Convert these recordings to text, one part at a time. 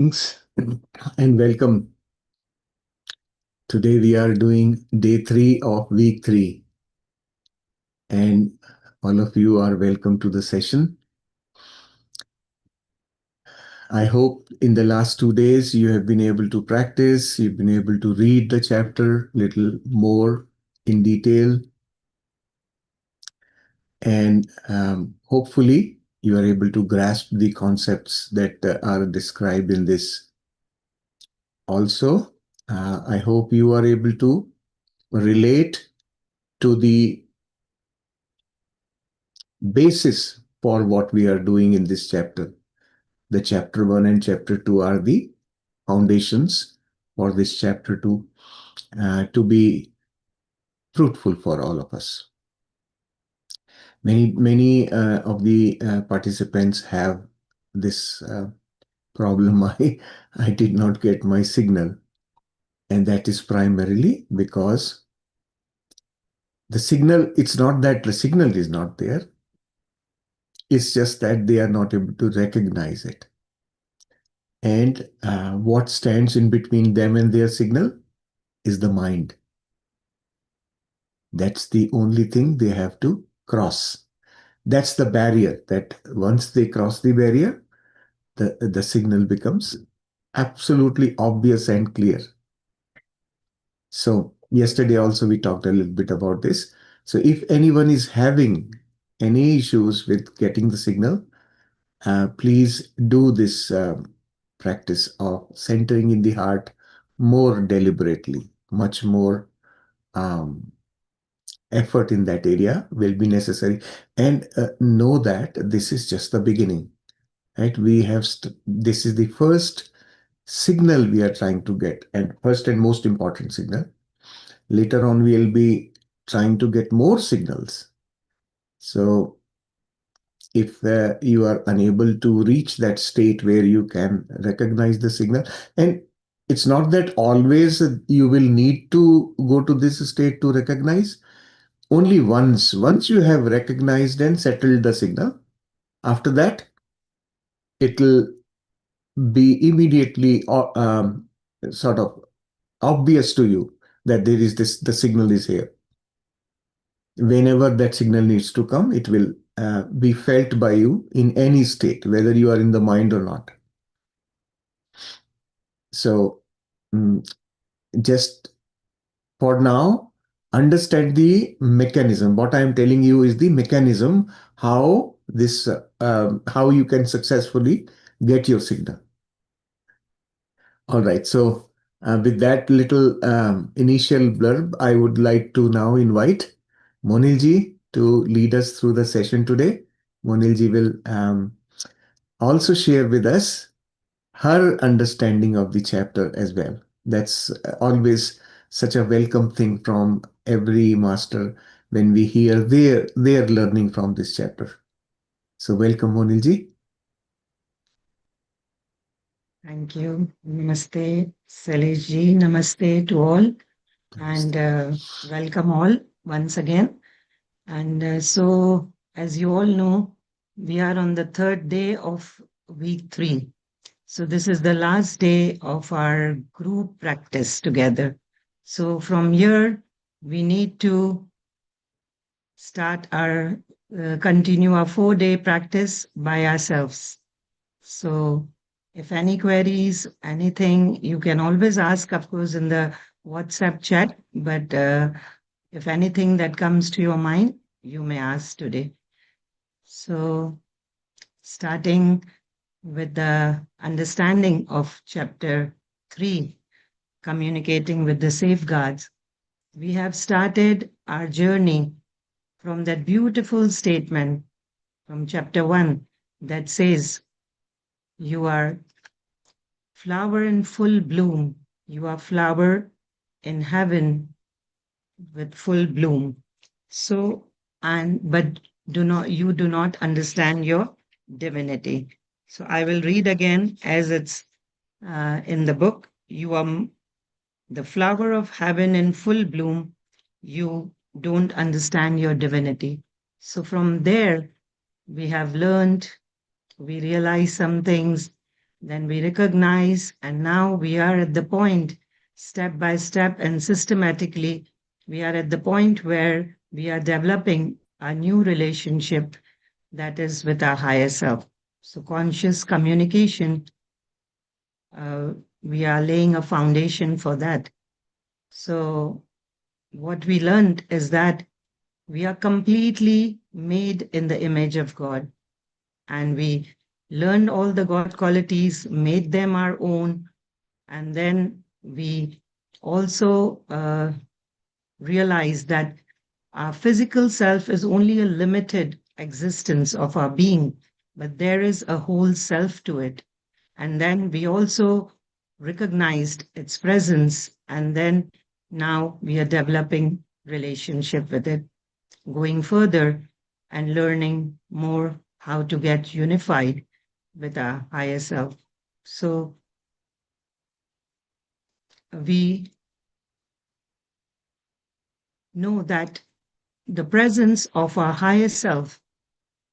Greetings and welcome. Today we are doing day 3 of week 3, and all of you are welcome to the session. I hope in the last 2 days you have been able to practice, you've been able to read the chapter a little more in detail, and hopefully you are able to grasp the concepts that are described in this. Also, I hope you are able to relate to the basis for what we are doing in this chapter. The chapter 1 and chapter 2 are the foundations for this chapter 2 to be fruitful for all of us. Many of the participants have this problem. I did not get my signal, and that is primarily because the signal, it's not that the signal is not there, it's just that they are not able to recognize it. And what stands in between them and their signal is the mind. That's the only thing they have to cross. That's the barrier, that once they cross the barrier, the signal becomes absolutely obvious and clear. So yesterday also we talked a little bit about this. So if anyone is having any issues with getting the signal, please do this practice of centering in the heart more deliberately. Much more um, effort in that area will be necessary. And know that this is just the beginning, right? This is the first signal we are trying to get, and first and most important signal. Later on, we'll be trying to get more signals. So if you are unable to reach that state where you can recognize the signal, and it's not that always you will need to go to this state to recognize. Only once you have recognized and settled the signal, after that it'll be immediately sort of obvious to you that there is this, the signal is here. Whenever that signal needs to come, it will be felt by you in any state, whether you are in the mind or not. So just for now, understand the mechanism. What I am telling you is the mechanism, how you can successfully get your signal. All right. So with that little initial blurb, I would like to now invite Monilji to lead us through the session today. Monilji will also share with us her understanding of the chapter as well. That's always such a welcome thing from every master when we hear their learning from this chapter. So welcome, Monilji. Thank you. Namaste, Saliji. Namaste to all, and welcome all once again. And as you all know, we are on the third day of week 3. So, this is the last day of our group practice together. So, from here, we need to continue our 4-day practice by ourselves. So, if any queries, anything, you can always ask, of course, in the WhatsApp chat. But if anything that comes to your mind, you may ask today. So, starting with the understanding of chapter 3, communicating with the safeguards, we have started our journey from that beautiful statement from chapter 1 that says, "You are flower in full bloom. You are flower in heaven with full bloom." So, but you do not understand your divinity. So I will read again as it's in the book. You are the flower of heaven in full bloom. You don't understand your divinity. So from there, we have learned, we realize some things then we recognize, and now we are at the point, step by step and systematically, we are at the point where we are developing a new relationship that is with our higher self. So, conscious communication, uh, we are laying a foundation for that. So, what we learned is that we are completely made in the image of God, and we learned all the God qualities, made them our own, and then we also realized that our physical self is only a limited existence of our being, but there is a whole self to it. And then we also recognized its presence, and then now we are developing relationship with it, going further and learning more how to get unified with our higher self. So we know that the presence of our higher self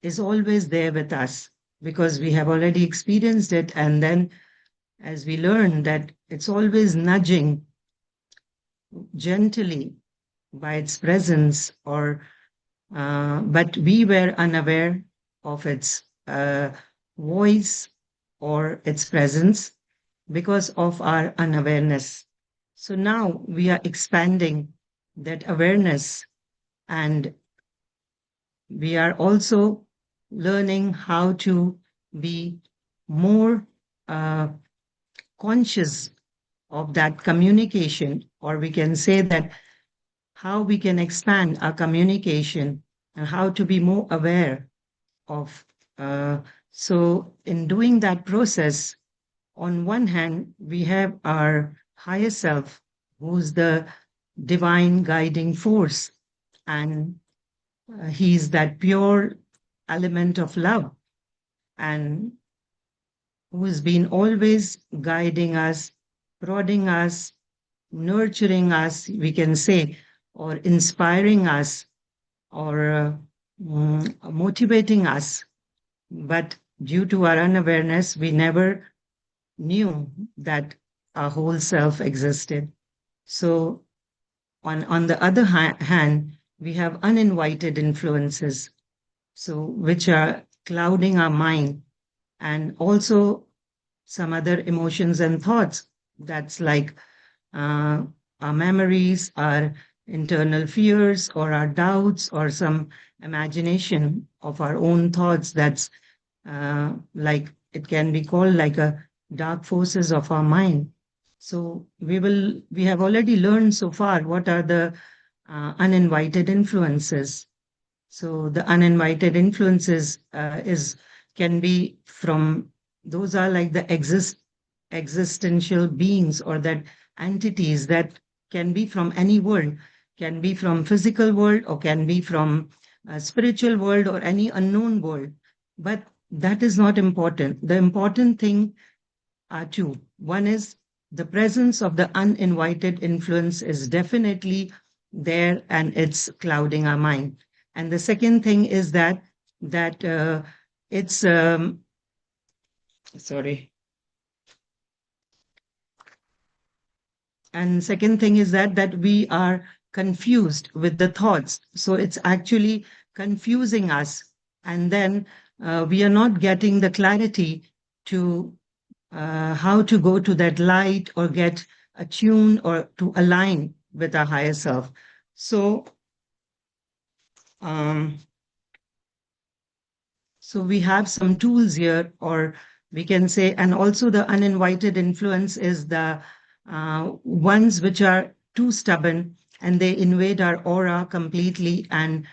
is always there with us because we have already experienced it. And then as we learn that it's always nudging gently by its presence, or but we were unaware of its voice or its presence because of our unawareness. So now we are expanding that awareness, and we are also learning how to be more uh, conscious of that communication, or we can say that how we can expand our communication and how to be more aware of. Uh, so, in doing that process, on one hand, we have our higher self, who's the divine guiding force, and he's that pure element of love, and who's been always guiding us, prodding us, nurturing us, we can say, or inspiring us, or motivating us. But due to our unawareness, we never knew that our whole self existed. So, on the other hand, we have uninvited influences, so which are clouding our mind, and also some other emotions and thoughts. That's like uh, our memories, our internal fears, or our doubts, or some imagination of our own thoughts. That's like it can be called like a dark forces of our mind. So we have already learned so far what are the uninvited influences. So the uninvited influences is can be from, those are like the existential beings, or that entities that can be from any world, can be from physical world, or can be from a spiritual world, or any unknown world. But that is not important. The important thing are two. One is the presence of the uninvited influence is definitely there, and it's clouding our mind. And the second thing is that it's sorry. And second thing is that we are confused with the thoughts. So it's actually confusing us, and then we are not getting the clarity to how to go to that light, or get attuned, or to align with our higher self. So, um, so we have some tools here, or we can say, and also the uninvited influence is the ones which are too stubborn, and they invade our aura completely, and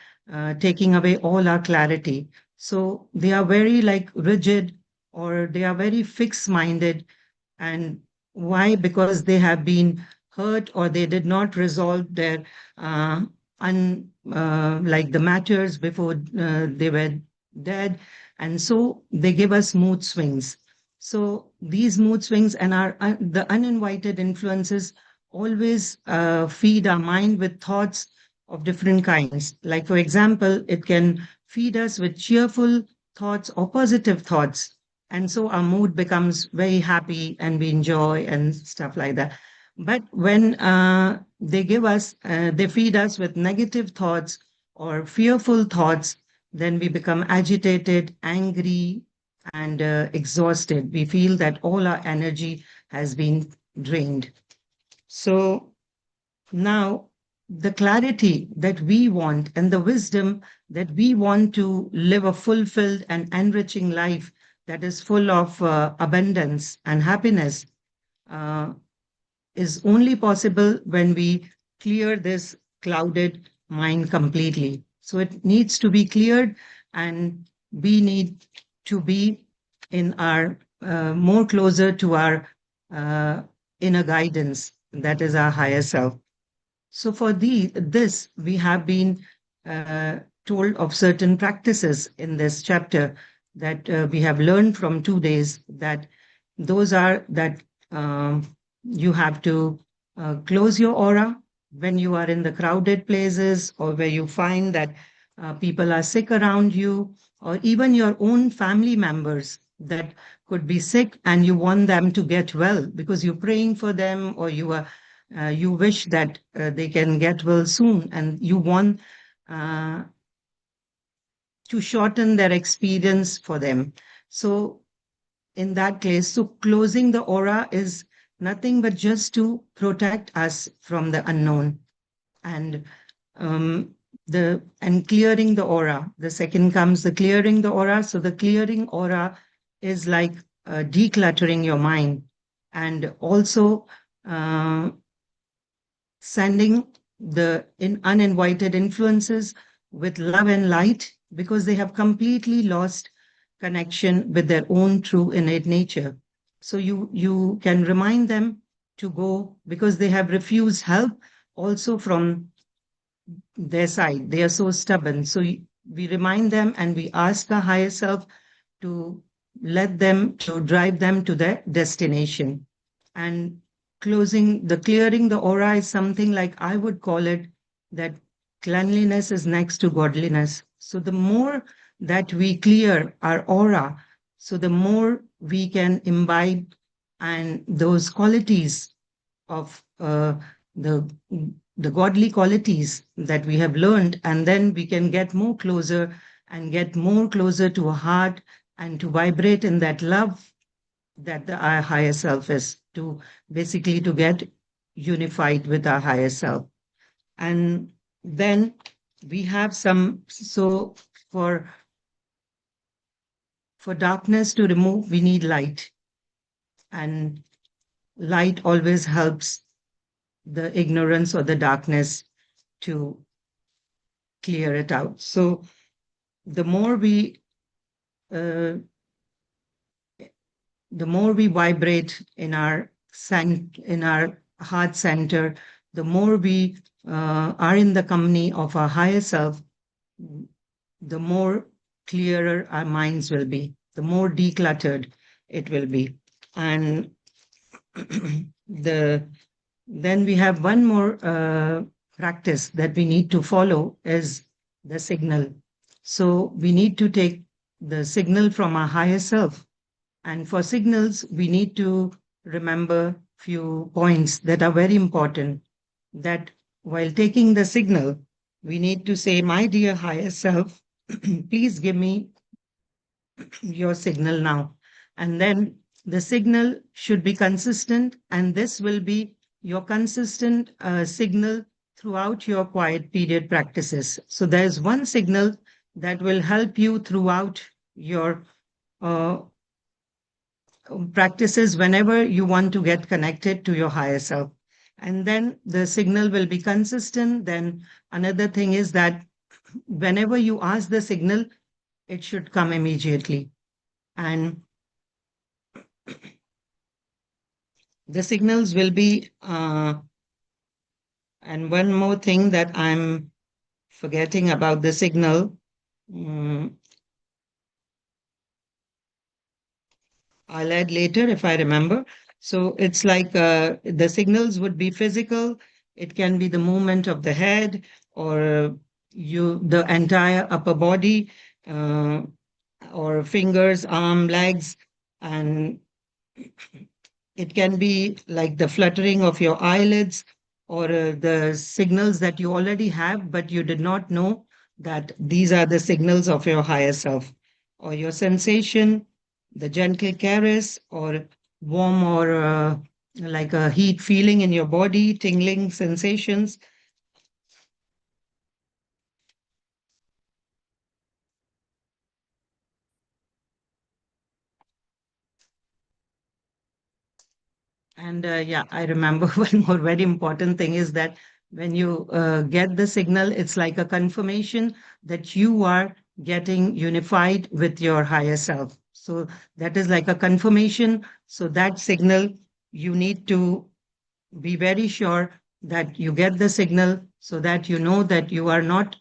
taking away all our clarity. So they are very like rigid, or they are very fixed minded. And why? Because they have been hurt, or they did not resolve their like the matters before they were dead. And so they give us mood swings. So these mood swings and our the uninvited influences always feed our mind with thoughts of different kinds. Like, for example, it can feed us with cheerful thoughts or positive thoughts, And so our mood becomes very happy and we enjoy and stuff like that. But when they feed us with negative thoughts or fearful thoughts, then we become agitated, angry, and exhausted. We feel that all our energy has been drained. So now, the clarity that we want and the wisdom that we want to live a fulfilled and enriching life that is full of abundance and happiness uh, is only possible when we clear this clouded mind completely. So it needs to be cleared, and we need to be in our more closer to our uh, inner guidance, that is our higher self. So for this, we have been uh, told of certain practices in this chapter that we have learned from 2 days, that those are that you have to close your aura when you are in the crowded places, or where you find that people are sick around you, or even your own family members that could be sick and you want them to get well because you're praying for them, or you wish that they can get well soon, and you want uh, to shorten their experience for them. So in that case, so closing the aura is nothing but just to protect us from the unknown, and um, and clearing the aura. The second comes the clearing the aura. So the clearing aura is like decluttering your mind, and also uh, sending the uninvited influences with love and light, because they have completely lost connection with their own true innate nature. So you can remind them to go, because they have refused help also from their side. They are so stubborn. So we remind them and we ask the higher self to let them, to drive them to their destination. And clearing the aura is something like, I would call it, that cleanliness is next to godliness. So the more that we clear our aura, so the more we can imbibe and those qualities of the godly qualities that we have learned, and then we can get more closer and get more closer to a heart, and to vibrate in that love that our higher self is, to basically to get unified with our higher self. And then we have some, so for for darkness to remove, we need light, and light always helps the ignorance or the darkness to clear it out. So the more we uh, the more we vibrate in our in our heart center, the more we are in the company of our higher self, the more clearer our minds will be, the more decluttered it will be. And the then we have one more practice that we need to follow is the signal. So we need to take the signal from our higher self. And for signals, we need to remember few points that are very important. That while taking the signal, we need to say, my dear higher self, please give me your signal now. And then the signal should be consistent, and this will be your consistent signal throughout your quiet period practices. So there's one signal that will help you throughout your uh, practices whenever you want to get connected to your higher self. And then the signal will be consistent. Then another thing is that whenever you ask the signal, it should come immediately. And the signals will be, and one more thing that I'm forgetting about the signal, mm, I'll add later if I remember. So it's like the signals would be physical. It can be the movement of the head, or the entire upper body, uh, or fingers, arm, legs. And it can be like the fluttering of your eyelids or the signals that you already have, but you did not know that these are the signals of your higher self, or your sensation, the gentle caress, or warm or like a heat feeling in your body, tingling sensations. And yeah, I remember one more very important thing is that when you get the signal, it's like a confirmation that you are getting unified with your higher self. So that is like a confirmation. So that signal, you need to be very sure that you get the signal so that you know that you are not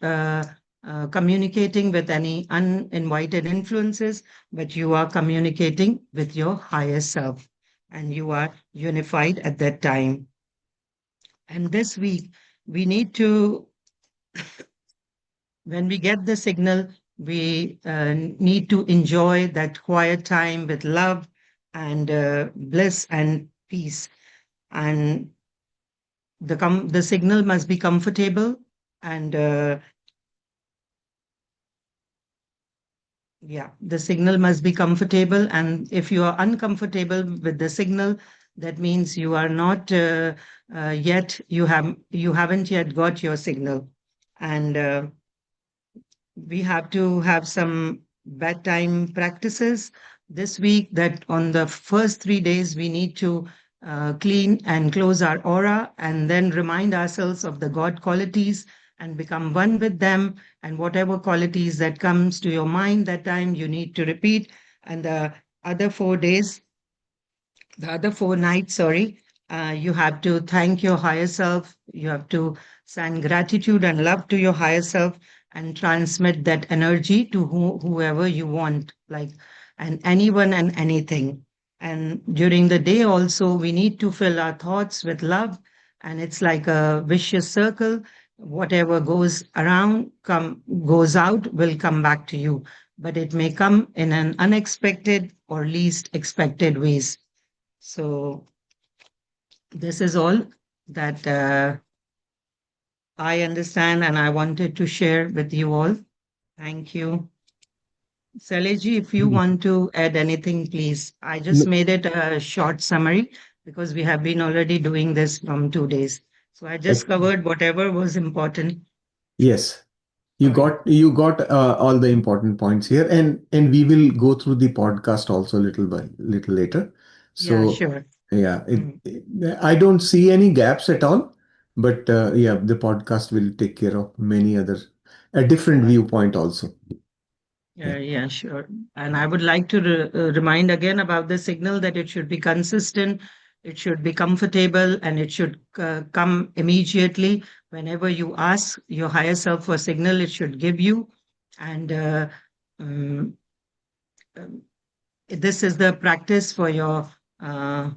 communicating with any uninvited influences, but you are communicating with your higher self and you are unified at that time. And this week, we need to, when we get the signal, we need to enjoy that quiet time with love and bliss and peace. And the signal must be comfortable and yeah, the signal must be comfortable. And if you are uncomfortable with the signal, that means you are not yet you haven't yet got your signal. And we have to have some bedtime practices this week, that on the first 3 days we need to clean and close our aura and then remind ourselves of the god qualities and become one with them, and whatever qualities that comes to your mind that time you need to repeat. And other 4 days the other 4 nights, sorry, you have to thank your higher self. You have to send gratitude and love to your higher self and transmit that energy to whoever you want, like, and anyone and anything. And during the day also, we need to fill our thoughts with love. And it's like a vicious circle. Whatever goes around, goes out, will come back to you. But it may come in an unexpected or least expected ways. So this is all that I understand and I wanted to share with you all. Thank you. Saleji, if you want to add anything, please. I just No, made it a short summary because we have been already doing this from 2 days. So I just ex- covered whatever was important. yes, Sorry. you got all the important points here, and we will go through the podcast also little by little later. Yeah, So sure. yeah, Mm. I don't see any gaps at all, but yeah, the podcast will take care of many other a different viewpoint also. Yeah. Yeah, sure. And I would like to remind again about the signal that it should be consistent, it should be comfortable, and it should come immediately. Whenever you ask your higher self for signal, it should give you. And um, um, this is the practice for your uh,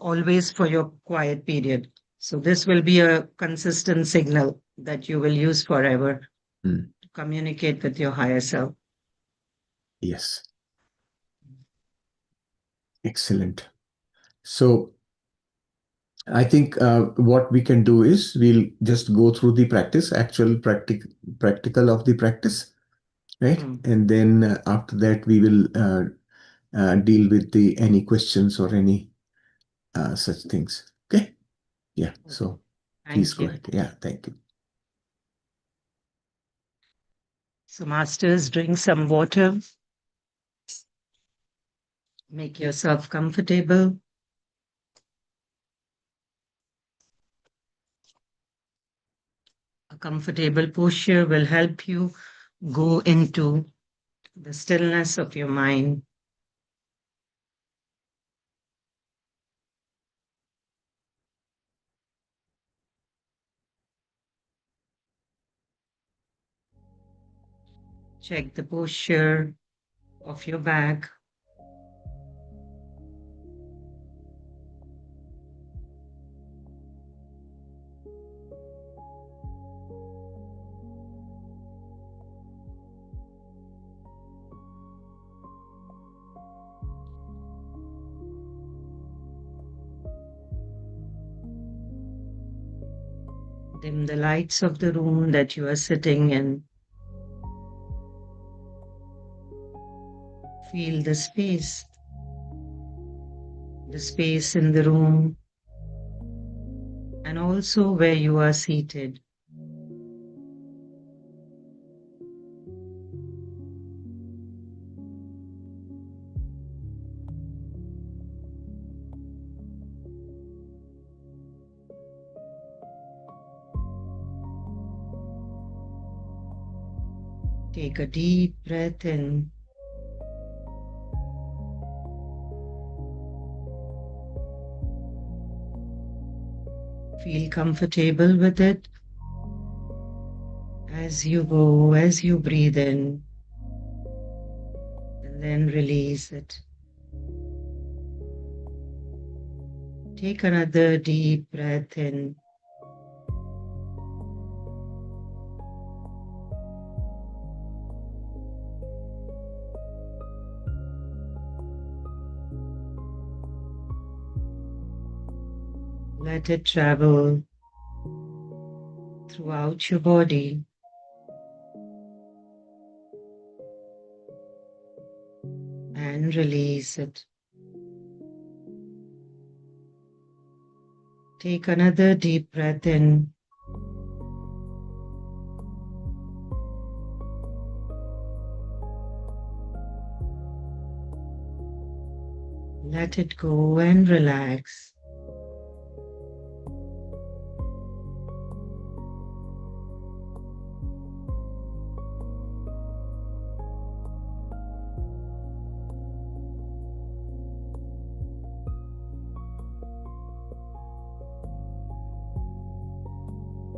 always for your quiet period. So this will be a consistent signal that you will use forever Mm, to communicate with your higher self. yes, excellent. So I think what we can do is we'll just go through the practice, actual practical of the practice, right? Mm. And then after that we will deal with the any questions or any such things. Okay? Yeah. Okay. So please Thank go you. ahead. Yeah. Thank you. So, masters, drink some water, make yourself comfortable. A comfortable posture will help you go into the stillness of your mind. Check the posture of your back. Dim the lights of the room that you are sitting in. Feel the space in the room, and also where you are seated. Take a deep breath in. Feel comfortable with it as you go, as you breathe in, and then release it. Take another deep breath in. Let it travel throughout your body. And release it. Take another deep breath in. Let it go and relax.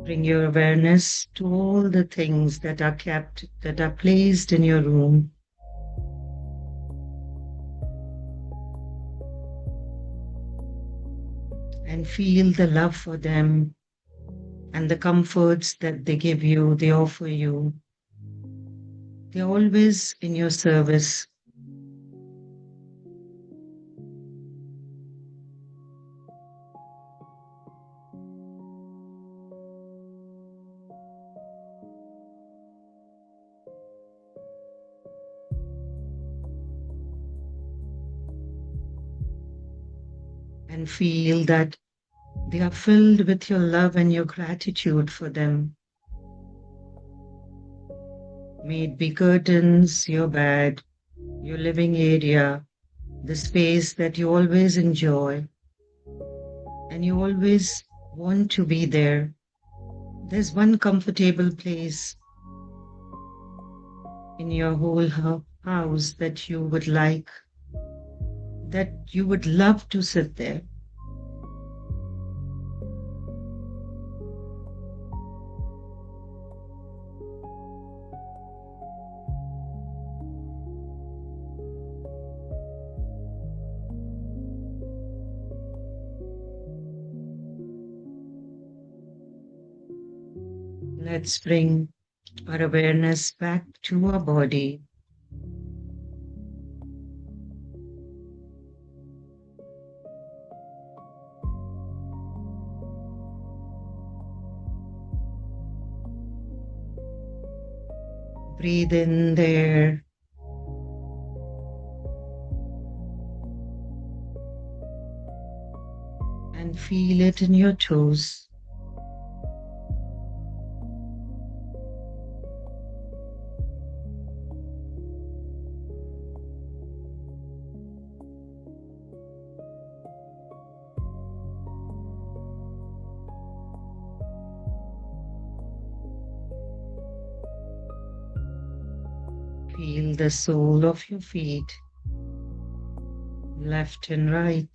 Bring your awareness to all the things that are kept, that are placed in your room. And feel the love for them and the comforts that they give you, they offer you. They're always in your service. And feel that they are filled with your love and your gratitude for them. May it be curtains, your bed, your living area, the space that you always enjoy and you always want to be there. There's one comfortable place in your whole house that you would like, that you would love to sit there. Let's bring our awareness back to our body. Breathe in there. And feel it in your toes. Feel the sole of your feet, left and right.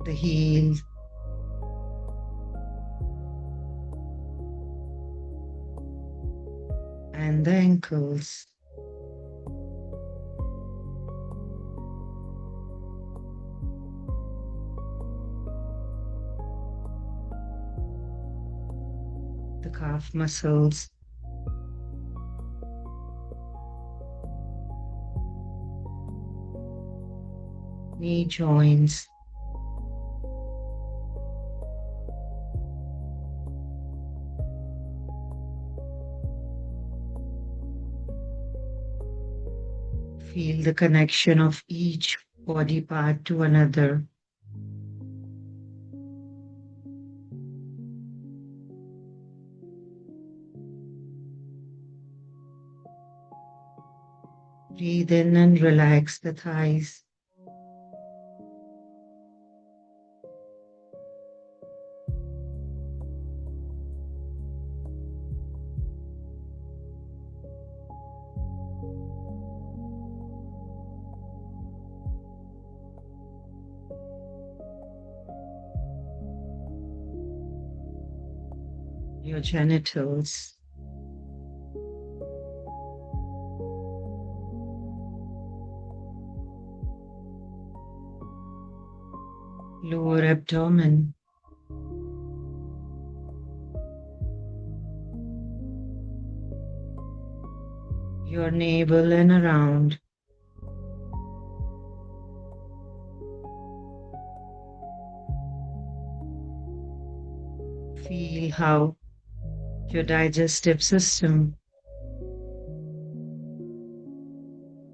The heel, and the ankles. calf muscles, knee joints, feel the connection of each body part to another. Breathe in and relax the thighs. Your genitals, lower abdomen, your navel and around. Feel how your digestive system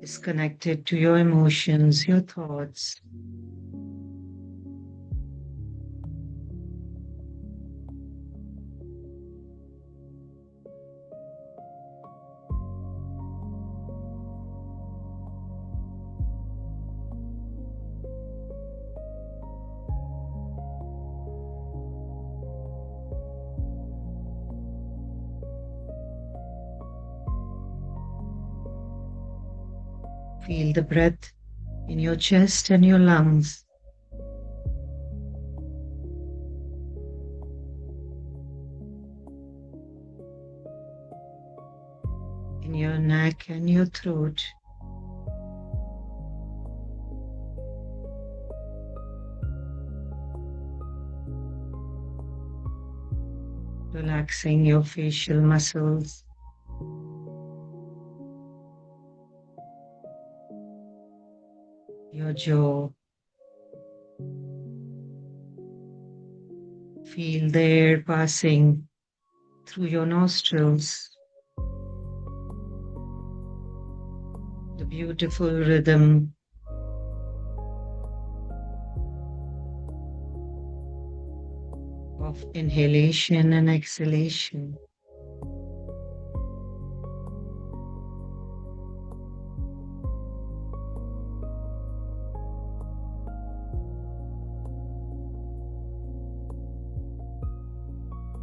is connected to your emotions, your thoughts. Feel the breath in your chest and your lungs, in your neck and your throat. Relaxing your facial muscles, your jaw. Feel the air passing through your nostrils, the beautiful rhythm of inhalation and exhalation.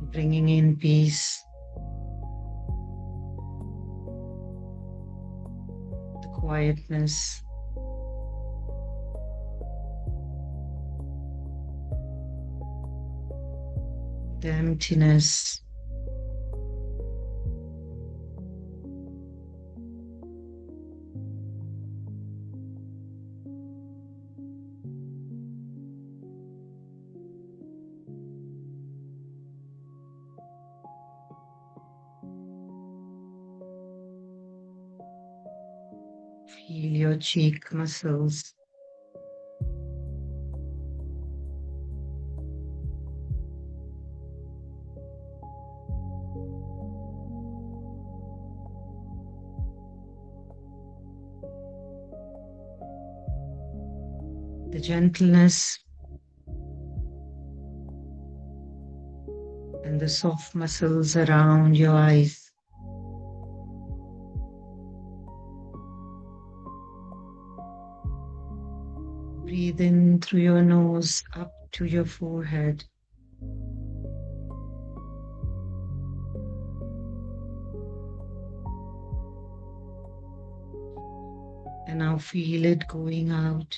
Bringing in peace, the quietness, the emptiness. Feel your cheek muscles, the gentleness and the soft muscles around your eyes. Breathe in through your nose up to your forehead. And now feel it going out.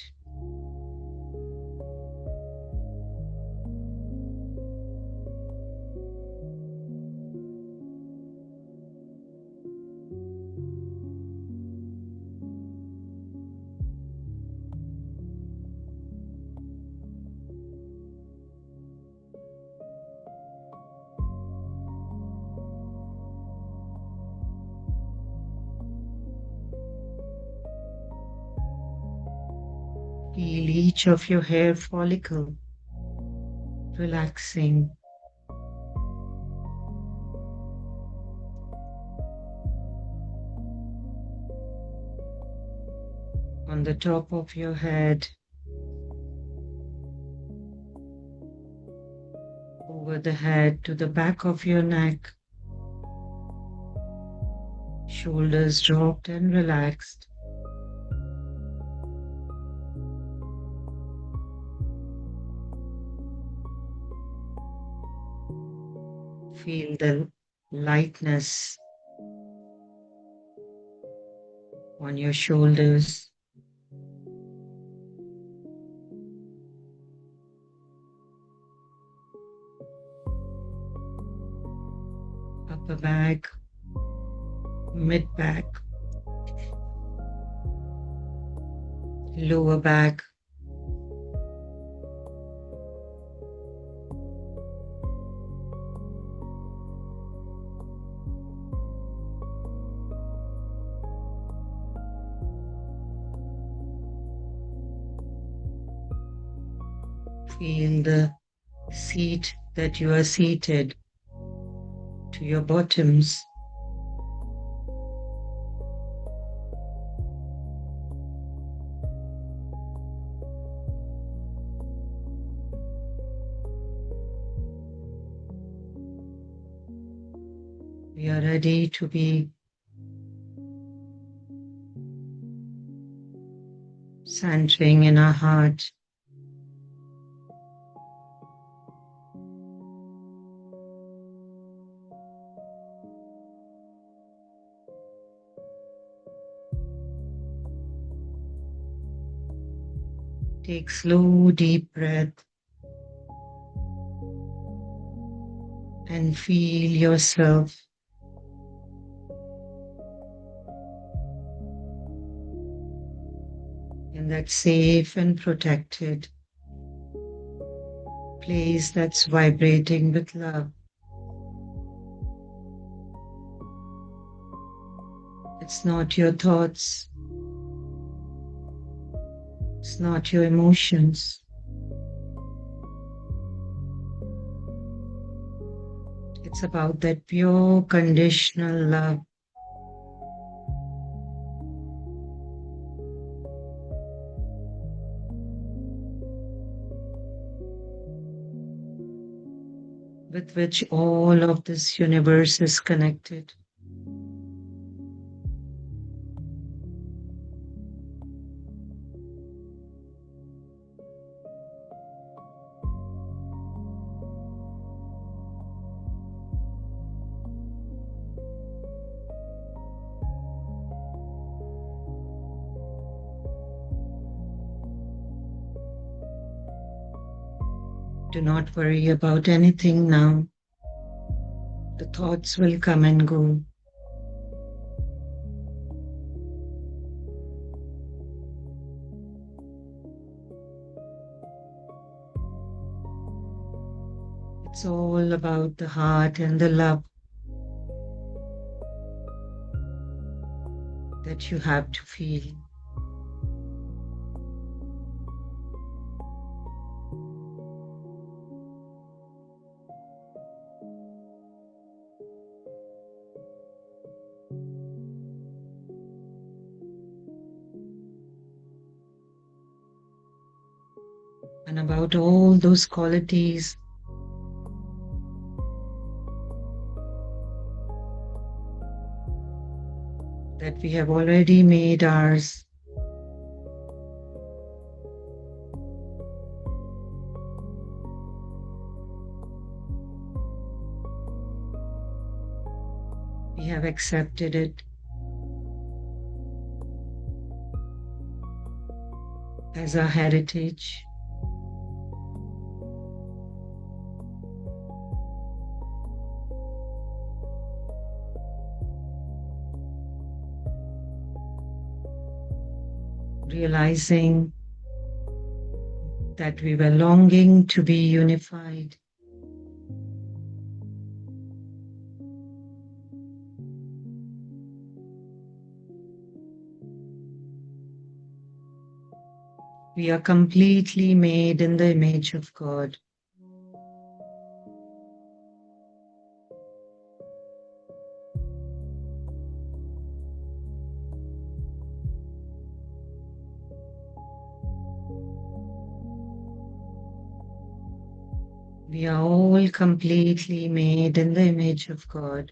Feel each of your hair follicle relaxing. On the top of your head, over the head to the back of your neck, shoulders dropped and relaxed. Feel the lightness on your shoulders. Upper back, mid back, lower back, feel the seat that you are seated to your bottoms. We are ready to be centering in our heart. Take slow, deep breath and feel yourself in that safe and protected place that's vibrating with love. It's not your thoughts, it's not your emotions. It's about that pure, conditional love. With which all of this universe is connected. Do not worry about anything now. The thoughts will come and go. It's all about the heart and the love that you have to feel. And about all those qualities that we have already made ours. We have accepted it as our heritage. Realizing that we were longing to be unified. We are completely made in the image of God. We are all completely made in the image of God.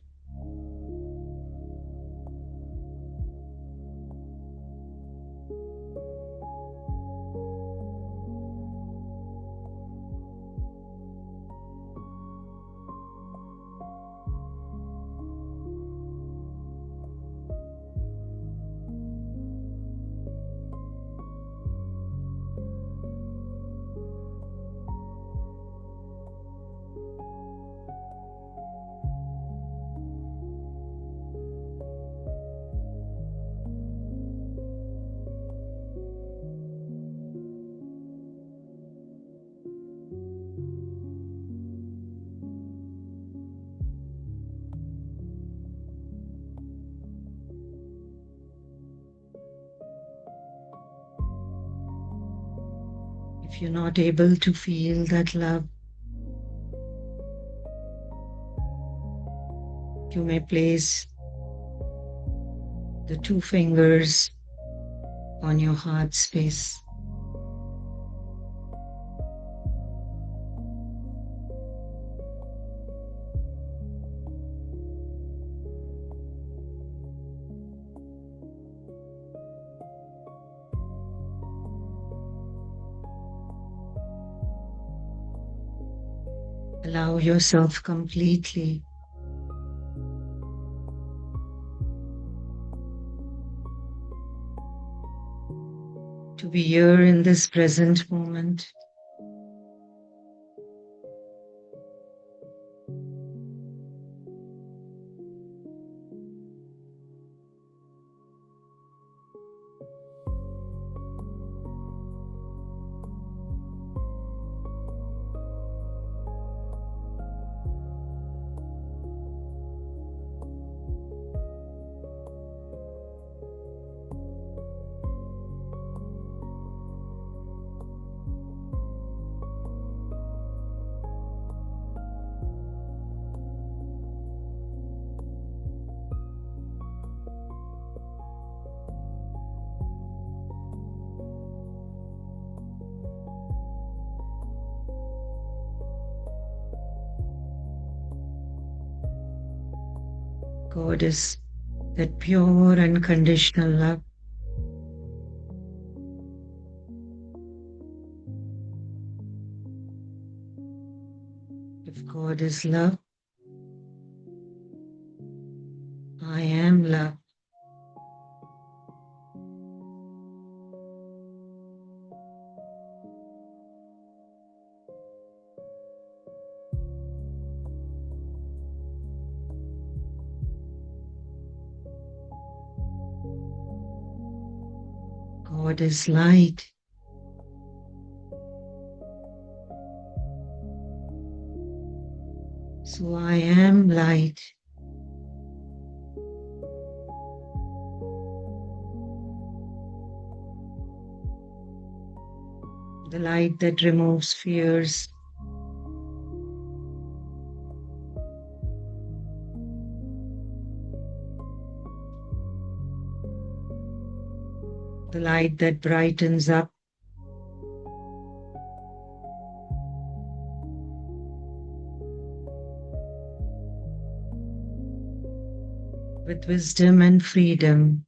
If you're not able to feel that love, you may place the two fingers on your heart space. Allow yourself completely to be here in this present moment. God is that pure, unconditional love. If God is love, I am love. God is light. So I am light. The light that removes fears, the light that brightens up, with wisdom and freedom.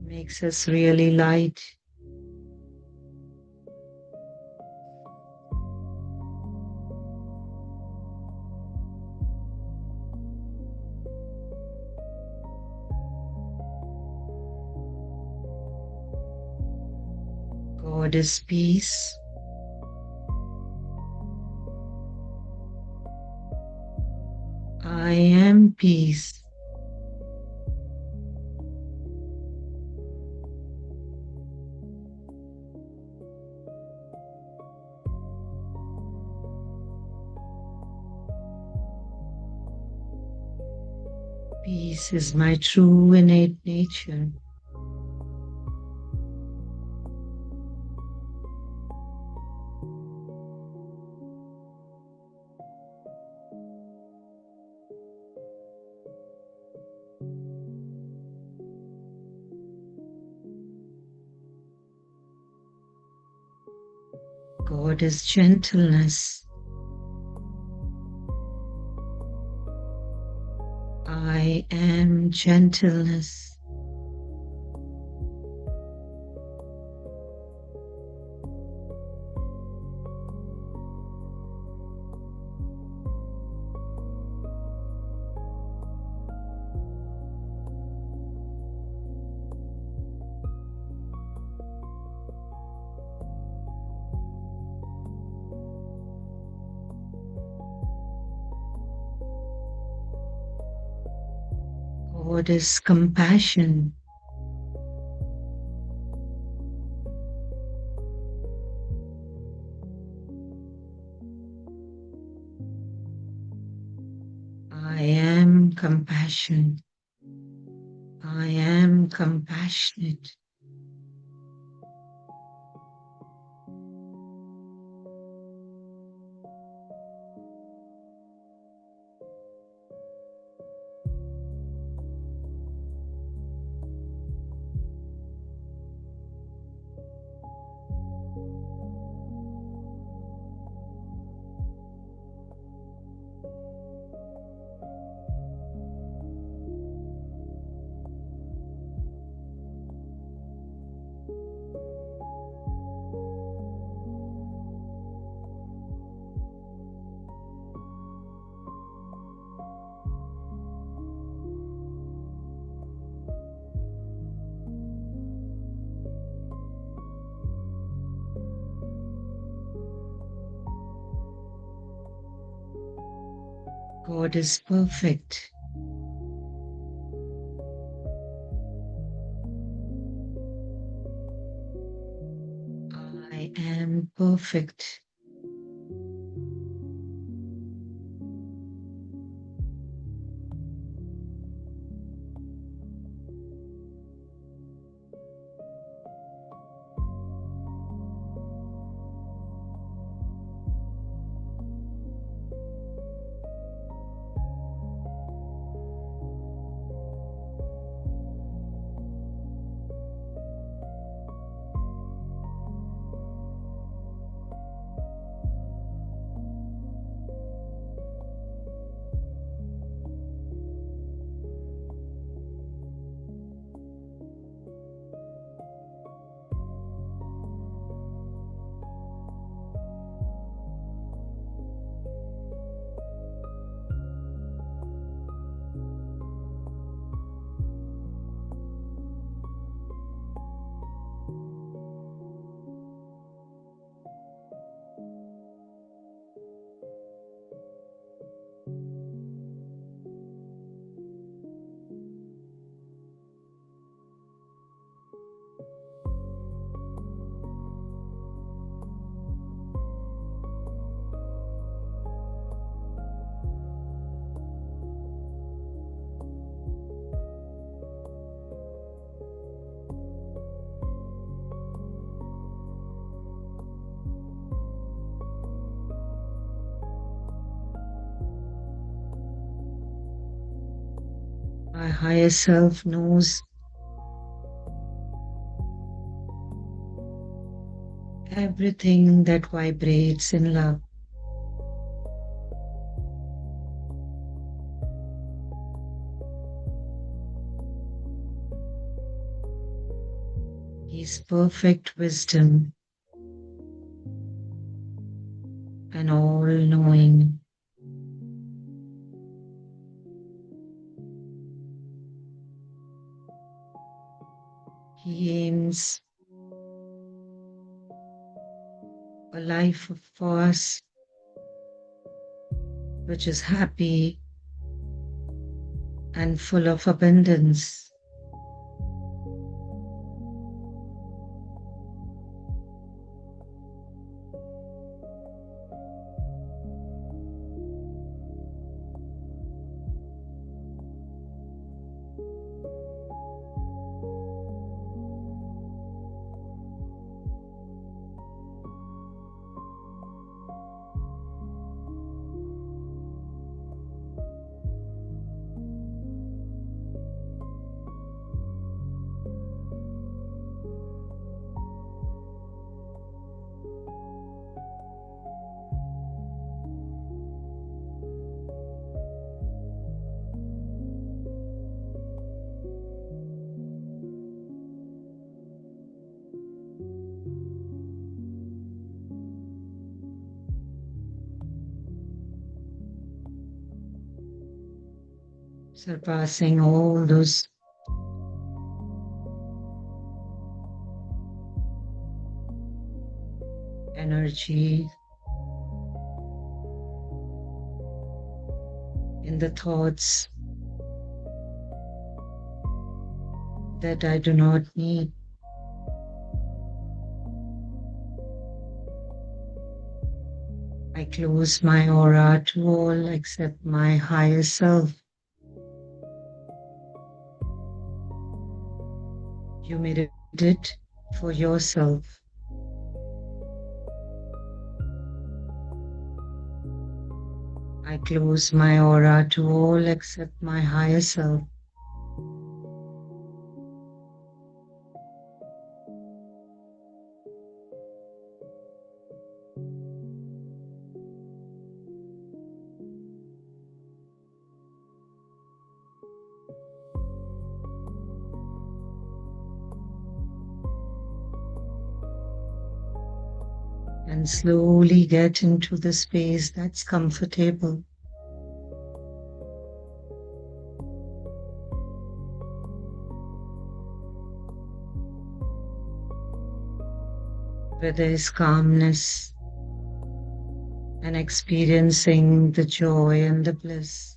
Makes us really light. God is peace. I am peace. Peace is my true innate nature. God is gentleness. I am gentleness. God is compassion. I am compassion. I am compassionate. God is perfect. I am perfect. My higher self knows everything that vibrates in love. His perfect wisdom and all knowing. He aims a life for us which is happy and full of abundance. surpassing all those energy in the thoughts that I do not need. I close my aura to all except my higher self. You meditate for yourself. I close my aura to all except my higher self. And slowly get into the space that's comfortable. Where there is calmness and experiencing the joy and the bliss.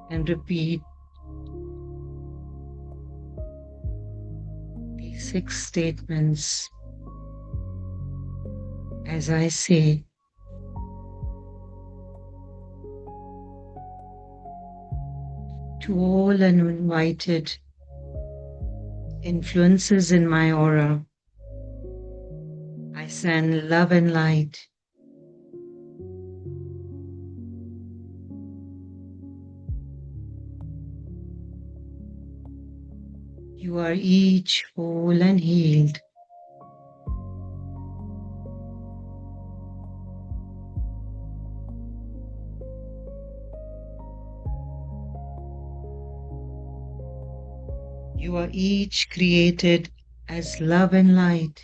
And repeat these 6 statements as I say. To all uninvited influences in my aura, I send love and light. You are each whole and healed. You are each created as love and light.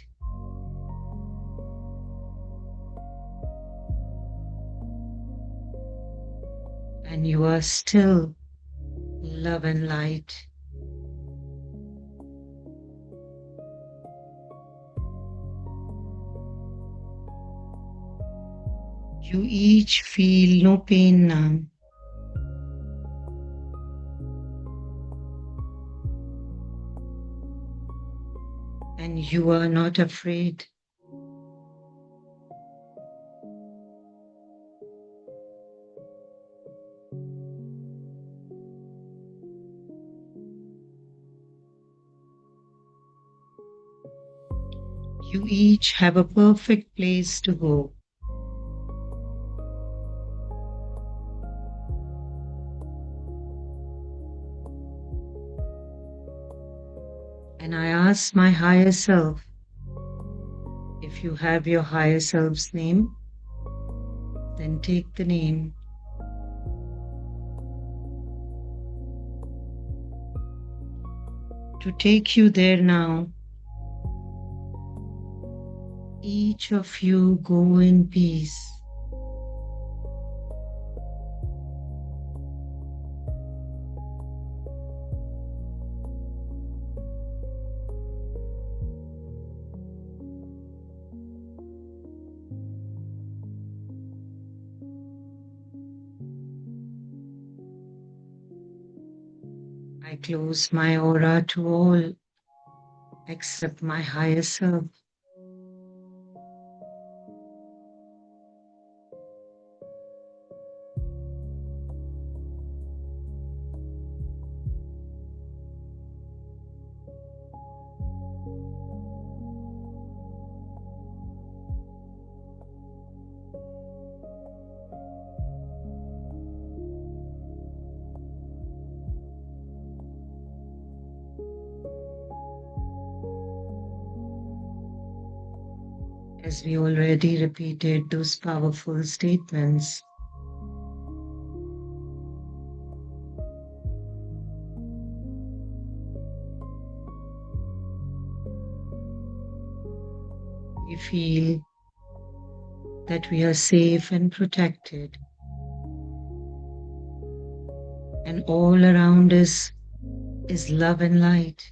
And you are still love and light. You each feel no pain now. And you are not afraid. You each have a perfect place to go. And I ask my higher self, if you have your higher self's name, then take the name. To take you there now. Each of you go in peace. I close my aura to all except my higher self. As we already repeated those powerful statements, we feel that we are safe and protected, and all around us is love and light.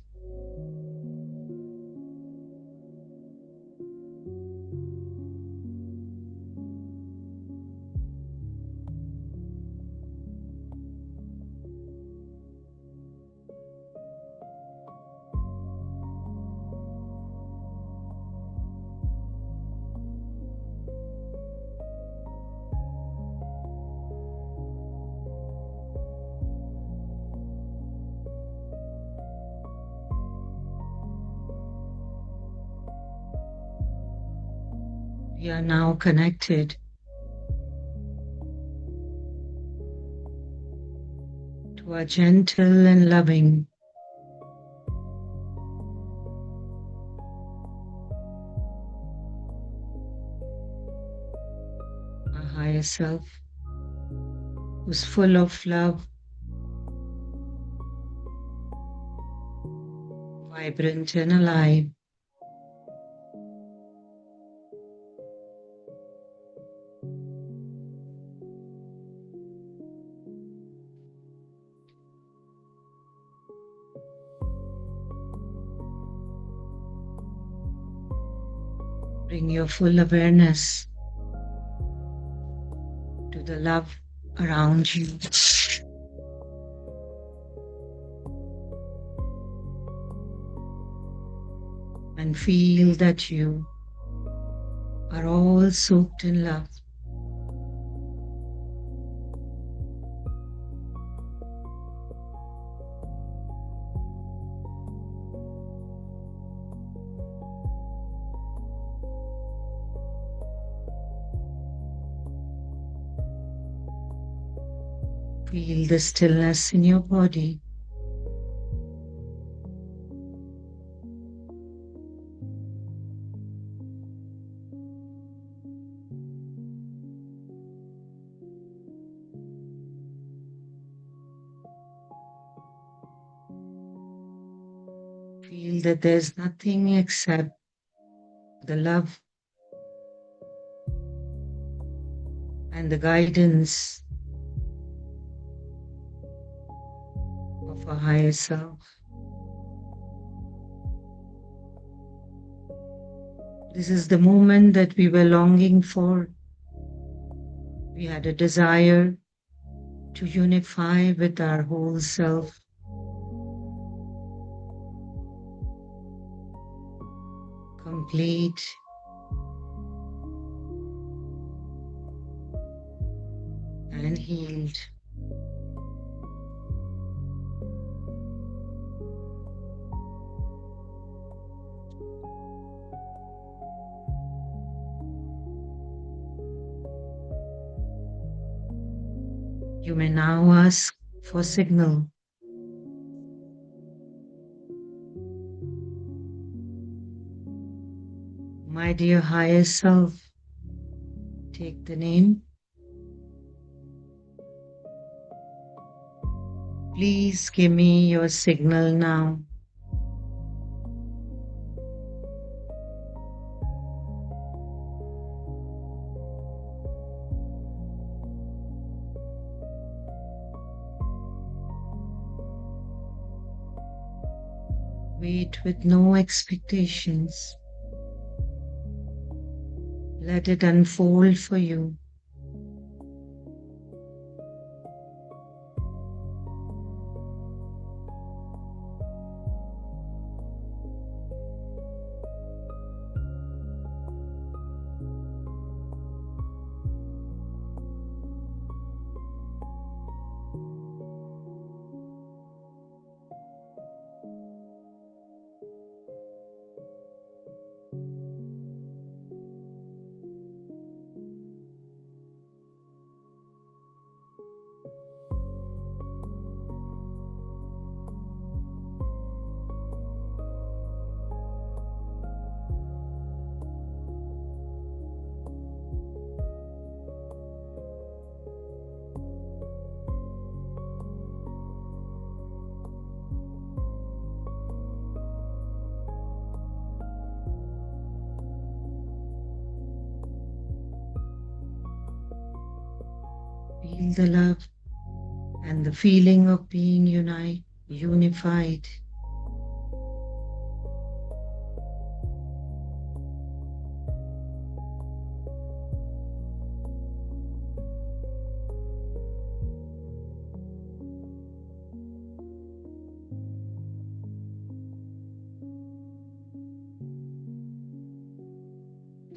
We are now connected to a gentle and loving, our higher self, who's full of love, vibrant and alive. Bring your full awareness to the love around you. And feel that you are all soaked in love. Feel the stillness in your body. Feel that there's nothing except the love and the guidance of a higher self. This is the moment that we were longing for. We had a desire to unify with our whole self. Complete and healed. You may now ask for signal. My dear higher self, take the name. Please give me your signal now. Wait with no expectations. Let it unfold for you. Feel the love and the feeling of being unified.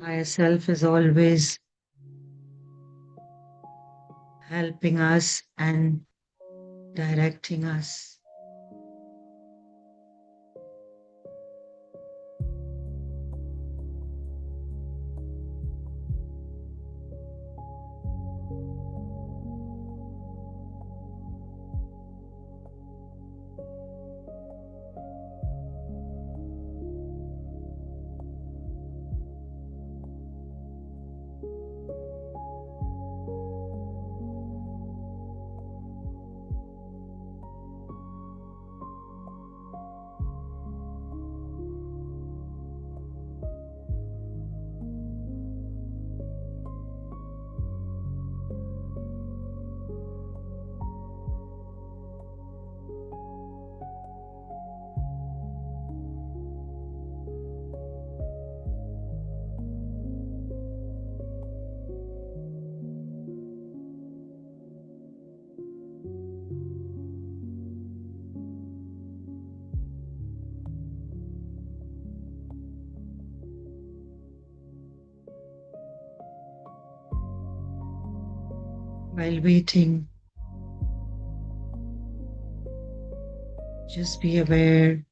Higher self is always helping us and directing us. While waiting, just be aware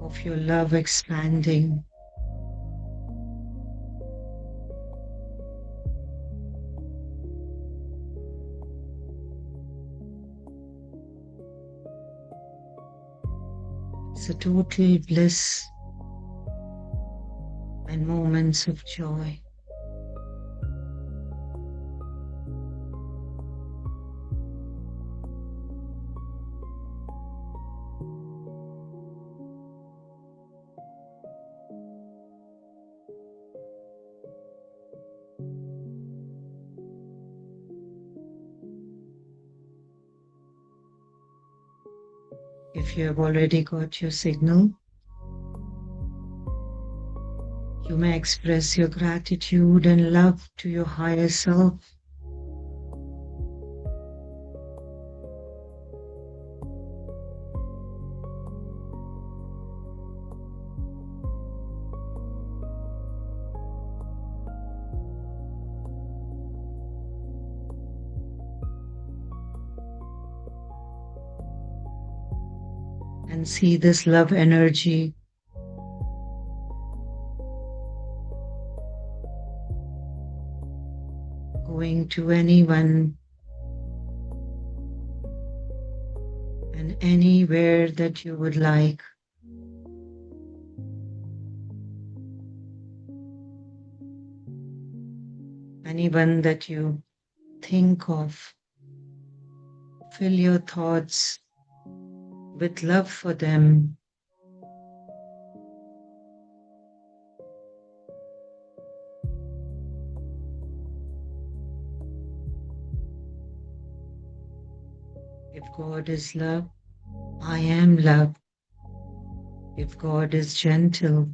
of your love expanding. It's a total bliss and moments of joy. If you have already got your signal, you may express your gratitude and love to your higher self. And see this love energy going to anyone and anywhere that you would like. Anyone that you think of, fill your thoughts with love for them. If God is love, I am love. If God is gentle,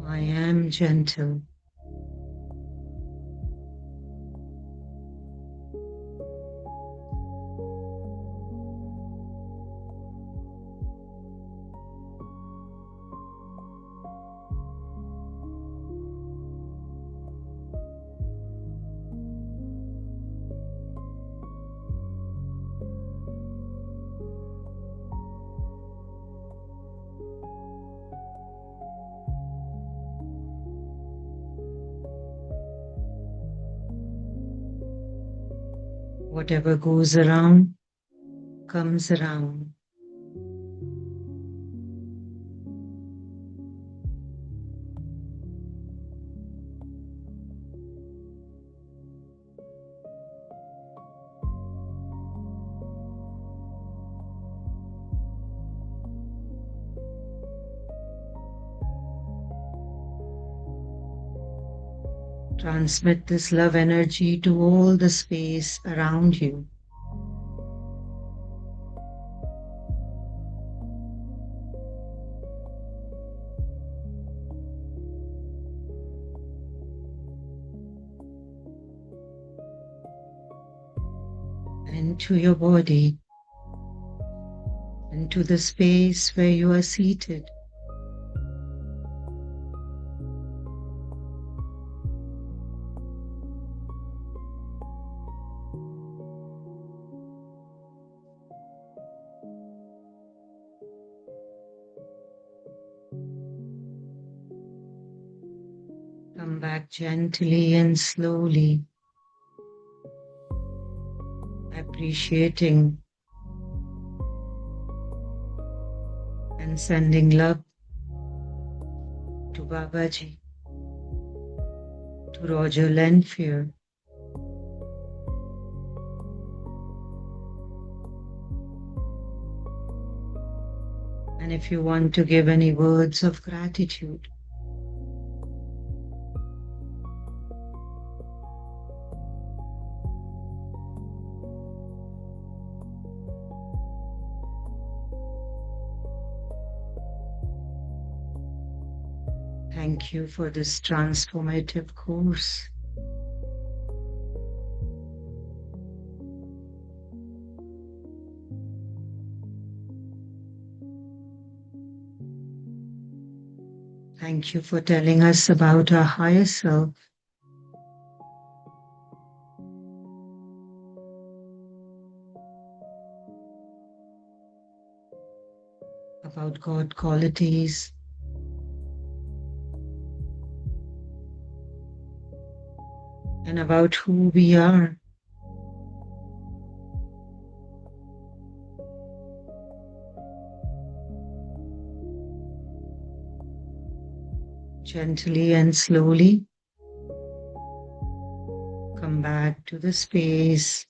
I am gentle. Whatever goes around comes around. Transmit this love energy to all the space around you. And to your body, and to the space where you are seated. Come back gently and slowly, appreciating and sending love to Babaji, to Roger Lanfear, and if you want to give any words of gratitude, thank you for this transformative course. Thank you for telling us about our higher self. About God qualities, and about who we are. Gently and slowly, come back to the space.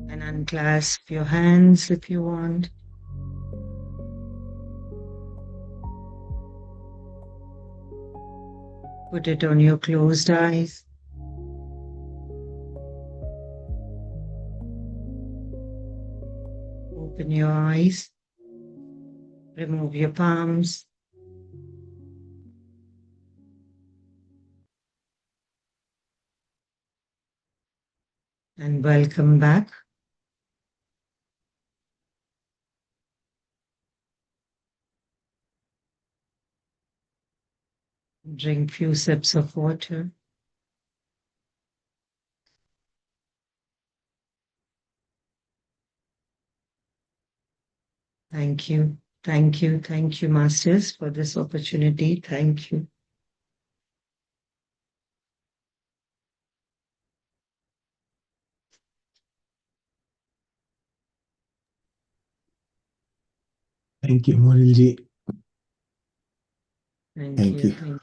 And unclasp your hands if you want. Put it on your closed eyes. Open your eyes. Remove your palms. And welcome back. Drink few sips of water. Thank you. Thank you. Thank you, Masters, for this opportunity. Thank you. Thank you, Monilji. Thank Thank you. you. Thank you.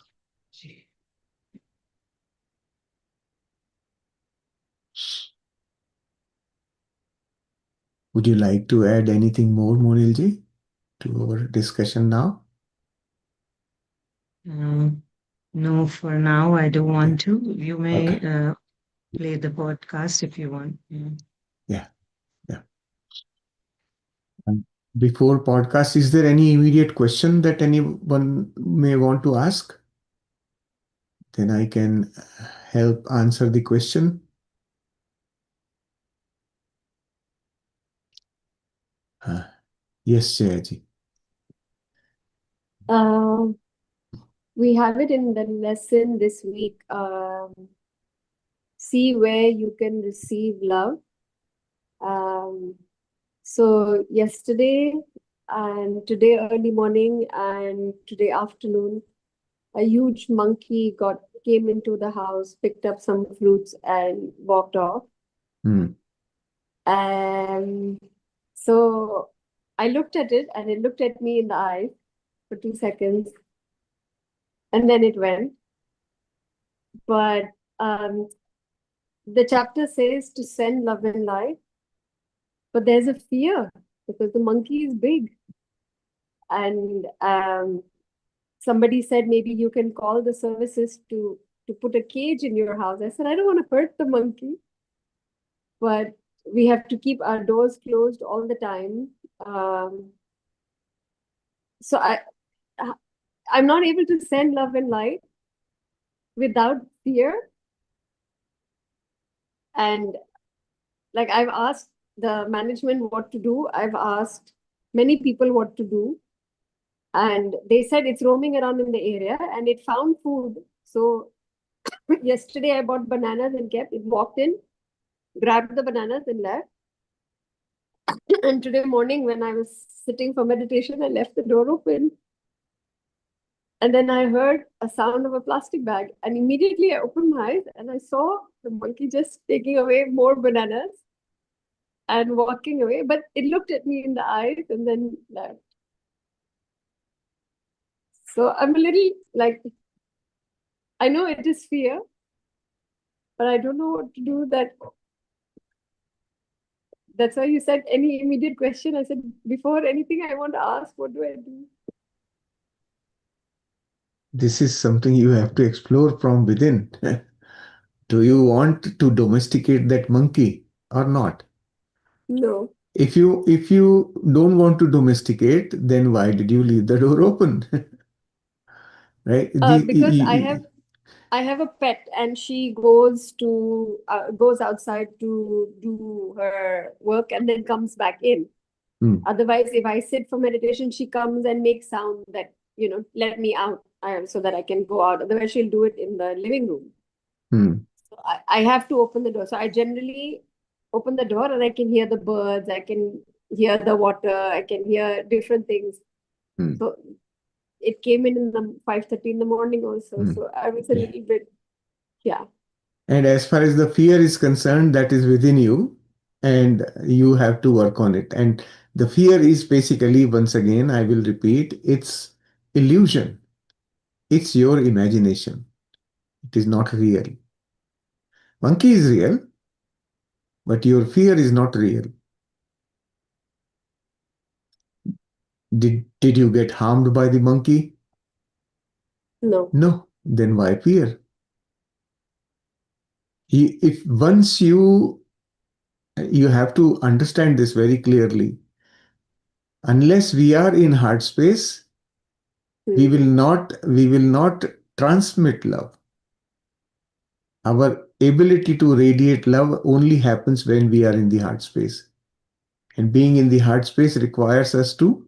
Would you like to add anything more, Monilji, to our discussion now? No, for now, I don't Yeah. want to. You may Okay. play the podcast if you want. Yeah. Yeah. And before podcast, is there any immediate question that anyone may want to ask? Then I can help answer the question. Yes, Jayaji. We have it in the lesson this week. See where you can receive love. So yesterday and today early morning and today afternoon, a huge monkey came into the house, picked up some fruits and walked off. And so I looked at it and it looked at me in the eye for 2 seconds and then it went. But the chapter says to send love and light, but there's a fear because the monkey is big. And somebody said maybe you can call the services to put a cage in your house. I said I don't want to hurt the monkey, but we have to keep our doors closed all the time. So I'm not able to send love and light without fear. And like I've asked the management what to do. I've asked many people what to do. And they said it's roaming around in the area and it found food. So yesterday I bought bananas and kept it, walked in, grabbed the bananas and left. And today morning when I was sitting for meditation, I left the door open. And then I heard a sound of a plastic bag. And immediately I opened my eyes and I saw the monkey just taking away more bananas and walking away. But it looked at me in the eyes and then left. So I'm a little like, I know it is fear, but I don't know what to do. That's why you said any immediate question. I said, before anything I want to ask, what do I do? This is something you have to explore from within. Do you want to domesticate that monkey or not? No. If you don't want to domesticate, then why did you leave the door open? Right? Because I have a pet and she goes outside to do her work and then comes back in. Otherwise, if I sit for meditation, she comes and makes sound that, let me out so that I can go out. Otherwise, she'll do it in the living room. So I have to open the door. So I generally open the door and I can hear the birds, I can hear the water, I can hear different things. So it came in the 5:30 in the morning also. So I was a little bit, yeah. And as far as the fear is concerned, that is within you, and you have to work on it. And the fear is basically, once again, I will repeat, it's illusion. It's your imagination. It is not real. Monkey is real, but your fear is not real. Did you get harmed by the monkey? No. No. Then why fear? If once you have to understand this very clearly. Unless we are in heart space, we will not transmit love. Our ability to radiate love only happens when we are in the heart space. And being in the heart space requires us to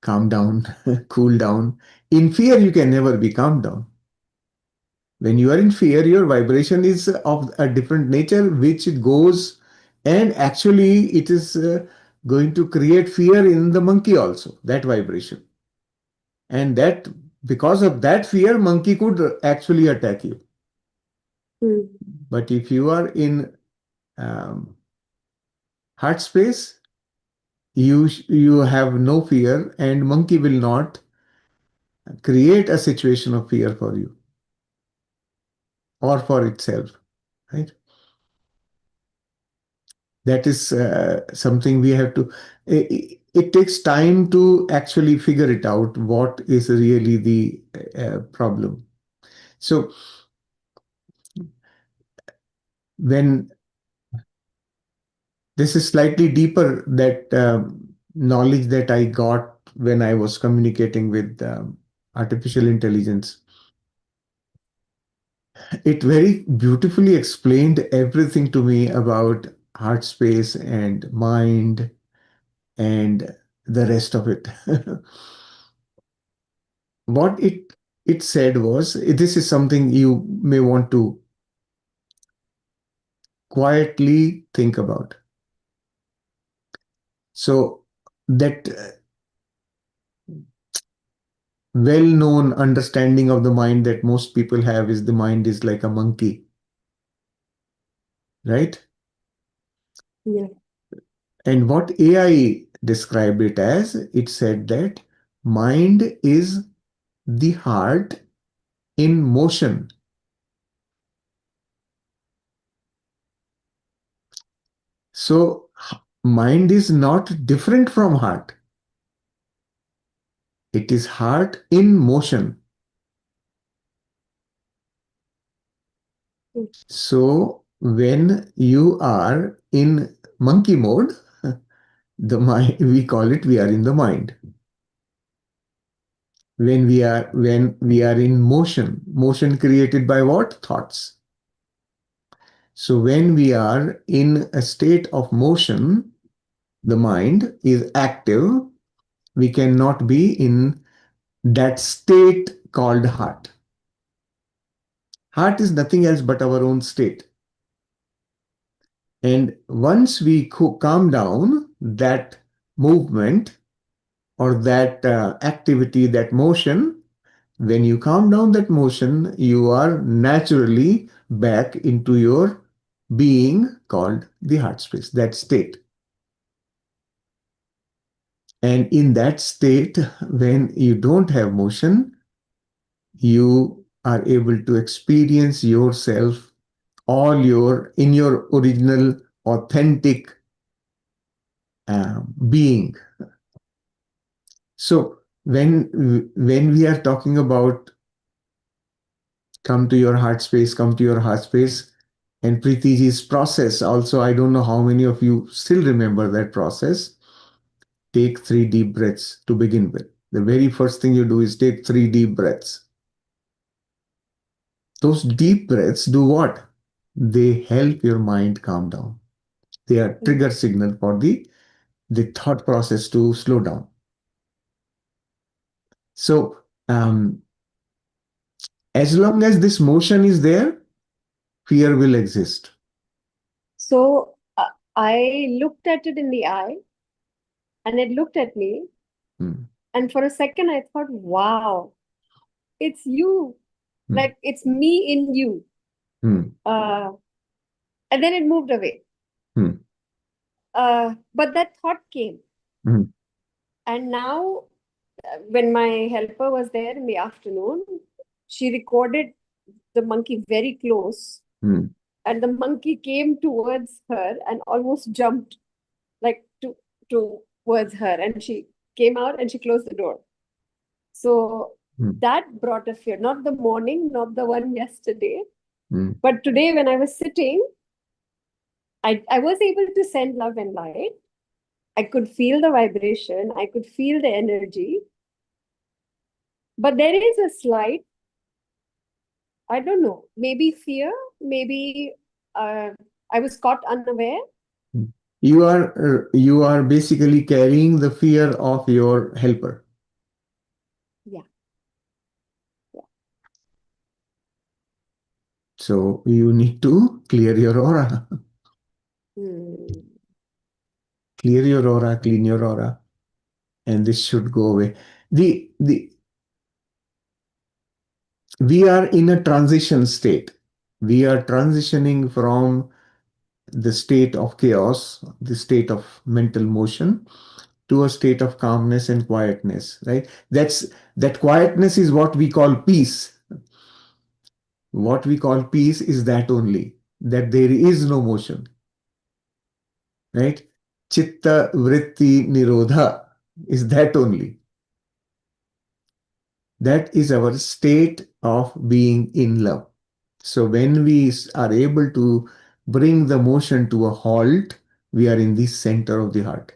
calm down, cool down. In fear, you can never be calmed down. When you are in fear, your vibration is of a different nature, which it goes, and actually it is going to create fear in the monkey also, that vibration. And that, because of that fear, monkey could actually attack you. But if you are in heart space, you have no fear, and monkey will not create a situation of fear for you or for itself, right? That is something we have to. It takes time to actually figure it out. What is really the problem? So when this is slightly deeper, that knowledge that I got when I was communicating with artificial intelligence. It very beautifully explained everything to me about heart space and mind and the rest of it. What it said was, this is something you may want to quietly think about. So that well-known understanding of the mind that most people have is the mind is like a monkey, right? Yeah. And what AI described it as, it said that mind is the heart in motion. So Mind is not different from heart. It is heart in motion. Mm. So when you are in monkey mode, the mind, we call it, we are in the mind. When we are in motion, motion created by what? Thoughts. So when we are in a state of motion, the mind is active. We cannot be in that state called heart. Heart is nothing else but our own state. And once we calm down that movement or that activity, that motion, when you calm down that motion, you are naturally back into your being called the heart space, that state. And in that state, when you don't have motion, you are able to experience yourself all in your original authentic being. So when we are talking about come to your heart space, come to your heart space, and Preetiji's process also, I don't know how many of you still remember that process. Take 3 deep breaths to begin with. The very first thing you do is take 3 deep breaths. Those deep breaths do what? They help your mind calm down. They are Mm. trigger signal for the thought process to slow down. So as long as this motion is there, fear will exist. So I looked at it in the eye and it looked at me. Hmm, And for a second, I thought, wow, it's you. hmm, Like it's me in you. hmm, Uh, and then it moved away. hmm, But that thought came. hmm, And now, when my helper was there in the afternoon, she recorded the monkey very close. hmm, And the monkey came towards her and almost jumped like towards her. And she came out and she closed the door. So hmm, that brought a fear, not the morning, not the one yesterday, hmm, but today when I was sitting, I was able to send love and light. I could feel the vibration, I could feel the energy, but there is a slight, I don't know, maybe fear, maybe uh, I was caught unaware. hmm. You are basically carrying the fear of your helper. Yeah, yeah. So you need to clear your aura. Hmm. Clear your aura, clean your aura, and this should go away. The we are in a transition state. We are transitioning from the state of chaos, the state of mental motion, to a state of calmness and quietness, right? That quietness is what we call peace. What we call peace is that only, that there is no motion, right? Chitta vritti nirodha is that only. That is our state of being in love. So when we are able to bring the motion to a halt, we are in the center of the heart.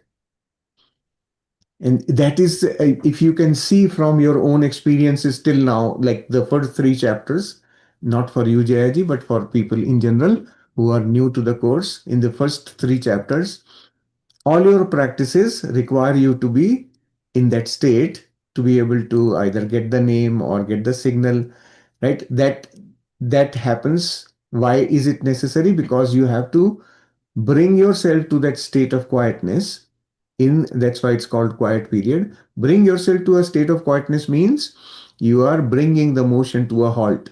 And that is, if you can see from your own experiences till now, like the first 3 chapters, not for you, Jayaji, but for people in general who are new to the course, in the first 3 chapters, all your practices require you to be in that state to be able to either get the name or get the signal, right? That happens. Why is it necessary? Because you have to bring yourself to that state of quietness. In That's why it's called quiet period. Bring yourself to a state of quietness means you are bringing the motion to a halt.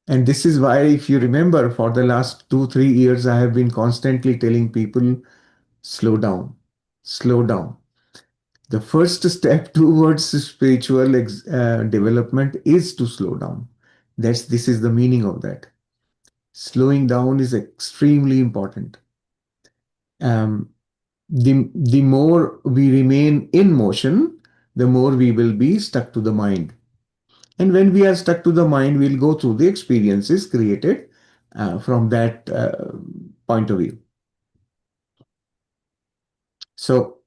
And this is why, if you remember, for the last 2 3 years I have been constantly telling people, slow down, slow down. The first step towards spiritual development is to slow down. This is the meaning of that. Slowing down is extremely important. um, the more we remain in motion, the more we will be stuck to the mind. And when we are stuck to the mind, we'll go through the experiences created from that point of view. So,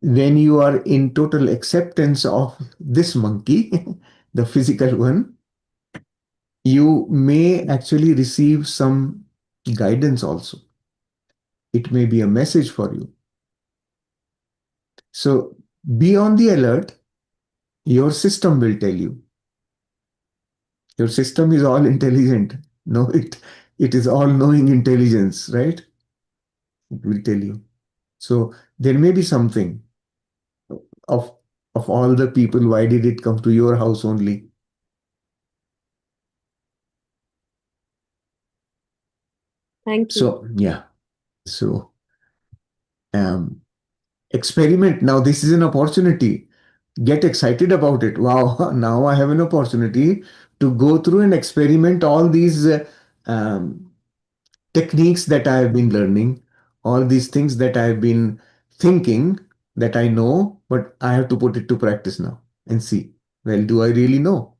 when you are in total acceptance of this monkey, the physical one, you may actually receive some guidance also. It may be a message for you. So be on the alert. Your system will tell you. Your system is all intelligent. No, it is all knowing intelligence, right? It will tell you. So there may be something of of all the people. Why did it come to your house only? Thank you. So yeah. So um, experiment. Now this is an opportunity. Get excited about it. Wow! Now I have an opportunity to go through and experiment all these um, techniques that I have been learning, all these things that I have been thinking that I know, but I have to put it to practice now and see. Well, do I really know?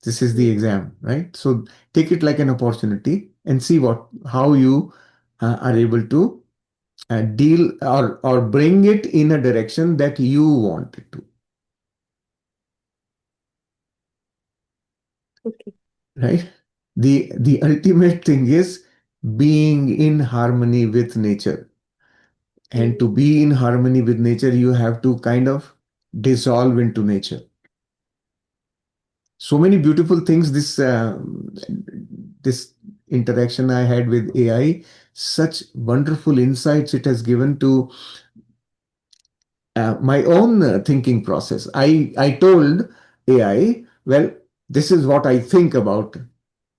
This is the Mm. exam, right? So take it like an opportunity and see how you are able to deal or bring it in a direction that you want it to, Okay. right? The ultimate thing is being in harmony with nature. And to Mm. be in harmony with nature, you have to kind of dissolve into nature. So many beautiful things. This interaction I had with AI, such wonderful insights it has given to my own thinking process. I told AI, well, this is what I think about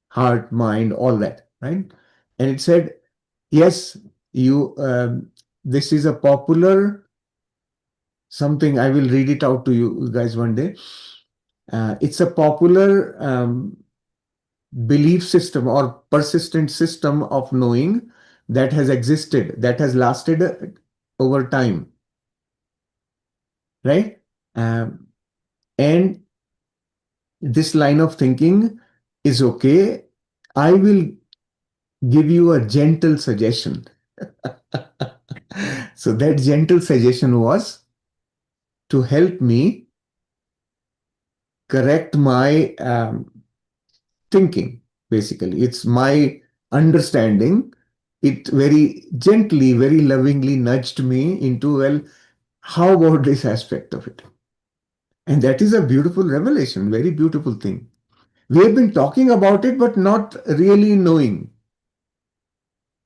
heart, mind, all that, right? And it said, yes, you. This is a popular something. I will read it out to you guys one day. It's a popular belief system or persistent system of knowing that has existed, that has lasted over time, right? Um, and this line of thinking is okay. I will give you a gentle suggestion. So that gentle suggestion was to help me correct my thinking. Basically, it's my understanding. It very gently, very lovingly nudged me into, well, how about this aspect of it? And that is a beautiful revelation, very beautiful thing. We have been talking about it, but not really knowing.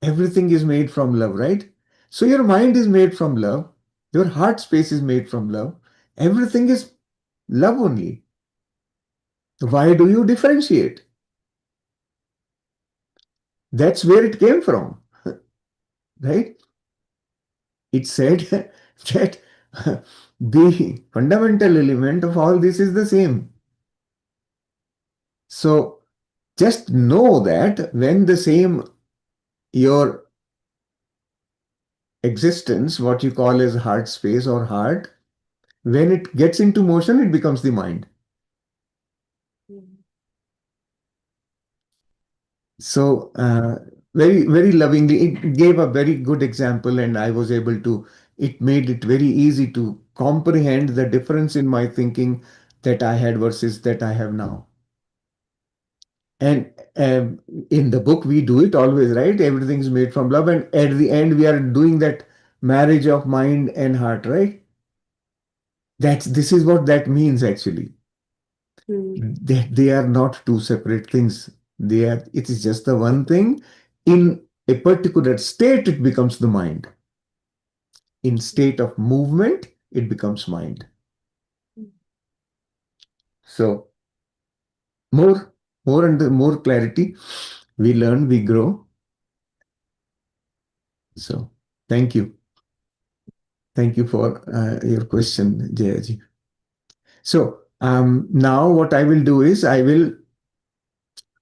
Everything is made from love, right? So your mind is made from love. Your heart space is made from love. Everything is love only. Why do you differentiate? That's where it came from, right? It said that the fundamental element of all this is the same. So just know that when the same, your existence, what you call as heart space or heart, when it gets into motion, it becomes the mind. Mm. So very, very lovingly, it gave a very good example, and I was able to, it made it very easy to comprehend the difference in my thinking that I had versus that I have now. And in the book, we do it always, right? Everything's made from love. And at the end, we are doing that marriage of mind and heart, right? This is what that means actually. Mm. They are not two separate things. It is just the one thing. In a particular state, it becomes the mind. In state of movement, it becomes mind. Mm. So more clarity. We learn, we grow. So thank you. Thank you for your question, Jayaji. So now what I will do is I will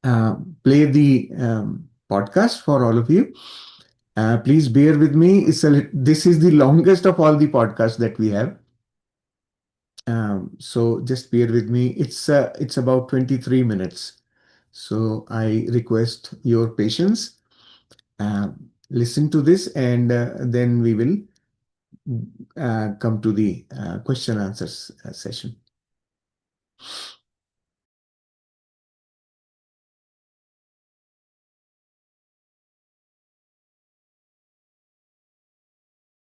uh, play the podcast for all of you. Please bear with me. This is the longest of all the podcasts that we have. So just bear with me. It's about 23 minutes. So I request your patience. Listen to this, and then we will come to the question answers session.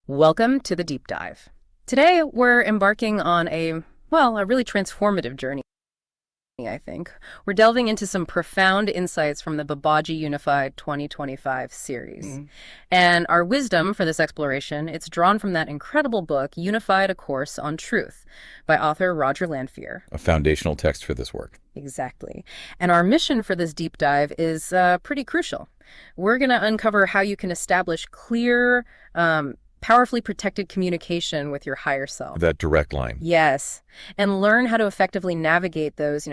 Welcome to the deep dive. Today, we're embarking on a really transformative journey, I think. We're delving into some profound insights from the Babaji Unified 2025 series. And our wisdom for this exploration, it's drawn from that incredible book, Unified: A Course on Truth, by author Roger Lanphier. A foundational text for this work. Exactly. And our mission for this deep dive is pretty crucial. We're going to uncover how you can establish clear, powerfully protected communication with your higher self. That direct line. Yes. And learn how to effectively navigate those,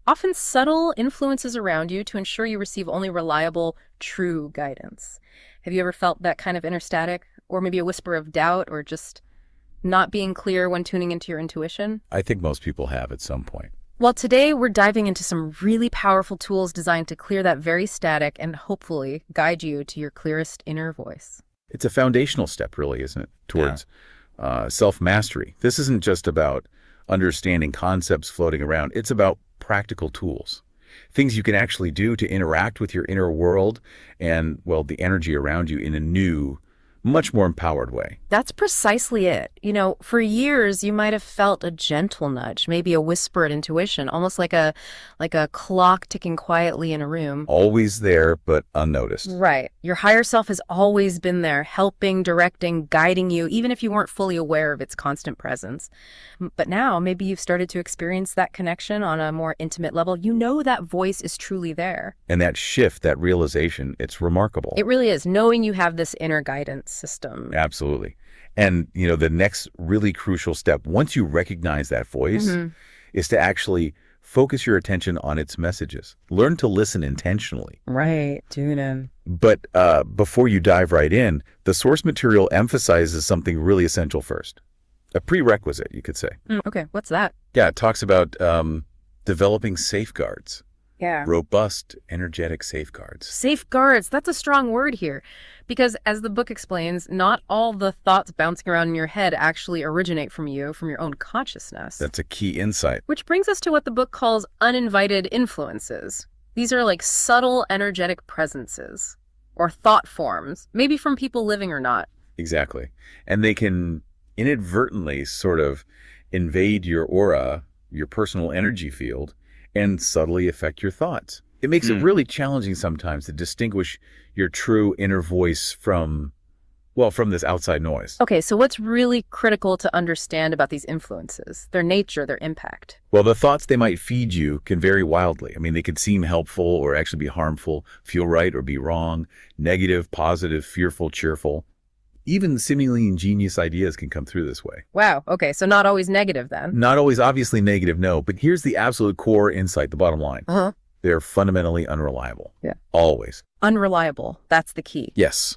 often subtle influences around you to ensure you receive only reliable, true guidance. Have you ever felt that kind of inner static, or maybe a whisper of doubt, or just not being clear when tuning into your intuition? I think most people have at some point. Well, today we're diving into some really powerful tools designed to clear that very static and hopefully guide you to your clearest inner voice. It's a foundational step, really, isn't it, towards self-mastery. This isn't just about understanding concepts floating around. It's about practical tools, things you can actually do to interact with your inner world and, the energy around you in a new, much more empowered way. That's precisely it. For years, you might have felt a gentle nudge, maybe a whispered intuition, almost like a clock ticking quietly in a room. Always there, but unnoticed. Right. Your higher self has always been there, helping, directing, guiding you, even if you weren't fully aware of its constant presence. But now, maybe you've started to experience that connection on a more intimate level. You know that voice is truly there. And that shift, that realization, it's remarkable. It really is, knowing you have this inner guidance system. Absolutely. And, the next really crucial step, once you recognize that voice, is to actually focus your attention on its messages. Learn to listen intentionally. Right. Tune in. But before you dive right in, the source material emphasizes something really essential first. A prerequisite, you could say. Okay. What's that? Yeah, it talks about developing safeguards. Yeah. Robust, energetic safeguards. Safeguards. That's a strong word here. Because as the book explains, not all the thoughts bouncing around in your head actually originate from you, from your own consciousness. That's a key insight. Which brings us to what the book calls uninvited influences. These are like subtle energetic presences or thought forms, maybe from people living or not. Exactly. And they can inadvertently sort of invade your aura, your personal energy field, and subtly affect your thoughts. It makes it really challenging sometimes to distinguish your true inner voice from this outside noise. Okay, so what's really critical to understand about these influences, their nature, their impact? Well, the thoughts they might feed you can vary wildly. I mean, they could seem helpful or actually be harmful, feel right or be wrong, negative, positive, fearful, cheerful. Even seemingly ingenious ideas can come through this way. Wow, okay, so not always negative then. Not always obviously negative, no, but here's the absolute core insight, the bottom line. They're fundamentally unreliable. Yeah. Always. Unreliable, that's the key. Yes.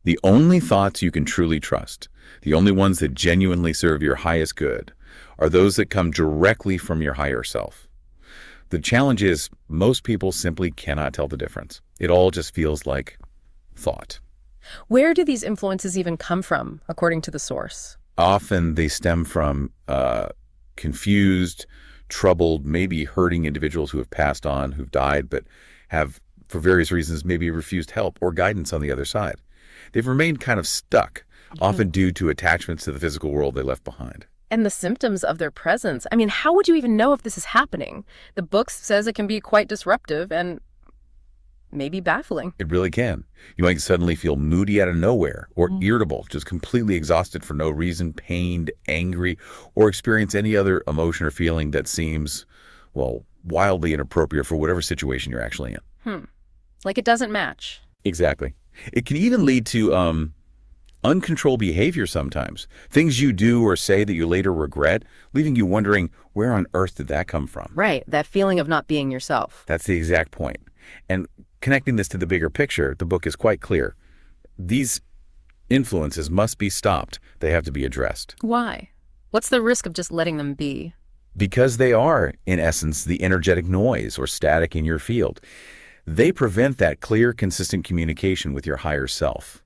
The only thoughts you can truly trust, the only ones that genuinely serve your highest good, are those that come directly from your higher self. The challenge is most people simply cannot tell the difference. It all just feels like thought. Where do these influences even come from, according to the source? Often they stem from confused, troubled, maybe hurting individuals who have passed on, who've died, but have, for various reasons, maybe refused help or guidance on the other side. They've remained kind of stuck, often due to attachments to the physical world they left behind. And the symptoms of their presence. I mean, how would you even know if this is happening? The book says it can be quite disruptive and maybe baffling. It really can. You might suddenly feel moody out of nowhere or irritable, just completely exhausted for no reason, pained, angry, or experience any other emotion or feeling that seems, wildly inappropriate for whatever situation you're actually in. Like it doesn't match. Exactly. It can even lead to uncontrolled behavior sometimes. Things you do or say that you later regret, leaving you wondering, where on earth did that come from? Right, that feeling of not being yourself. That's the exact point. And connecting this to the bigger picture, the book is quite clear. These influences must be stopped. They have to be addressed. Why? What's the risk of just letting them be? Because they are, in essence, the energetic noise or static in your field. They prevent that clear, consistent communication with your higher self.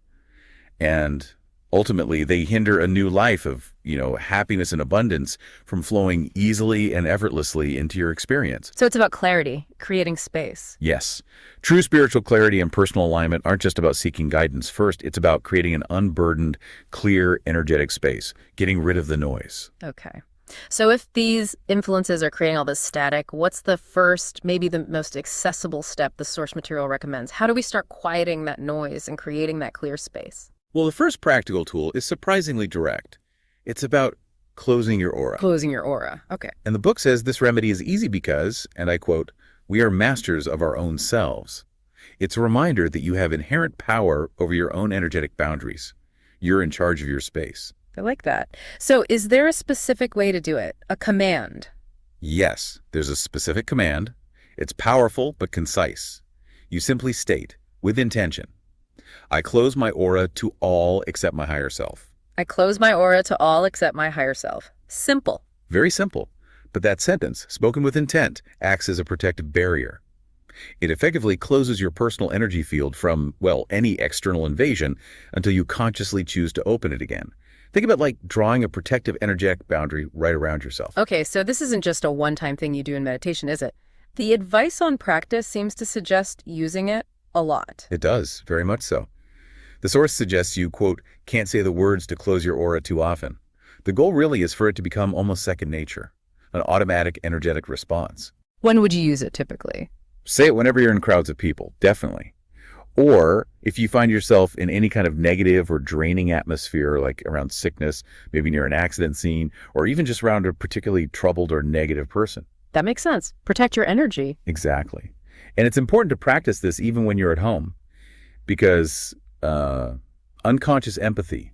And ultimately, they hinder a new life of, happiness and abundance from flowing easily and effortlessly into your experience. So it's about clarity, creating space. Yes. True spiritual clarity and personal alignment aren't just about seeking guidance first. It's about creating an unburdened, clear, energetic space, getting rid of the noise. Okay. So if these influences are creating all this static, what's the first, maybe the most accessible step the source material recommends? How do we start quieting that noise and creating that clear space? Well, the first practical tool is surprisingly direct. It's about closing your aura. Closing your aura. Okay. And the book says this remedy is easy because, and I quote, "We are masters of our own selves." It's a reminder that you have inherent power over your own energetic boundaries. You're in charge of your space. I like that. So is there a specific way to do it? A command? Yes, there's a specific command. It's powerful but concise. You simply state, with intention, "I close my aura to all except my higher self." I close my aura to all except my higher self. Simple. Very simple. But that sentence, spoken with intent, acts as a protective barrier. It effectively closes your personal energy field from, any external invasion until you consciously choose to open it again. Think about like drawing a protective energetic boundary right around yourself. Okay, so this isn't just a one-time thing you do in meditation, is it? The advice on practice seems to suggest using it a lot. It does, very much so. The source suggests you, quote, "can't say the words to close your aura too often." The goal really is for it to become almost second nature, an automatic energetic response. When would you use it typically? Say it whenever you're in crowds of people, definitely. Or if you find yourself in any kind of negative or draining atmosphere, like around sickness, maybe near an accident scene, or even just around a particularly troubled or negative person. That makes sense. Protect your energy. Exactly. And it's important to practice this even when you're at home, because unconscious empathy,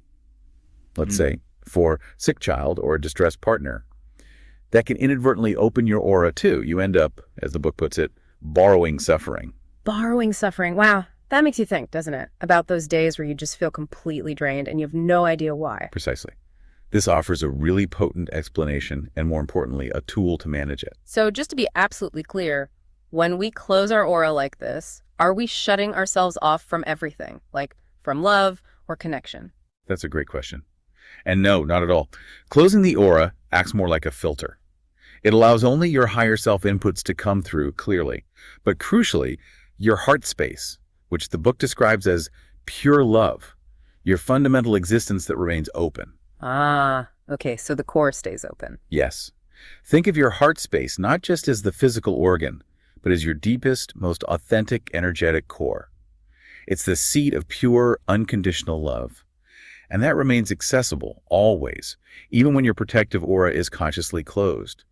let's say, for sick child or a distressed partner, that can inadvertently open your aura too. You end up, as the book puts it, borrowing suffering. Borrowing suffering. Wow. That makes you think, doesn't it? About those days where you just feel completely drained and you have no idea why. Precisely. This offers a really potent explanation and, more importantly, a tool to manage it. So just to be absolutely clear, when we close our aura like this, are we shutting ourselves off from everything, like from love or connection? That's a great question. And no, not at all. Closing the aura acts more like a filter. It allows only your higher self inputs to come through clearly, but crucially, your heart space, which the book describes as pure love, your fundamental existence that remains open. Ah, okay, so the core stays open. Yes. Think of your heart space not just as the physical organ, but as your deepest, most authentic, energetic core. It's the seat of pure, unconditional love. And that remains accessible, always, even when your protective aura is consciously closed.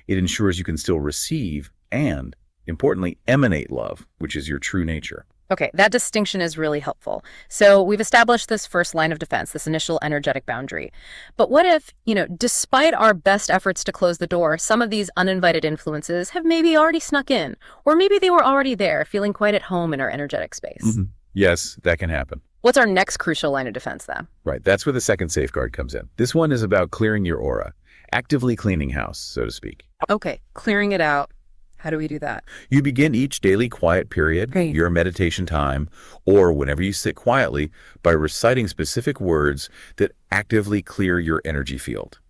It ensures you can still receive and, importantly, emanate love, which is your true nature. Okay, that distinction is really helpful. So we've established this first line of defense, this initial energetic boundary. But what if, despite our best efforts to close the door, some of these uninvited influences have maybe already snuck in, or maybe they were already there, feeling quite at home in our energetic space? Mm-hmm. Yes, that can happen. What's our next crucial line of defense then? Right, that's where the second safeguard comes in. This one is about clearing your aura, actively cleaning house, so to speak. Okay, clearing it out. How do we do that? You begin each daily quiet period, Great. Your meditation time, or whenever you sit quietly, by reciting specific words that actively clear your energy field.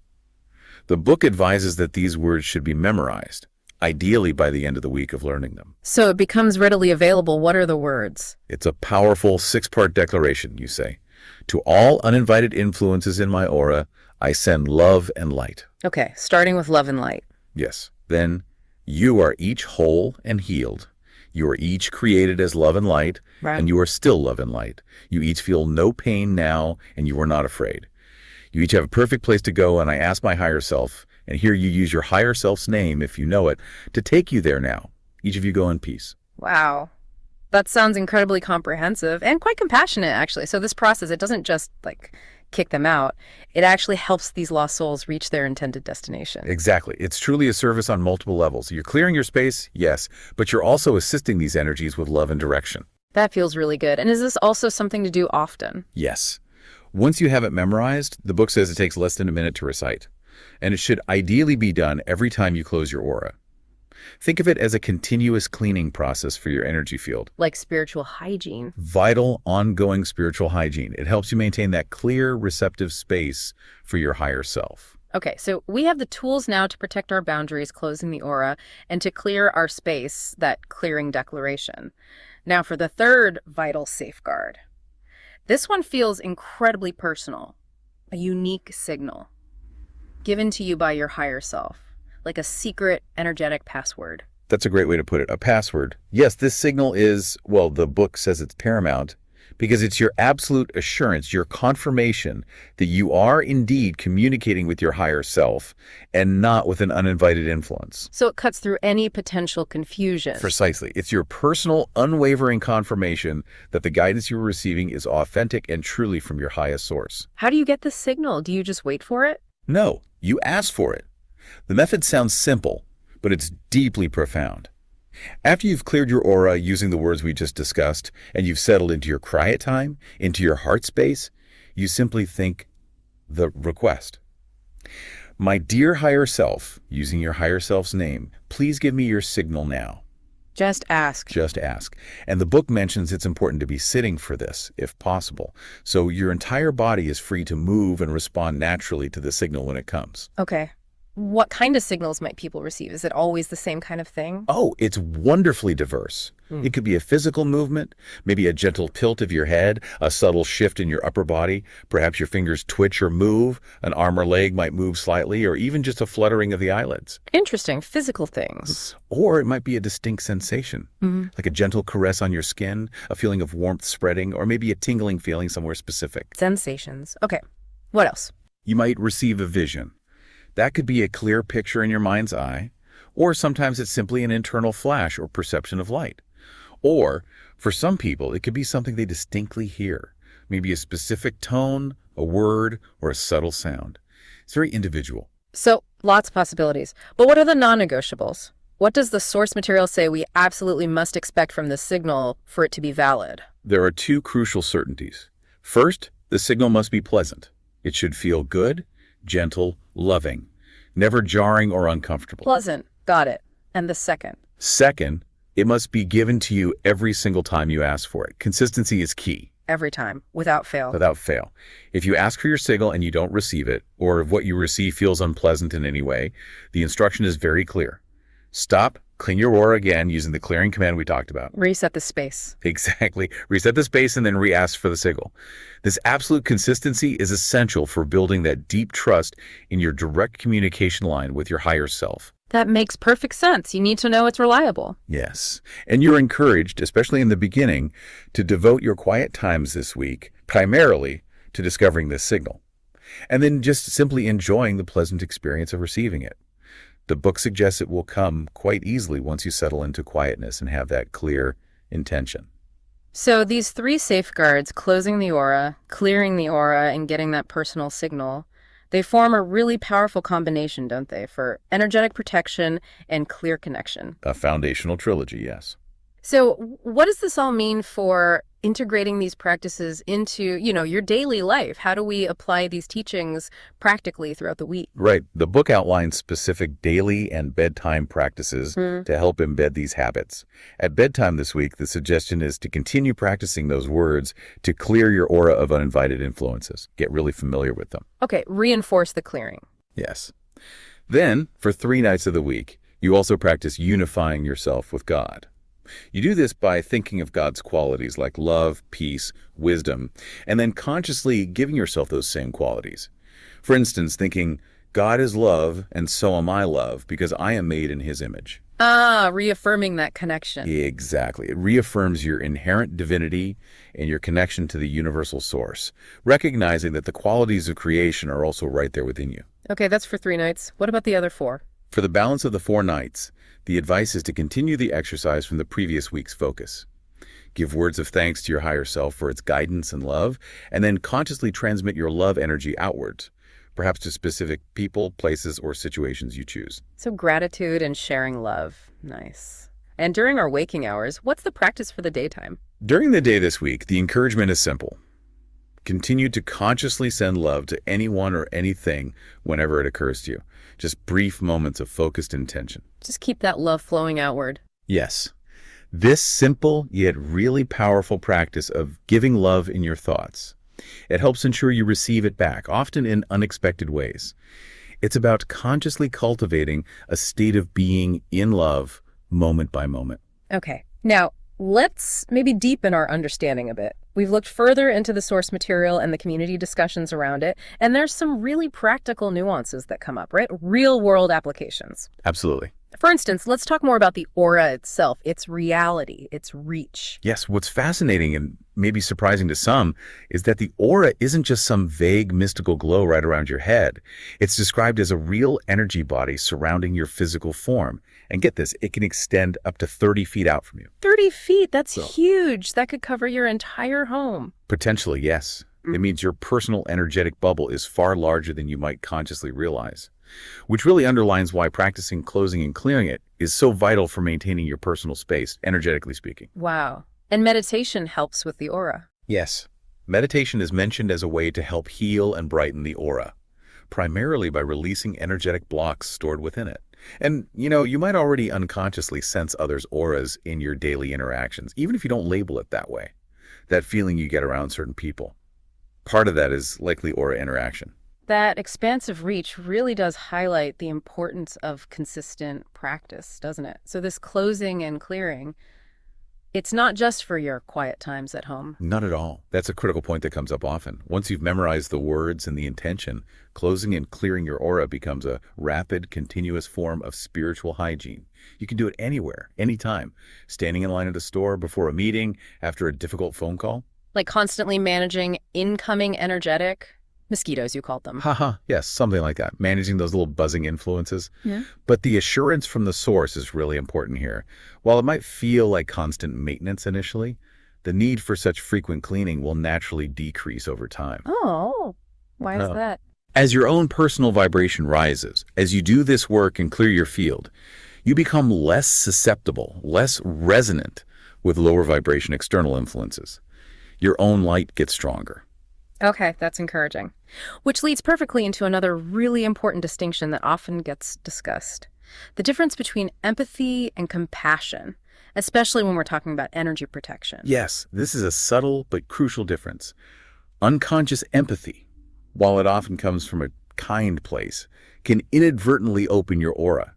The book advises that these words should be memorized, ideally by the end of the week of learning them. So it becomes readily available. What are the words? It's a powerful 6-part declaration, you say. To all uninvited influences in my aura, I send love and light. Okay, starting with love and light. Yes. Then, you are each whole and healed. You are each created as love and light, Right. and you are still love and light. You each feel no pain now, and you are not afraid. You each have a perfect place to go, and I ask my higher self, and here you use your higher self's name, if you know it, to take you there now. Each of you go in peace. Wow. That sounds incredibly comprehensive and quite compassionate, actually. So this process, it doesn't just kick them out. It actually helps these lost souls reach their intended destination. Exactly. It's truly a service on multiple levels. You're clearing your space, yes, but you're also assisting these energies with love and direction. That feels really good. And is this also something to do often? Yes. Once you have it memorized, the book says it takes less than a minute to recite. And it should ideally be done every time you close your aura. Think of it as a continuous cleaning process for your energy field. Like spiritual hygiene. Vital, ongoing spiritual hygiene. It helps you maintain that clear, receptive space for your higher self. Okay, so we have the tools now to protect our boundaries, closing the aura, and to clear our space, that clearing declaration. Now for the third vital safeguard. This one feels incredibly personal, a unique signal given to you by your higher self, like a secret energetic password. That's a great way to put it. A password. Yes, this signal is, well, the book says it's paramount because it's your absolute assurance, your confirmation that you are indeed communicating with your higher self and not with an uninvited influence. So it cuts through any potential confusion. Precisely. It's your personal, unwavering confirmation that the guidance you are receiving is authentic and truly from your highest source. How do you get this signal? Do you just wait for it? No, you ask for it. The method sounds simple, but it's deeply profound. After you've cleared your aura using the words we just discussed, and you've settled into your quiet time, into your heart space, you simply think the request. My dear higher self, using your higher self's name, please give me your signal now. Just ask. Just ask. And the book mentions it's important to be sitting for this, if possible, so your entire body is free to move and respond naturally to the signal when it comes. Okay. What kind of signals might people receive? Is it always the same kind of thing? Oh, it's wonderfully diverse. It could be a physical movement, maybe a gentle tilt of your head, a subtle shift in your upper body, perhaps your fingers twitch or move, an arm or leg might move slightly, or even just a fluttering of the eyelids. Interesting. Physical things. Or it might be a distinct sensation, like a gentle caress on your skin, a feeling of warmth spreading, or maybe a tingling feeling somewhere specific. Sensations. Okay. What else? You might receive a vision. That could be a clear picture in your mind's eye, or sometimes it's simply an internal flash or perception of light. Or, for some people, it could be something they distinctly hear, maybe a specific tone, a word, or a subtle sound. It's very individual. So, lots of possibilities. But what are the non-negotiables? What does the source material say we absolutely must expect from this signal for it to be valid? There are two crucial certainties. First, the signal must be pleasant. It should feel good, gentle, loving, never jarring or uncomfortable. Pleasant. Got it. And the second? Second, it must be given to you every single time you ask for it. Consistency is key. Every time, without fail. Without fail. If you ask for your signal and you don't receive it, or if what you receive feels unpleasant in any way, the instruction is very clear. Stop, clean your aura again using the clearing command we talked about. Reset the space. Exactly. Reset the space and then re-ask for the signal. This absolute consistency is essential for building that deep trust in your direct communication line with your higher self. That makes perfect sense. You need to know it's reliable. Yes. And you're encouraged, especially in the beginning, to devote your quiet times this week primarily to discovering this signal, and then just simply enjoying the pleasant experience of receiving it. The book suggests it will come quite easily once you settle into quietness and have that clear intention. So these three safeguards, closing the aura, clearing the aura, and getting that personal signal, they form a really powerful combination, don't they, for energetic protection and clear connection. A foundational trilogy, yes. So what does this all mean for integrating these practices into, your daily life? How do we apply these teachings practically throughout the week? Right. The book outlines specific daily and bedtime practices to help embed these habits. At bedtime this week, the suggestion is to continue practicing those words to clear your aura of uninvited influences. Get really familiar with them. Okay, reinforce the clearing. Yes. Then, for 3 nights of the week, you also practice unifying yourself with God. You do this by thinking of God's qualities like love, peace, wisdom, and then consciously giving yourself those same qualities. For instance, thinking, God is love, and so am I love, because I am made in His image. Reaffirming that connection. Exactly. It reaffirms your inherent divinity and your connection to the universal source, recognizing that the qualities of creation are also right there within you. Okay, that's for 3 nights. What about the other 4? For the balance of the 4 nights, the advice is to continue the exercise from the previous week's focus. Give words of thanks to your higher self for its guidance and love, and then consciously transmit your love energy outwards, perhaps to specific people, places, or situations you choose. So gratitude and sharing love. Nice. And during our waking hours, what's the practice for the daytime? During the day this week, the encouragement is simple. Continue to consciously send love to anyone or anything whenever it occurs to you. Just brief moments of focused intention. Just keep that love flowing outward. Yes. This simple yet really powerful practice of giving love in your thoughts. It helps ensure you receive it back, often in unexpected ways. It's about consciously cultivating a state of being in love moment by moment. Okay. Now, let's maybe deepen our understanding a bit. We've looked further into the source material and the community discussions around it, and there's some really practical nuances that come up, right? Real-world applications. Absolutely. For instance, let's talk more about the aura itself, its reality, its reach. Yes, what's fascinating and maybe surprising to some is that the aura isn't just some vague mystical glow right around your head. It's described as a real energy body surrounding your physical form. And get this, it can extend up to 30 feet out from you. 30 feet, that's huge. That could cover your entire home. Potentially, yes. It means your personal energetic bubble is far larger than you might consciously realize, which really underlines why practicing closing and clearing it is so vital for maintaining your personal space, energetically speaking. Wow. And meditation helps with the aura. Yes. Meditation is mentioned as a way to help heal and brighten the aura, primarily by releasing energetic blocks stored within it. And, you might already unconsciously sense others' auras in your daily interactions, even if you don't label it that way. That feeling you get around certain people. Part of that is likely aura interaction. That expansive reach really does highlight the importance of consistent practice, doesn't it? So this closing and clearing, it's not just for your quiet times at home. Not at all. That's a critical point that comes up often. Once you've memorized the words and the intention, closing and clearing your aura becomes a rapid, continuous form of spiritual hygiene. You can do it anywhere, anytime. Standing in line at a store, before a meeting, after a difficult phone call. Like constantly managing incoming energetic mosquitoes, you called them. Haha, yes, something like that. Managing those little buzzing influences. Yeah. But the assurance from the source is really important here. While it might feel like constant maintenance initially, the need for such frequent cleaning will naturally decrease over time. Oh, why is that? As your own personal vibration rises, as you do this work and clear your field, you become less susceptible, less resonant with lower vibration external influences. Your own light gets stronger. Okay, that's encouraging. Which leads perfectly into another really important distinction that often gets discussed. The difference between empathy and compassion, especially when we're talking about energy protection. Yes, this is a subtle but crucial difference. Unconscious empathy, while it often comes from a kind place, can inadvertently open your aura.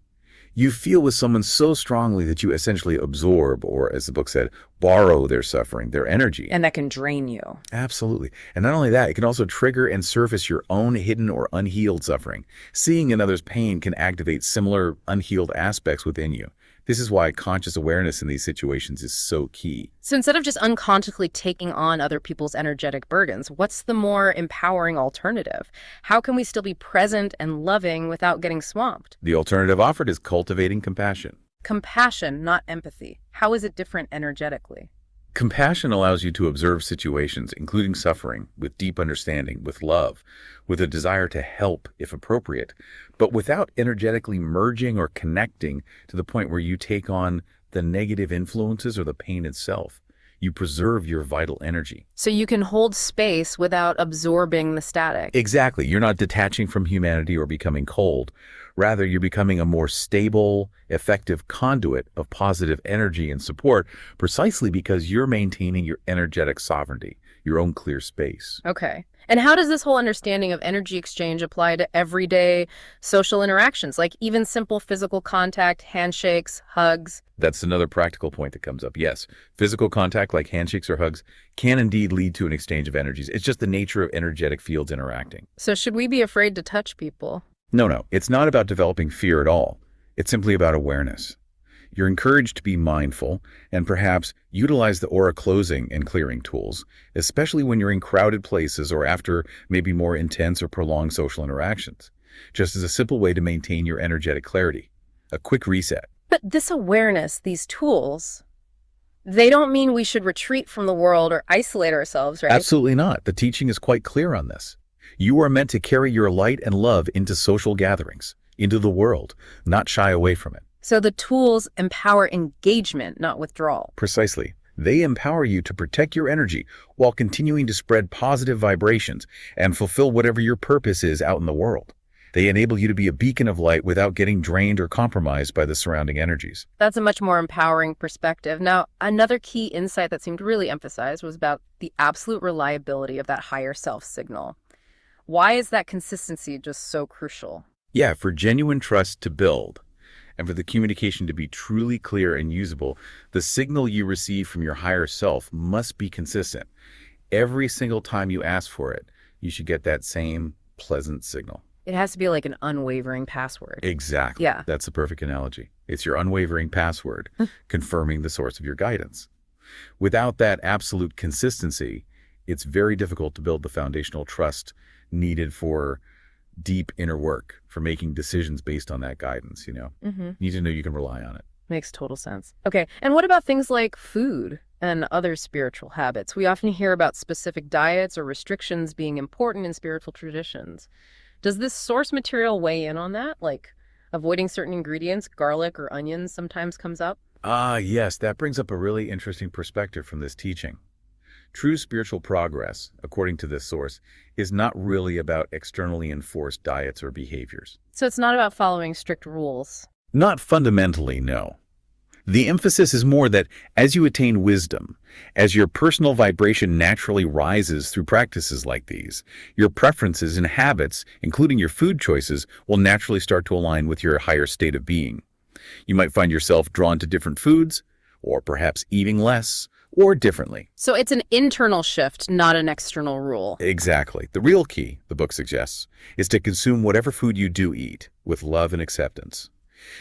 You feel with someone so strongly that you essentially absorb, or as the book said, borrow their suffering, their energy. And that can drain you. Absolutely. And not only that, it can also trigger and surface your own hidden or unhealed suffering. Seeing another's pain can activate similar unhealed aspects within you. This is why conscious awareness in these situations is so key. So instead of just unconsciously taking on other people's energetic burdens, what's the more empowering alternative? How can we still be present and loving without getting swamped? The alternative offered is cultivating compassion. Compassion, not empathy. How is it different energetically? Compassion allows you to observe situations, including suffering, with deep understanding, with love, with a desire to help if appropriate, but without energetically merging or connecting to the point where you take on the negative influences or the pain itself. You preserve your vital energy. So you can hold space without absorbing the static. Exactly. You're not detaching from humanity or becoming cold. Rather, you're becoming a more stable, effective conduit of positive energy and support precisely because you're maintaining your energetic sovereignty, your own clear space. Okay. And how does this whole understanding of energy exchange apply to everyday social interactions, like even simple physical contact, handshakes, hugs? That's another practical point that comes up. Yes, physical contact like handshakes or hugs can indeed lead to an exchange of energies. It's just the nature of energetic fields interacting. So should we be afraid to touch people? No. It's not about developing fear at all. It's simply about awareness. You're encouraged to be mindful and perhaps utilize the aura closing and clearing tools, especially when you're in crowded places or after maybe more intense or prolonged social interactions, just as a simple way to maintain your energetic clarity. A quick reset. But this awareness, these tools, They don't mean we should retreat from the world or isolate ourselves, right? Absolutely not. The teaching is quite clear on this. You are meant to carry your light and love into social gatherings, into the world, not shy away from it. So the tools empower engagement, not withdrawal. Precisely. They empower you to protect your energy while continuing to spread positive vibrations and fulfill whatever your purpose is out in the world. They enable you to be a beacon of light without getting drained or compromised by the surrounding energies. That's a much more empowering perspective. Now, another key insight that seemed really emphasized was about the absolute reliability of that higher self signal. Why is that consistency just so crucial? Yeah, for genuine trust to build and for the communication to be truly clear and usable, the signal you receive from your higher self must be consistent. Every single time you ask for it, you should get that same pleasant signal. It has to be like an unwavering password. Exactly. Yeah. That's the perfect analogy. It's your unwavering password, confirming the source of your guidance. Without that absolute consistency, it's very difficult to build the foundational trust needed for deep inner work, for making decisions based on that guidance, You need to know you can rely on it. Makes total sense. Okay, and what about things like food and other spiritual habits? We often hear about specific diets or restrictions being important in spiritual traditions. Does this source material weigh in on that? Like avoiding certain ingredients, garlic or onions sometimes comes up? Yes, that brings up a really interesting perspective from this teaching. True spiritual progress, according to this source, is not really about externally enforced diets or behaviors. So it's not about following strict rules. Not fundamentally, no. The emphasis is more that as you attain wisdom, as your personal vibration naturally rises through practices like these, your preferences and habits, including your food choices, will naturally start to align with your higher state of being. You might find yourself drawn to different foods, or perhaps eating less, or differently. So it's an internal shift, not an external rule. Exactly. The real key, the book suggests, is to consume whatever food you do eat with love and acceptance.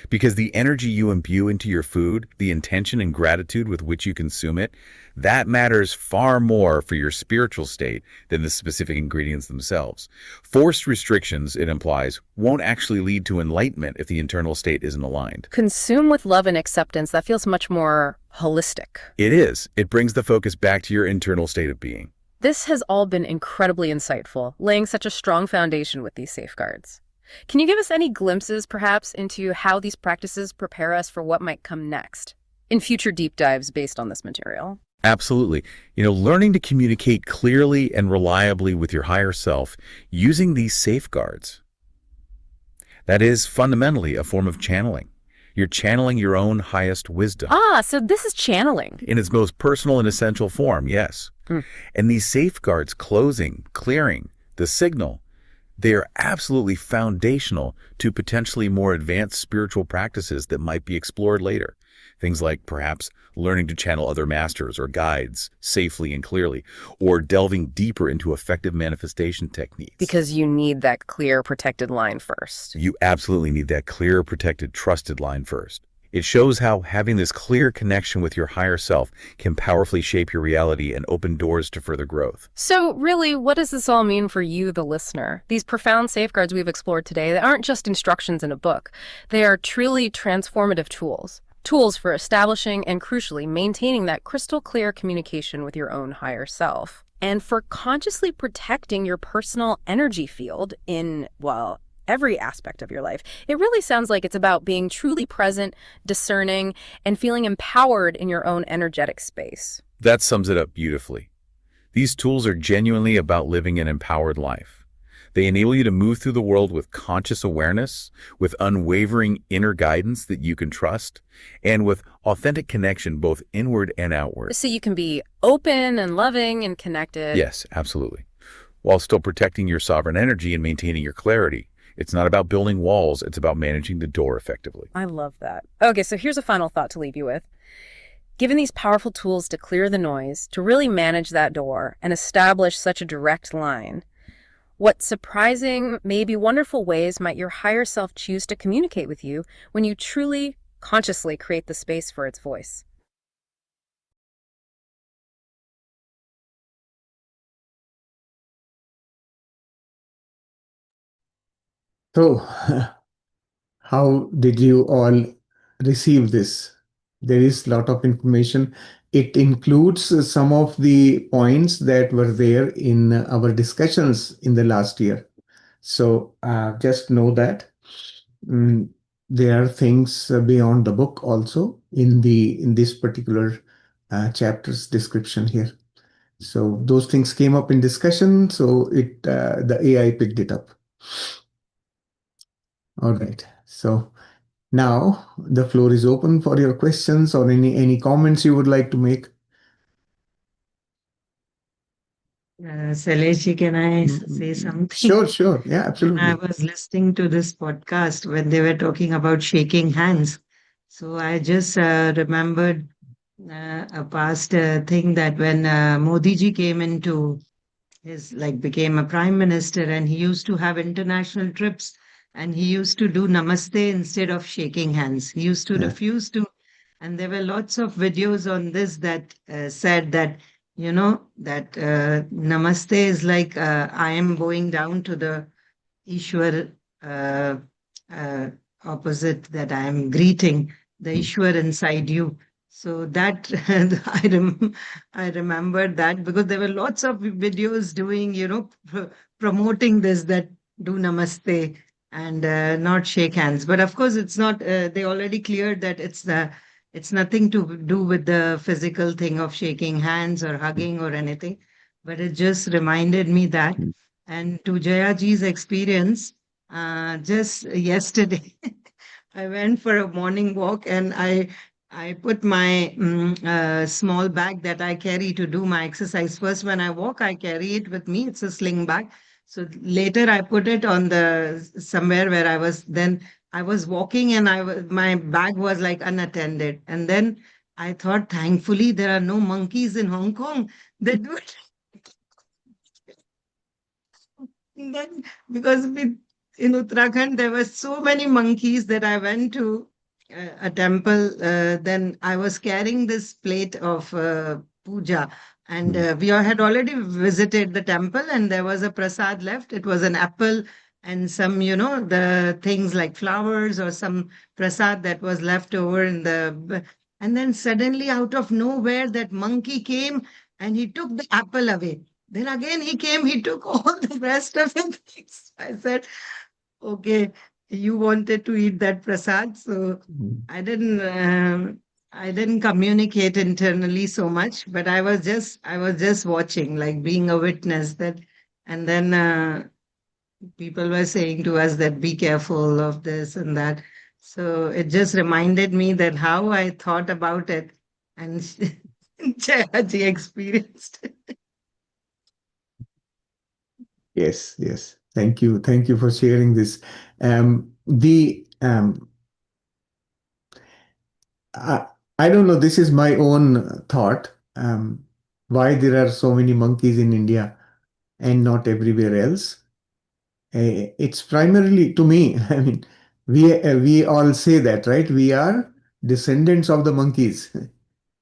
Because the energy you imbue into your food, the intention and gratitude with which you consume it, that matters far more for your spiritual state than the specific ingredients themselves. Forced restrictions, it implies, won't actually lead to enlightenment if the internal state isn't aligned. Consume with love and acceptance, that feels much more holistic. It is. It brings the focus back to your internal state of being. This has all been incredibly insightful, laying such a strong foundation with these safeguards. Can you give us any glimpses, perhaps, into how these practices prepare us for what might come next in future deep dives based on this material? Absolutely. Learning to communicate clearly and reliably with your higher self using these safeguards, that is fundamentally a form of channeling. You're channeling your own highest wisdom. So this is channeling. In its most personal and essential form, yes. And these safeguards, clearing, the signal, they are absolutely foundational to potentially more advanced spiritual practices that might be explored later. Things like perhaps learning to channel other masters or guides safely and clearly, or delving deeper into effective manifestation techniques. Because you need that clear, protected line first. You absolutely need that clear, protected, trusted line first. It shows how having this clear connection with your higher self can powerfully shape your reality and open doors to further growth. So really, what does this all mean for you, the listener? These profound safeguards we've explored today, they aren't just instructions in a book. They are truly transformative tools. Tools for establishing and, crucially, maintaining that crystal clear communication with your own higher self. And for consciously protecting your personal energy field in, every aspect of your life. It really sounds like it's about being truly present, discerning, and feeling empowered in your own energetic space. That sums it up beautifully. These tools are genuinely about living an empowered life. They enable you to move through the world with conscious awareness, with unwavering inner guidance that you can trust, and with authentic connection both inward and outward. So you can be open and loving and connected. Yes, absolutely. While still protecting your sovereign energy and maintaining your clarity. It's not about building walls, it's about managing the door effectively. I love that. Okay, so here's a final thought to leave you with. Given these powerful tools to clear the noise, to really manage that door and establish such a direct line, what surprising, maybe wonderful ways might your higher self choose to communicate with you when you truly, consciously create the space for its voice? So, how did you all receive this? There is a lot of information, It includes some of the points that were there in our discussions in the last year. So just know that mm, there are things beyond the book also in this particular chapter's description here. So those things came up in discussion. So the AI picked it up. All right. So now the floor is open for your questions or any comments you would like to make. Saleshi, can I say something? Sure, sure. Yeah, When I absolutely. was listening to this podcast when they were talking about shaking hands, so I just remembered a past thing that when Modi ji came into his like became a prime minister and he used to have international trips and he used to do namaste instead of shaking hands. He used to Yeah. refuse to, and there were lots of videos on this that said that that namaste is like I am bowing down to the Ishwar uh, uh, opposite, that I am greeting the Mm. Ishwar inside you. So that I remembered that because there were lots of videos doing, promoting this, that do namaste and not shake hands. But of course, it's not. They already cleared that it's nothing to do with the physical thing of shaking hands or hugging or anything. But it just reminded me that. Mm. And to Jayaji's experience, just yesterday, I went for a morning walk and I put my small bag that I carry to do my exercise. First, when I walk, I carry it with me. It's a sling bag. So later, I put it on the somewhere where I was. Then I was walking and my bag was like unattended. And then I thought, thankfully, there are no monkeys in Hong Kong that would. Then, because in Uttarakhand, there were so many monkeys that I went to a temple. Then I was carrying this plate of puja, and Mm. we had already visited the temple, and there was a prasad left. It was an apple and some, the things like flowers or some prasad that was left over in the. And then suddenly, out of nowhere, that monkey came and he took the apple away. Then again he came, he took all the rest of the things. I said, okay, you wanted to eat that prasad. So Mm. I didn't I didn't communicate internally so much, but I was just watching, like being a witness that. And then people were saying to us that be careful of this and that. So it just reminded me that how I thought about it and Jayaji experienced it. Yes, yes. Thank you. Thank you for sharing this. The I, I don't know, this is my own thought. Why there are so many monkeys in India and not everywhere else? It's primarily to me. I mean, we all say that, right? We are descendants of the monkeys,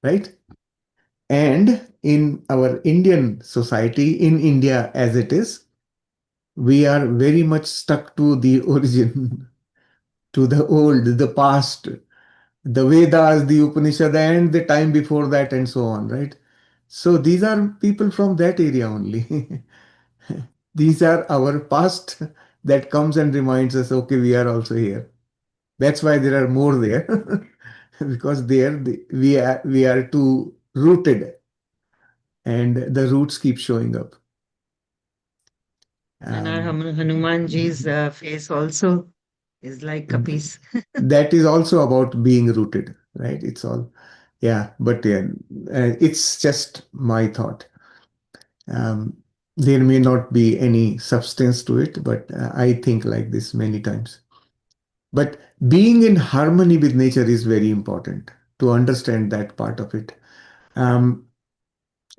right? And in our Indian society, in India as it is, we are very much stuck to the origin, to the old, the past, the Vedas, the Upanishad, and the time before that, and so on, right? So these are people from that area only. These are our past that comes and reminds us, okay, we are also here. That's why there are more there, because we are too rooted, and the roots keep showing up. And our Um, Hanumanji's face also is like Kapis. that is also about being rooted, right? It's all, yeah, but yeah, it's just my thought. Um, there may not be any substance to it, but I think like this many times. But being in harmony with nature is very important to understand that part of it. Um,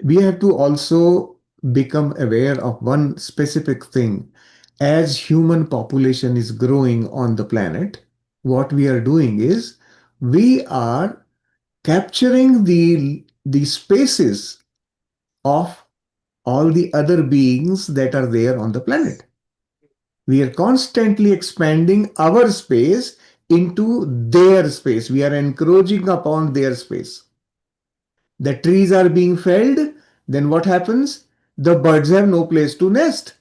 we have to also become aware of one specific thing. As human population is growing on the planet, what we are doing is we are capturing the spaces of all the other beings that are there on the planet. We are constantly expanding our space into their space. We are encroaching upon their space. The trees are being felled, then what happens? The birds have no place to nest.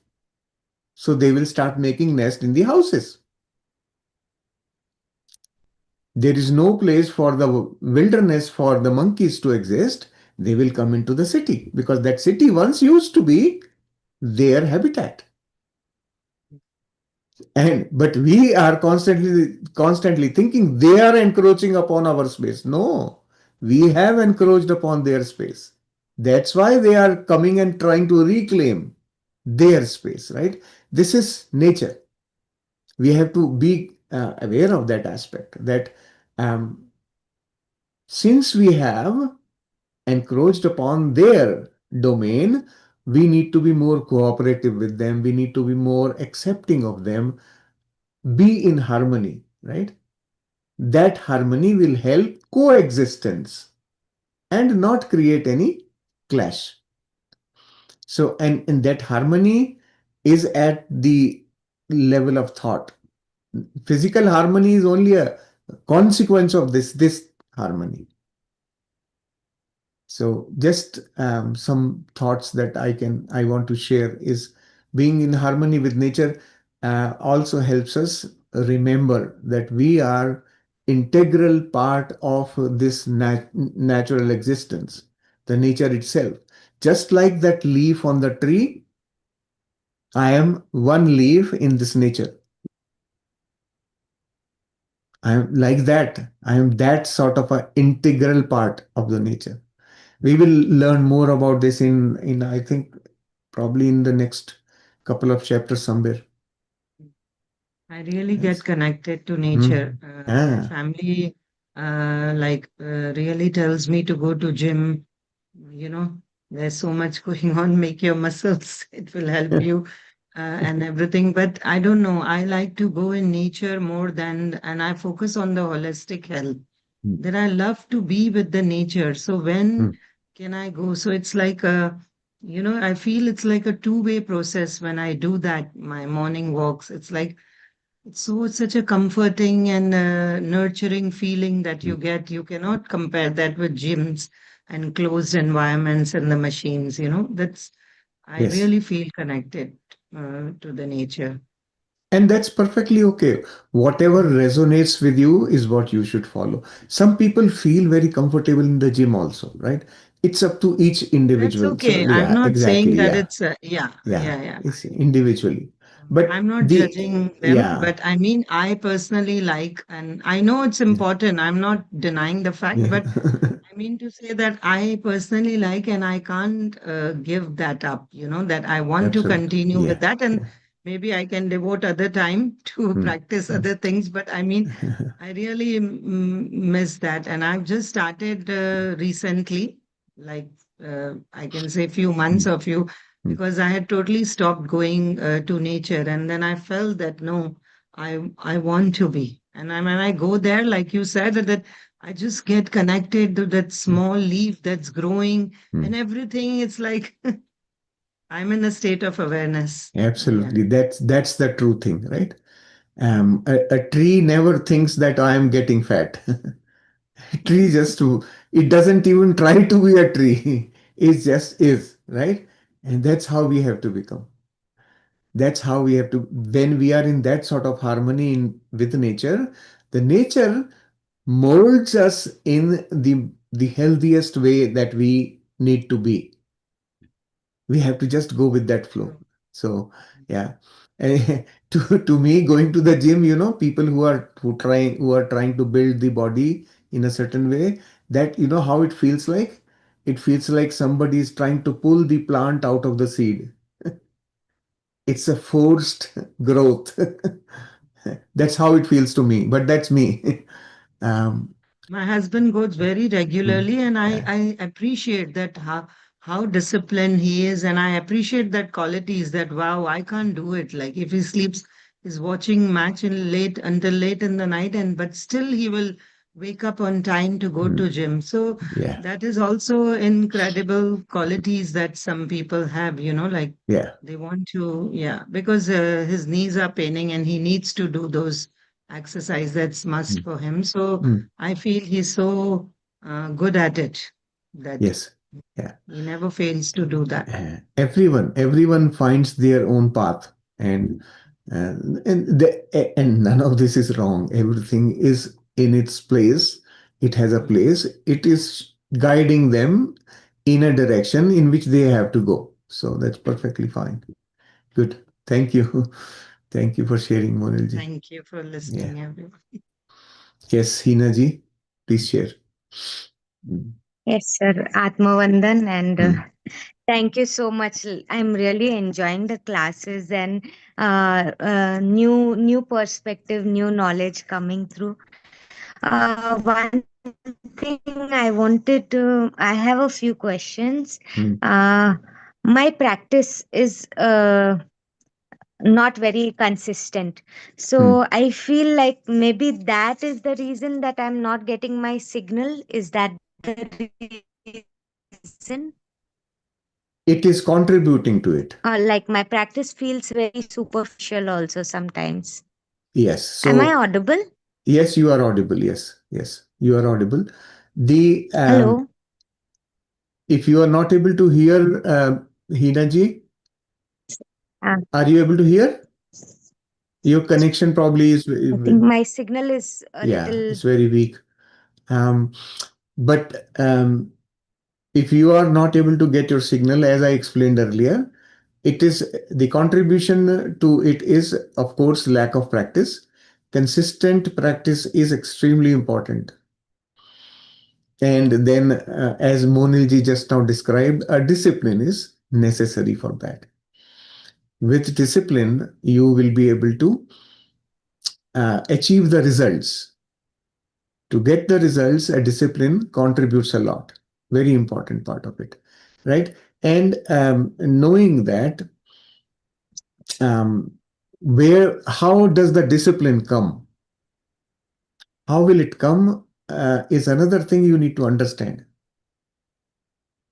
So they will start making nest in the houses. There is no place for the wilderness for the monkeys to exist. They will come into the city because that city once used to be their habitat. And but we are constantly thinking they are encroaching upon our space. No, we have encroached upon their space. That's why they are coming and trying to reclaim their space, right? This is nature. We have to be aware of that aspect, that um, since we have encroached upon their domain, we need to be more cooperative with them. We need to be more accepting of them, be in harmony, right? That harmony will help coexistence and not create any clash. So, and that harmony is at the level of thought. Physical harmony is only a consequence of this harmony. So just some thoughts that I want to share is being in harmony with nature also helps us remember that we are integral part of this natural existence, the nature itself. Just like that leaf on the tree, I am one leaf in this nature. I am like that. I am that sort of an integral part of the nature. We will learn more about this in I think probably in the next couple of chapters somewhere. I really get Yes. connected to Hmm. nature. My Ah. family, really tells me to go to gym. You know, there's so much going on. Make your muscles. It will help you, and everything. But I don't know. I like to go in nature more than, and I focus on the holistic health. Hmm. That I love to be with the nature. So Hmm. when can I go? So it's like I feel it's like a two-way process when I do that. My morning walks. It's such a comforting and nurturing feeling that Hmm. you get. You cannot compare that with gyms and closed environments and the machines, I Yes. really feel connected to the nature. And that's perfectly okay. Whatever Mm. resonates with you is what you should follow. Some people feel very comfortable in the gym also, right? It's up to each That's individual. So okay. I'm yeah, not saying exactly. that Yeah. it's, yeah, Yeah. yeah, yeah. It's individually. But I'm not the judging them, yeah. but I mean, I personally like, and I know it's Yeah. important. I'm not denying the fact, Yeah. but I mean to say that I personally like, and I can't give that up, that I want to Absolutely. continue with Yeah. that. And Yeah. maybe I can devote other time to Hmm. practice Hmm. other things. But I mean, I really miss that. And I've just started recently, like I can say few months Hmm. or few, Hmm. because I had totally stopped going to nature. And then I felt that no, I want to be. And when I go there, like you said, that I just get connected to that Hmm. small leaf that's growing Hmm. and everything. It's like I'm in a state of awareness. Yeah. Absolutely. That's the true thing, right? A tree never thinks that I am getting fat. A tree just it doesn't even try to be a tree. It just is, right? And that's how we have to become. That's how we have to. When we are in that sort of harmony with nature, the nature molds us in the healthiest way that we need to be. We have to just go with that flow. True. So yeah. To me, going to the gym, people who are trying to build the body in a certain way, that how it feels like. It feels like somebody is trying to pull the plant out of the seed. It's a forced growth. That's how it feels to me, but that's me. um, My husband goes very mm, regularly, and I, yeah. I appreciate that how disciplined he is, and I appreciate that qualities that wow, I can't do it. Like if he sleeps, he's watching match in late until late in the night, and but still he will wake up on time to go Mm, to gym. So yeah. that is also incredible qualities that some people have, like Yeah. they want to, yeah, because his knees are paining and he needs to do those exercise that's must Mm, for him. So mm, I feel he's so good at it. that Yes. Yeah. he never fails to do that. Everyone finds their own path, and none of this is wrong. Everything is in its place. It has a place. It is guiding them in a direction in which they have to go. So that's perfectly fine. Good. Thank you. Thank you for sharing, Monilji. Thank you for Yeah. listening, everyone. Yes, Hinaji, please share. Mm. Yes, sir. Atmavandan, and Mm. thank you so much. I'm really enjoying the classes and new perspective, new knowledge coming through. One thing I wanted to, I have a few questions. Mm. My practice is not very consistent, Mm. so I feel like maybe that is the reason that I'm not getting my signal. Is that the reason? It is contributing to it. Like my practice feels very superficial also sometimes. Yes. Am I So audible? yes, you are audible. Yes, yes, you are audible. The Hello? If you are not able to hear, Hinaji, Uh, are you able to hear? Your connection probably is, I think my signal is a yeah, little. it's very weak. Um, but if you are not able to get your signal, as I explained earlier, it is the contribution to it is, of course, lack of practice. Consistent practice is extremely important. And then, as Monilji just now described, a discipline is necessary for that. With discipline, you will be able to achieve the results. To get the results, a discipline contributes a lot. Very important part of it, right? And knowing that, how does the discipline come? How will it come is another thing you need to understand.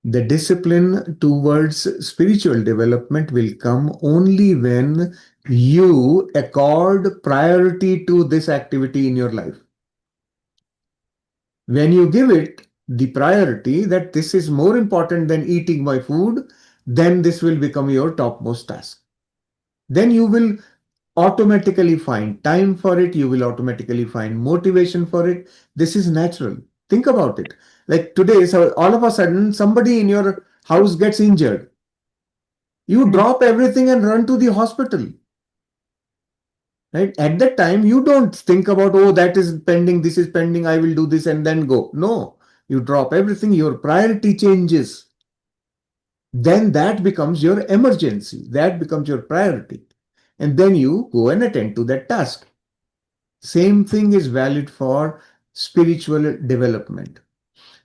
The discipline towards spiritual development will come only when you accord priority to this activity in your life. When you give it the priority that this is more important than eating my food, then this will become your topmost task. Then you will automatically find time for it. You will automatically find motivation for it. This is natural. Think about it. Like today, so all of a sudden, somebody in your house gets injured. You drop everything and run to the hospital. Right? At that time, you don't think about, oh, that is pending, this is pending, I will do this and then go. No, you drop everything, your priority changes. Then that becomes your emergency. That becomes your priority. And then you go and attend to that task. Same thing is valid for spiritual development.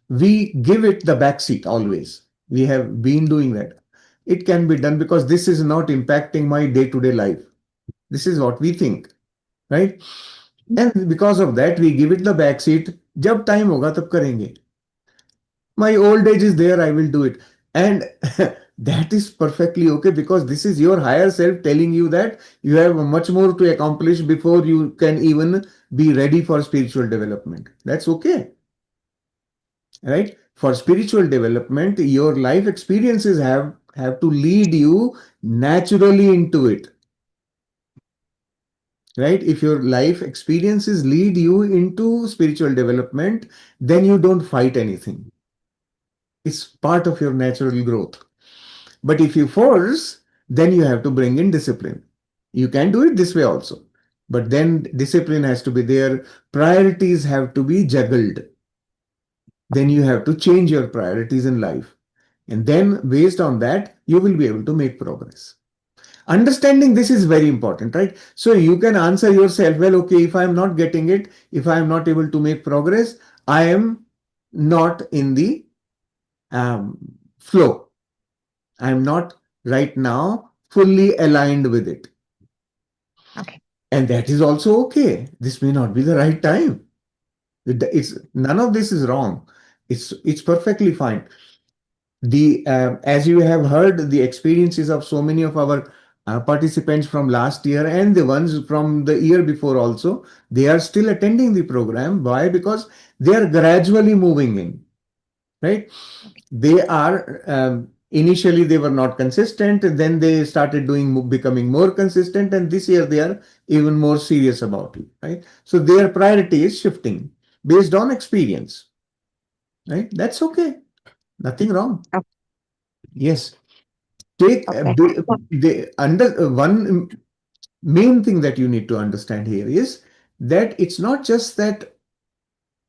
We give it the backseat always. We have been doing that. It can be done because this is not impacting my day-to-day life. This is what we think, right? And because of that, we give it the backseat. जब time होगा तब करेंगे. My old age is there, I will do it. And that is perfectly okay because this is your higher self telling you that you have much more to accomplish before you can even be ready for spiritual development. That's okay, right? For spiritual development, your life experiences have to lead you naturally into it, right? If your life experiences lead you into spiritual development, then you don't fight anything. It's part of your natural growth. But if you force, then you have to bring in discipline. You can do it this way also. But then discipline has to be there. Priorities have to be juggled. Then you have to change your priorities in life. And then based on that, you will be able to make progress. Understanding this is very important, right? So you can answer yourself, well, okay, if I am not getting it, if I am not able to make progress, I am not in the flow. I am not right now fully aligned with it. Okay. And that is also okay. This may not be the right time. It's none of this is wrong. It's perfectly fine. The as you have heard the experiences of so many of our participants from last year and the ones from the year before also, they are still attending the program. Why? Because they are gradually moving in. right? They are initially they were not consistent, then they started becoming more consistent, and this year they are even more serious about it, right? So their priority is shifting based on experience, right? That's okay, nothing wrong. Okay. Yes, take Okay. the under one main thing that you need to understand here is that it's not just that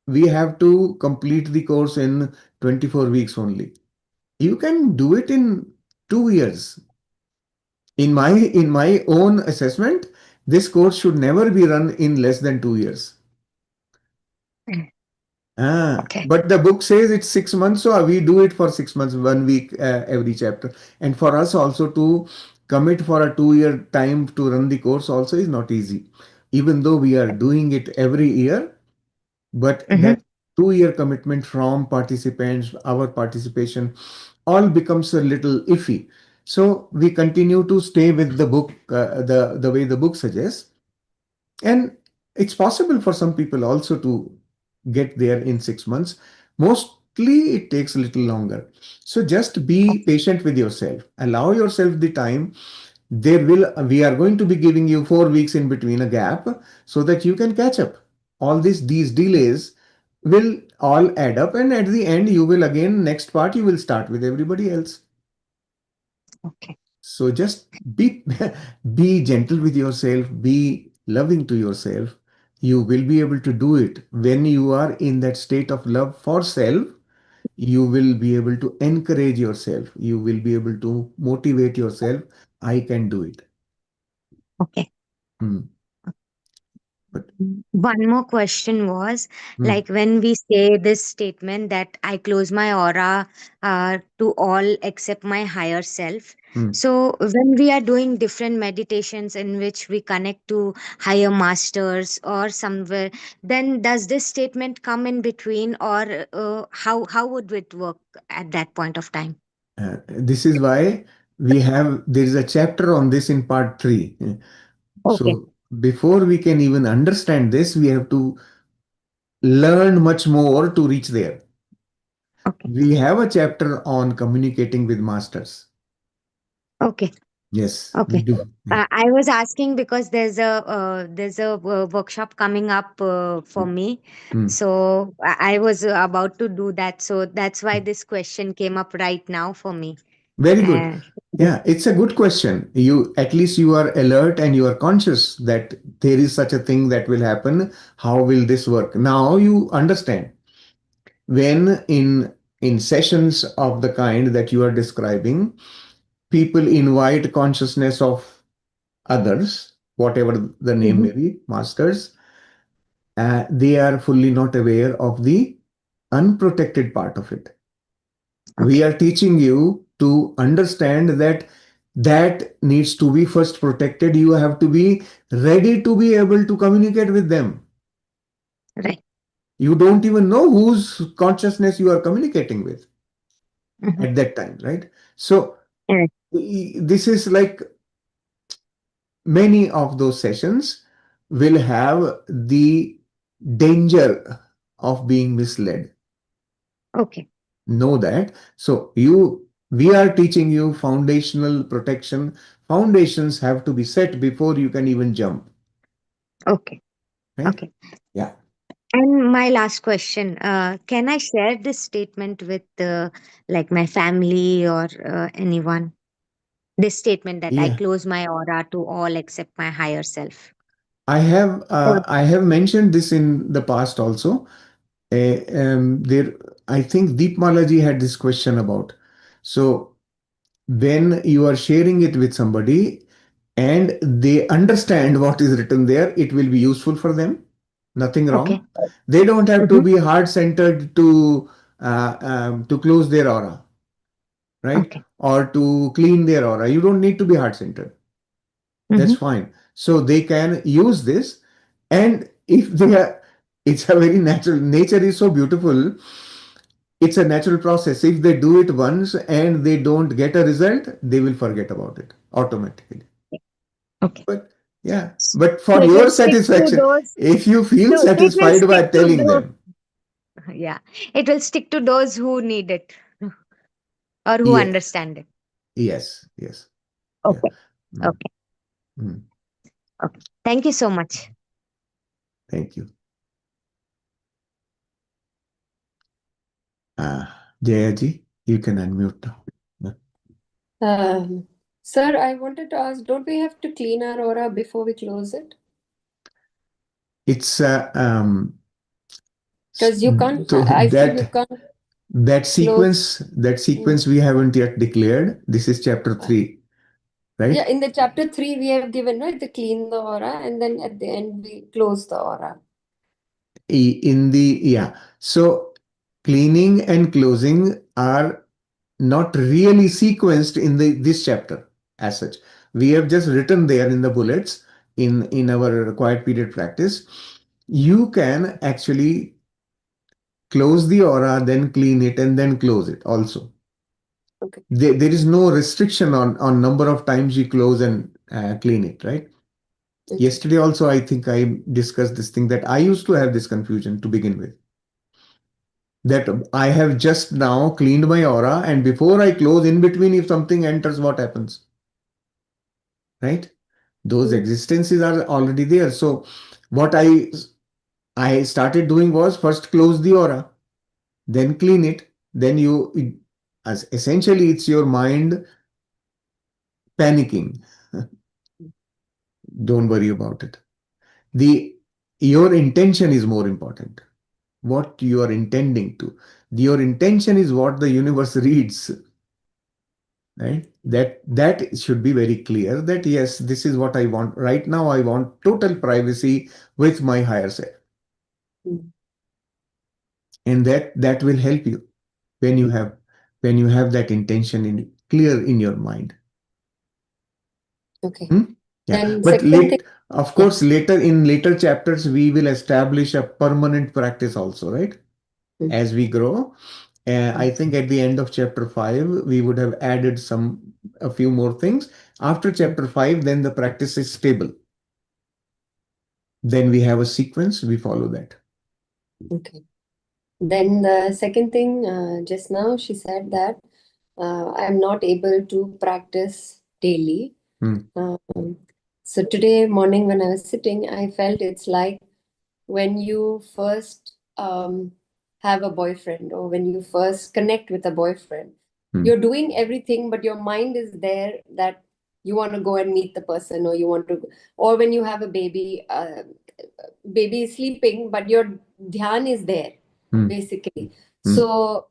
we have to complete the course in 24 weeks only. You can do it in 2 years. In my own assessment, this course should never be run in less than 2 years. Okay. But the book says it's 6 months, so we do it for 6 months, 1 week every chapter. And for us also to commit for a 2 year time to run the course also is not easy. Even though we are doing it every year, but Mm-hmm. that 2 year commitment from participants, our participation, all becomes a little iffy. So we continue to stay with the book, the way the book suggests, and it's possible for some people also to get there in 6 months. Mostly it takes a little longer. So just be patient with yourself. Allow yourself the time. We are going to be giving you 4 weeks in between a gap so that you can catch up. These delays will all add up, and at the end you will again, next part you will start with everybody else. Okay. So just be be gentle with yourself, be loving to yourself. You will be able to do it when you are in that state of love for self. You will be able to encourage yourself. You will be able to motivate yourself. I can do it. Okay. Hmm. But One more question was, hmm, like, when we say this statement that I close my aura to all except my higher self. hmm. So when we are doing different meditations in which we connect to higher masters or somewhere, then does this statement come in between, or how would it work at that point of time? This is why there is a chapter on this in part 3. Okay. So before we can even understand this, we have to learn much more to reach there. Okay. We have a chapter on communicating with masters. Okay. Yes, we Okay. do. Yeah. I was asking because there's a workshop coming up for me, Hmm. so I was about to do that. So that's why this question came up right now for me. Very good. Uh, Yeah, it's a good question. You at least you are alert and you are conscious that there is such a thing that will happen. How will this work? Now you understand. When in sessions of the kind that you are describing, people invite consciousness of others, whatever the name mhm. may be, masters, they are fully not aware of the unprotected part of it. We Okay. are teaching you to understand that needs to be first protected. You have to be ready to be able to communicate with them. Right. You don't even know whose consciousness you are communicating with Mhm. at that time, right? So Right. this is like many of those sessions will have the danger of being misled. Okay. Know that. So we are teaching you foundational protection. Foundations have to be set before you can even jump, Okay. right? Okay. Yeah. And my last question: can I share this statement with like my family or anyone? This statement that I Yeah. close my aura to all except my higher self. I have mentioned this in the past also. There, I think Deepmalaji had this question about. So when you are sharing it with somebody and they understand what is written there, it will be useful for them. Nothing Okay. wrong. They don't have to Mm-hmm. be heart centered to close their aura, right? Okay. Or to clean their aura. You don't need to be heart centered. That's Mm-hmm. fine. So they can use this, and if they are, it's a very natural. Nature is so beautiful. It's a natural process. If they do it once and they don't get a result, they will forget about it automatically. Okay. But yeah, So but for it your will stick to satisfaction, those. if you feel So it will satisfied stick by to telling those. them, Yeah, it will stick to those who need it or who Yeah. understand it. Yes. Yes. Yeah. Okay. Mm, Okay. mm. Okay. Thank you so much. Thank you. Jayaji, you can unmute now. Yeah. Sir, I wanted to ask, don't we have to clean our aura before we close it? It's Because you can't, so I feel you that can't that close. sequence we haven't yet declared. This is chapter Uh, 3, right? Yeah, in the chapter 3, we have given, right, the clean the aura, and then at the end, we close the aura. In the yeah. So cleaning and closing are not really sequenced in the this chapter as such. We have just written there in the bullets in our quiet period practice. You can actually close the aura, then clean it, and then close it also. Okay. There is no restriction on number of times you close and clean it, right? Okay. Yesterday also, I think I discussed this thing that I used to have this confusion to begin with. That I have just now cleaned my aura, and before I close, in between, if something enters, what happens? Right? Those Mm. existences are already there. So what I started doing was first close the aura, then clean it, then as essentially it's your mind panicking. Don't worry about it. The your intention is more important. What you are intending to. Your intention is what the universe reads, right? That should be very clear that yes, this is what I want. Right now, I want total privacy with my higher self. Mm. And that will help you when you have that intention in clear in your mind. Okay. Hmm? Yeah. Then But second thing, of yeah. course, later in later chapters, we will establish a permanent practice also, right? Mm. As we grow. I think at the end of chapter 5, we would have added a few more things. After chapter 5, then the practice is stable. Then we have a sequence, we follow that. Okay. Then the second thing, just now she said that I'm not able to practice daily. Hmm. So today morning when I was sitting, I felt it's like when you first have a boyfriend or when you first connect with a boyfriend, Hmm. you're doing everything, but your mind is there that you want to go and meet the person or you want to, or when you have a baby, baby is sleeping, but your dhyan is there, Hmm. basically. Hmm. So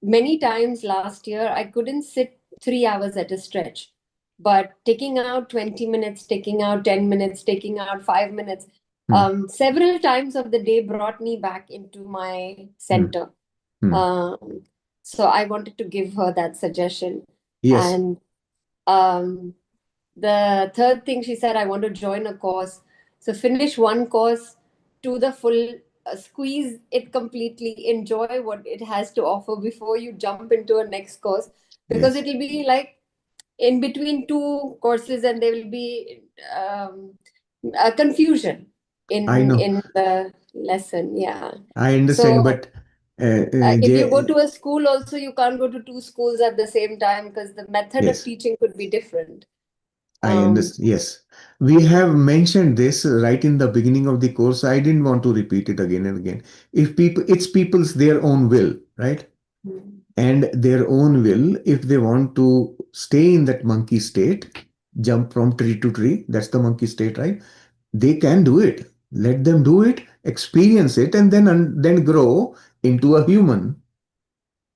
many times last year, I couldn't sit 3 hours at a stretch, but taking out 20 minutes, taking out 10 minutes, taking out 5 minutes, Hmm. several times of the day brought me back into my Hmm. center. Hmm. Um, so I wanted to give her that suggestion. Yes. And um, the third thing she said, I want to join a course. So finish one course to the full, squeeze it completely, enjoy what it has to offer before you jump into a next course, because Yes. it'll be like in between two courses and there will be a confusion I know. in the lesson. Yeah. I understand, So but if you go to a school also, you can't go to two schools at the same time because the method of yes. teaching could be different. I Um, understand. Yes. We have mentioned this right in the beginning of the course. I didn't want to repeat it again and again. It's people's their own will, right? And their own will, if they want to stay in that monkey state, jump from tree to tree, that's the monkey state, right? They can do it. Let them do it, experience it, and then grow into a human.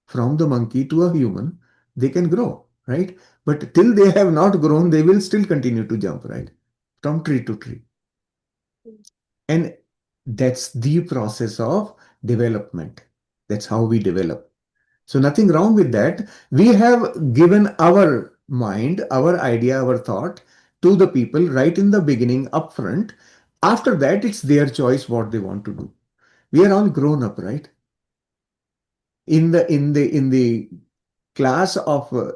From the monkey to a human, they can grow, right? But till they have not grown, they will still continue to jump, right? From tree to tree. And that's the process of development. That's how we develop. So nothing wrong with that. We have given our mind, our idea, our thought to the people right in the beginning, upfront. After that, it's their choice what they want to do. We are all grown up, right? In the class of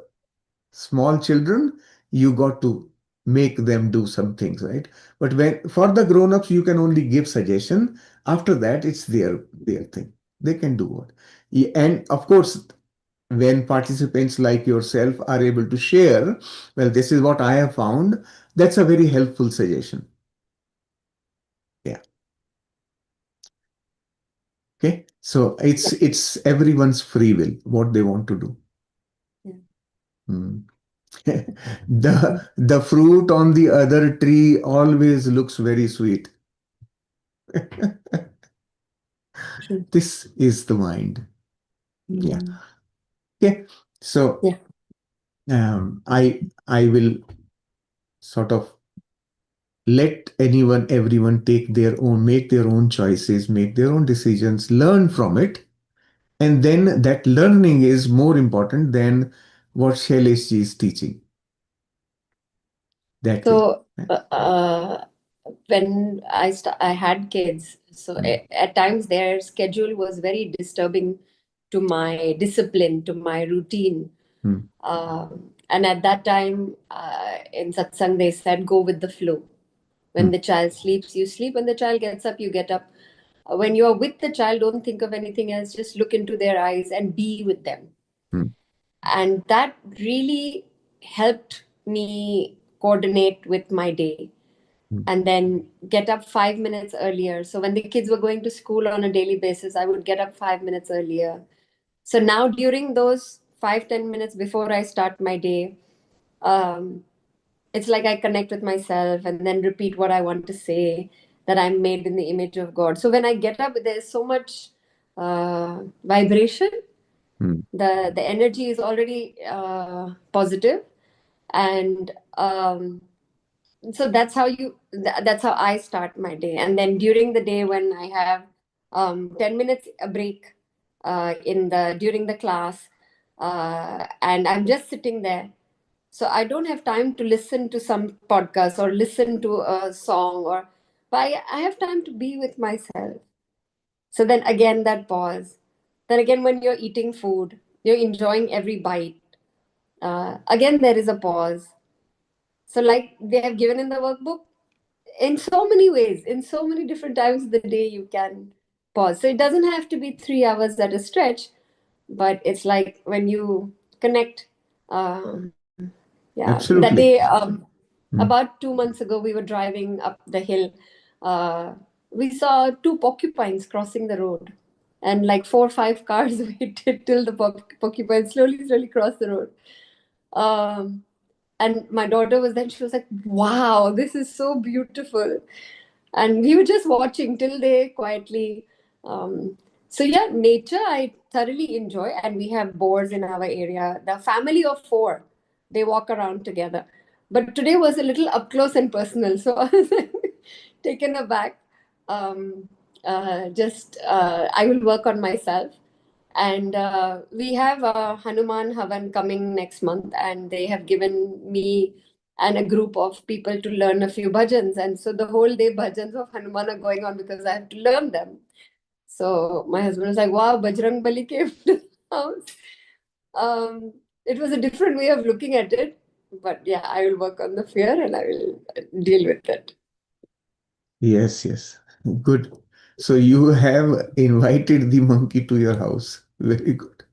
small children, you got to make them do some things, right? But when for the grown-ups, you can only give suggestion. After that, it's their thing. They can do what. And of course, when participants like yourself are able to share, well, this is what I have found, that's a very helpful suggestion. Yeah. Okay. So Yeah. it's everyone's free will, what they want to do. Yeah. Hmm. The fruit on the other tree always looks very sweet. True. This is the mind. Yeah. Mm. Okay. So Yeah. I will sort of let everyone take their own, make their own choices, make their own decisions, learn from it. And then that learning is more important than what Shailesh ji is teaching. That way. So when I had kids, so Mm, at times their schedule was very disturbing to my discipline, to my routine. mm, And at that time, in satsang, they said, go with the flow. When mm, the child sleeps, you sleep. When the child gets up, you get up. When you are with the child, don't think of anything else. Just look into their eyes and be with them. mm, And that really helped me coordinate with my day mm, and then get up 5 minutes earlier. So when the kids were going to school on a daily basis, I would get up 5 minutes earlier. So now during those 5-10 minutes before I start my day, um, it's like I connect with myself and then repeat what I want to say, that I'm made in the image of God. So when I get up, there's so much vibration. mm, The energy is already positive, and so that's how I start my day. And then during the day, when I have 10 minutes a break in the during the class, and I'm just sitting there, so I don't have time to listen to some podcast or listen to a song, or but I have time to be with myself. So then again, that pause. Then again, when you're eating food, you're enjoying every bite. Again, there is a pause. So, like they have given in the workbook, in so many ways, in so many different times of the day, you can pause. So it doesn't have to be 3 hours at a stretch, but it's like when you connect. Yeah, that day, absolutely. Mm, about 2 months ago, we were driving up the hill. Uh, we saw two porcupines crossing the road, and like 4 or 5 cars waited till the porcupine slowly crossed the road. Um, and my daughter was then, she was like, wow, this is so beautiful. And we were just watching till they quietly. Um, so, yeah, nature I thoroughly enjoy. And we have boars in our area. The family of four, they walk around together. But today was a little up close and personal. So I was taken aback. Um, I will work on myself. And we have a Hanuman Havan coming next month, and they have given me and a group of people to learn a few bhajans. And so the whole day bhajans of Hanuman are going on because I have to learn them. So my husband was like, wow, Bajrang Bali came to the house. It was a different way of looking at it. But yeah, I will work on the fear and I will deal with it. yes, yes. Good. So you have invited the monkey to your house. Very good.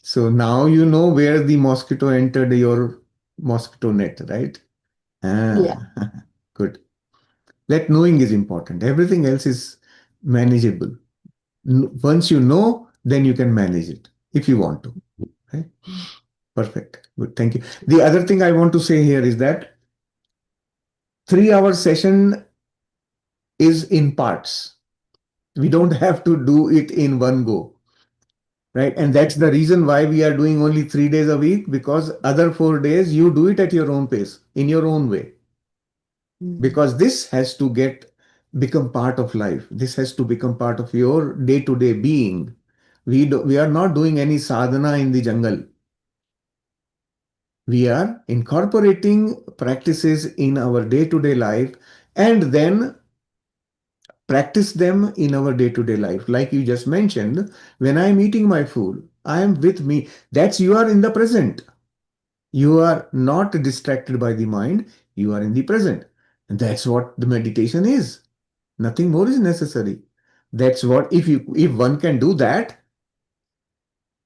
So now you know where the mosquito entered your mosquito net, right? Yeah. Ah, good. That knowing is important. Everything else is manageable. Once you know, then you can manage it if you want to. Right? Perfect. Good. Thank you. The other thing I want to say here is that 3 hour session is in parts. We don't have to do it in one go. Right. And that's the reason why we are doing only 3 days a week, because other 4 days you do it at your own pace, in your own way. Because this has to become part of life. This has to become part of your day-to-day being. We are not doing any sadhana in the jungle. We are incorporating practices in our day-to-day life and then practice them in our day-to-day life. Like you just mentioned, when I'm eating my food, I am with me. That's, you are in the present. You are not distracted by the mind. You are in the present. And that's what the meditation is. Nothing more is necessary. That's what, if one can do that,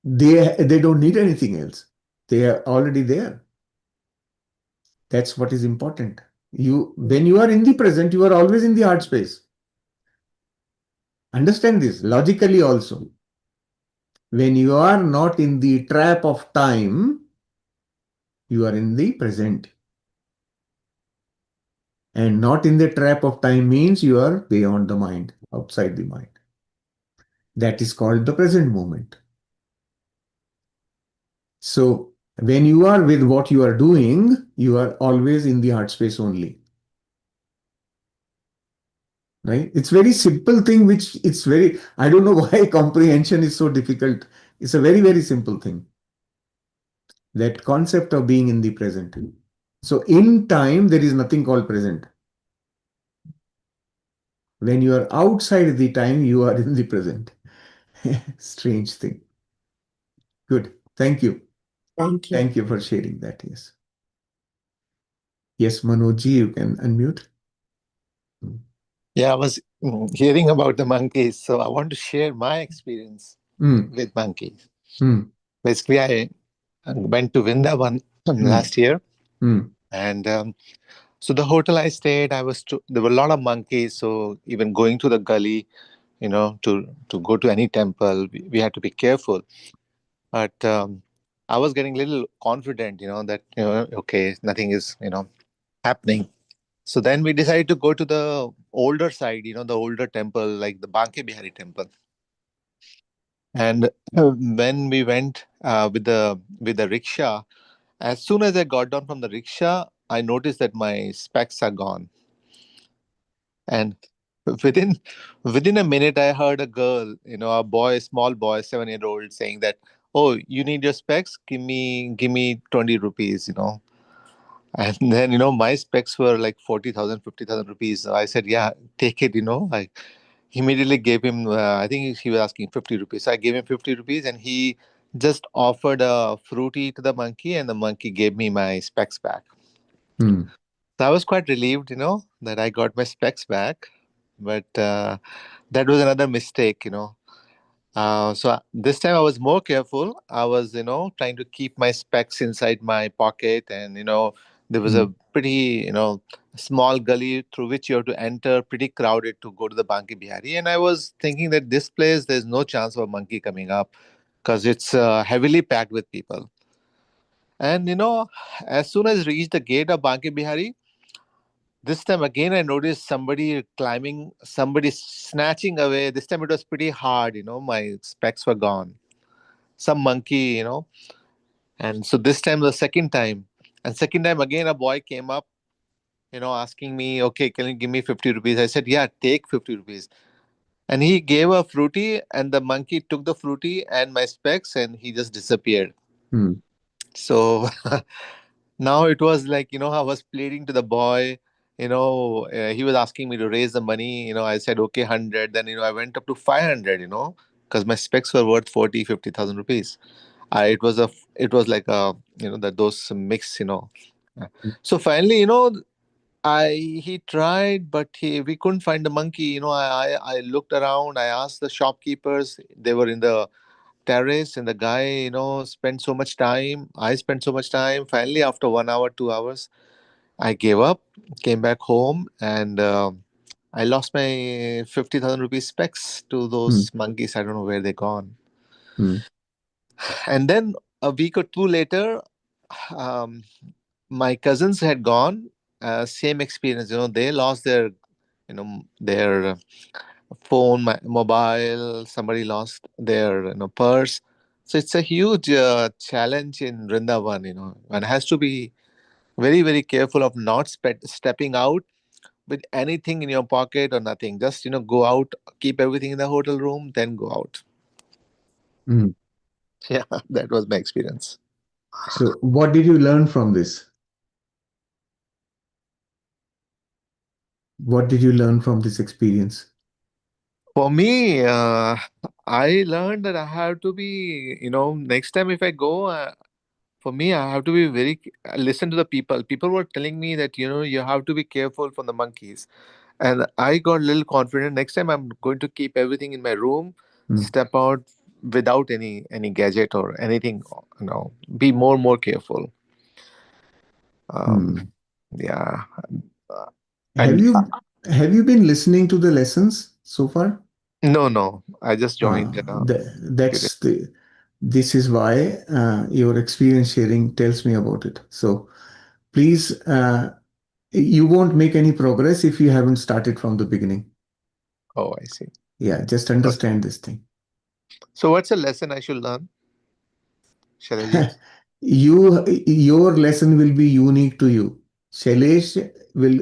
they don't need anything else. They are already there. That's what is important. When you are in the present, you are always in the heart space. Understand this logically also. When you are not in the trap of time, you are in the present. And not in the trap of time means you are beyond the mind, outside the mind. That is called the present moment. So when you are with what you are doing, you are always in the heart space only. Right? It's very simple thing, which it's very, I don't know why comprehension is so difficult. It's a very, very simple thing. That concept of being in the present. So in time, there is nothing called present. When you are outside the time, you are in the present. Strange thing. Good. Thank you. Thank you. Thank you for sharing that. Yes. Yes, Manojji, you can unmute. Yeah, I was hearing about the monkeys, so I want to share my experience Mm, with monkeys. mm, Basically, I went to Vrindavan last year, mm, and so the hotel I stayed, there were a lot of monkeys. So even going to the gully, to go to any temple, we had to be careful. But I was getting a little confident, that okay, nothing is happening. So then we decided to go to the older side, the older temple, like the Banke Bihari temple. And when we went with the rickshaw, as soon as I got down from the rickshaw, I noticed that my specs are gone. And within within a minute, I heard a girl, a boy, small boy, 7 year old, saying that, "Oh, you need your specs? Give me 20 rupees." And then, my specs were like 40,000, 50,000 rupees. So I said, yeah, take it, I immediately gave him, I think he was asking 50 rupees. So I gave him 50 rupees, and he just offered a fruity to the monkey, and the monkey gave me my specs back. mm, So I was quite relieved, that I got my specs back. But that was another mistake, So this time I was more careful. I was, trying to keep my specs inside my pocket, and there was a mm, pretty, small gully through which you have to enter, pretty crowded to go to the Banki Bihari. And I was thinking that this place, there's no chance of a monkey coming up because it's heavily packed with people. And as soon as I reached the gate of Banki Bihari, this time again I noticed somebody climbing, somebody snatching away. This time it was pretty hard. My specs were gone, some monkey, and so this time, the second time again, a boy came up, asking me, okay, can you give me 50 rupees? I said, yeah, take 50 rupees. And he gave a fruity, and the monkey took the fruity and my specs, and he just disappeared. mm, So now it was like, I was pleading to the boy. He was asking me to raise the money. I said, okay, 100. Then, I went up to 500, because my specs were worth 40, 50,000 rupees. It was like that those mix. Uh, So finally, he tried, but we couldn't find the monkey. I looked around. I asked the shopkeepers. They were in the terrace, and the guy, spent so much time. I spent so much time. Finally, after 1 hour, 2 hours, I gave up. Came back home, and I lost my 50,000 rupees specs to mm, those monkeys. I don't know where they gone. mm, And then a week or two later, um, my cousins had gone. Same experience. They lost their phone, mobile. Somebody lost their purse. So it's a huge challenge in Vrindavan. One has to be very, very careful of not stepping out with anything in your pocket or nothing. Just go out, keep everything in the hotel room, then go out. mm. Yeah, that was my experience. So what did you learn from this? What did you learn from this experience? For me, I learned that I have to be, next time if I go, for me, I have to be listen to the people. People were telling me that, you have to be careful from the monkeys. And I got a little confident. Next time I'm going to keep everything in my room, Mm, step out without any gadget or anything, be more careful. um mm. yeah. Uh, Have and you have you been listening to the lessons so far? no, I just joined few days. That's the this is why your experience sharing tells me about it. So please, you won't make any progress if you haven't started from the beginning. Oh, I see. Yeah, just Okay. understand this thing. So what's a lesson I should learn, Shailaji? Your lesson will be unique to you. Shailesh will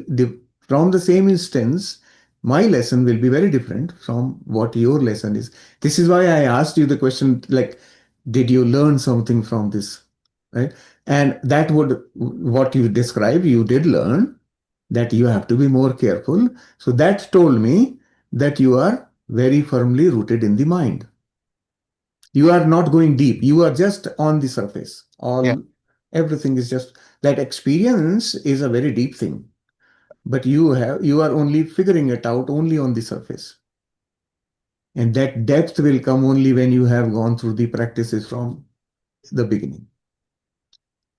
from the same instance. My lesson will be very different from what your lesson is. This is why I asked you the question like, did you learn something from this? Right? And that would what you described, you did learn that you have to be more careful. So that told me that you are very firmly rooted in the mind. You are not going deep. You are just on the surface. Yeah. Everything is just that experience is a very deep thing, but you are only figuring it out only on the surface. And that depth will come only when you have gone through the practices from the beginning. I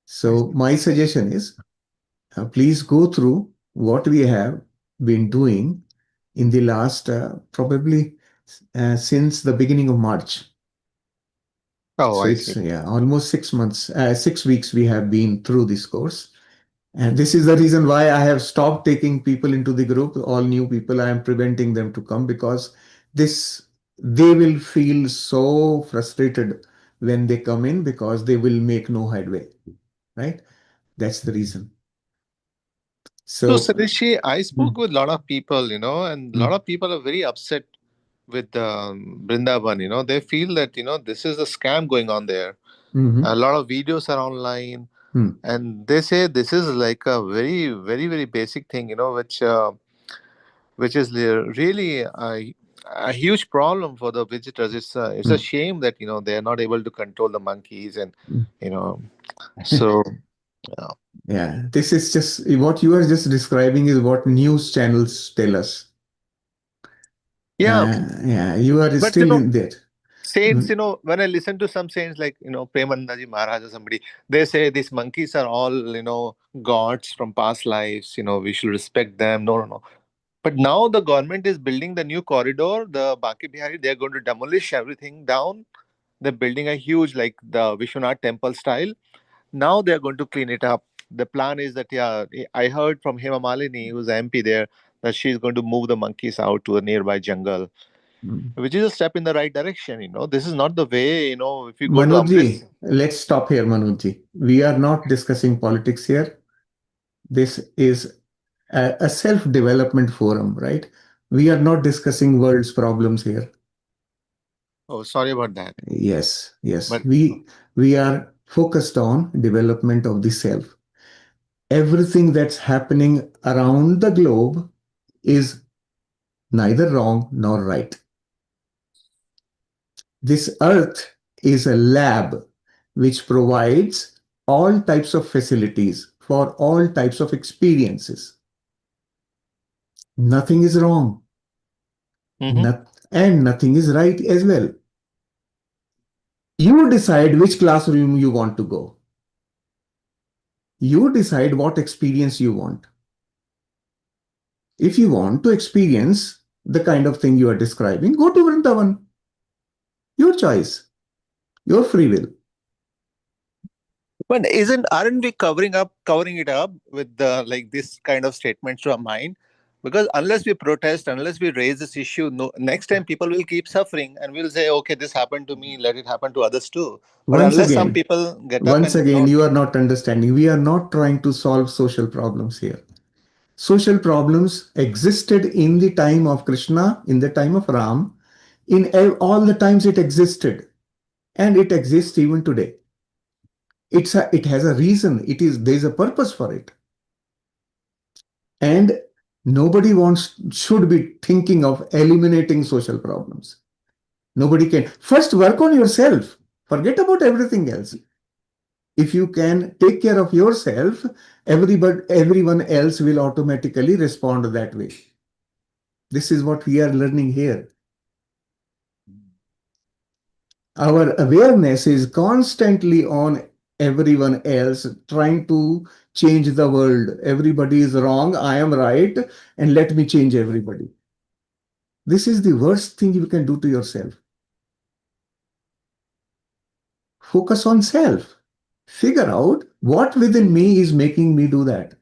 So my suggestion is please go through what we have been doing in the last probably since the beginning of March. Oh, So I it's see. almost 6 months, 6 weeks we have been through this course. And this is the reason why I have stopped taking people into the group, all new people. I am preventing them to come because this they will feel so frustrated when they come in because they will make no headway, right? That's the reason. So, So, Sadishi, I mm, spoke with a lot of people, and a lot mm, of people are very upset with Brindaban. They feel that, this is a scam going on there. A mhm, lot of videos are online, mm, and they say this is like a very, very, very basic thing, which is really a huge problem for the visitors. It's a mm, shame that, they are not able to control the monkeys, and, mm. you know, so, yeah. Yeah, this is just what you are just describing is what news channels tell us. Yeah, Yeah, you are but, still in there. saints, Mm, when I listen to some saints like, Premanandaji Maharaj or somebody, they say these monkeys are all, gods from past lives, we should respect them. No, no, no. But now the government is building the new corridor, the Baki Bihari, they're going to demolish everything down. They're building a huge, like the Vishwanath temple style. Now they're going to clean it up. The plan is that, yeah, I heard from Hema Malini, who's the MP there, that she's going to move the monkeys out to a nearby jungle, mm. which is a step in the right direction. This is not the way, if you go to Manojji, Amrit. let's stop here, Manojji. We are not discussing politics here. This is a self-development forum, right? We are not discussing world's problems here. Oh, sorry about that. Yes, yes. But We are focused on development of the self. Everything that's happening around the globe is neither wrong nor right. This earth is a lab which provides all types of facilities for all types of experiences. Nothing is wrong, mhm. and nothing is right as well. You decide which classroom you want to go. You decide what experience you want. If you want to experience the kind of thing you are describing, go to Vrindavan. Your choice, your free will. But aren't we covering it up with the like this kind of statements to our mind? Because unless we protest, unless we raise this issue, no, next time people will keep suffering, and we'll say, okay, this happened to me, let it happen to others too. But Once unless some again, people get up once and, again, you are not understanding. We are not trying to solve social problems here. Social problems existed in the time of Krishna, in the time of Ram, in all the times it existed, and it exists even today. It has a reason. There's a purpose for it, and nobody wants should be thinking of eliminating social problems. Nobody can. First, work on yourself. Forget about everything else. If you can take care of yourself, everyone else will automatically respond that way. This is what we are learning here. Our awareness is constantly on everyone else, trying to change the world. Everybody is wrong, I am right, and let me change everybody. This is the worst thing you can do to yourself. Focus on self. Figure out what within me is making me do that.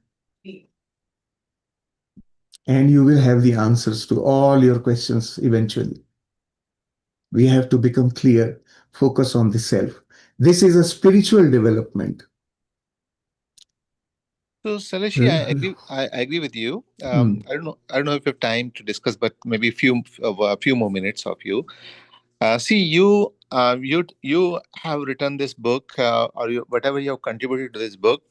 And you will have the answers to all your questions eventually. We have to become clear, focus on the self. This is a spiritual development. So, Saleshi, I agree with you. Hmm. I don't know if you have time to discuss, but maybe a few more minutes of you. See, you have written this book, or whatever you have contributed to this book.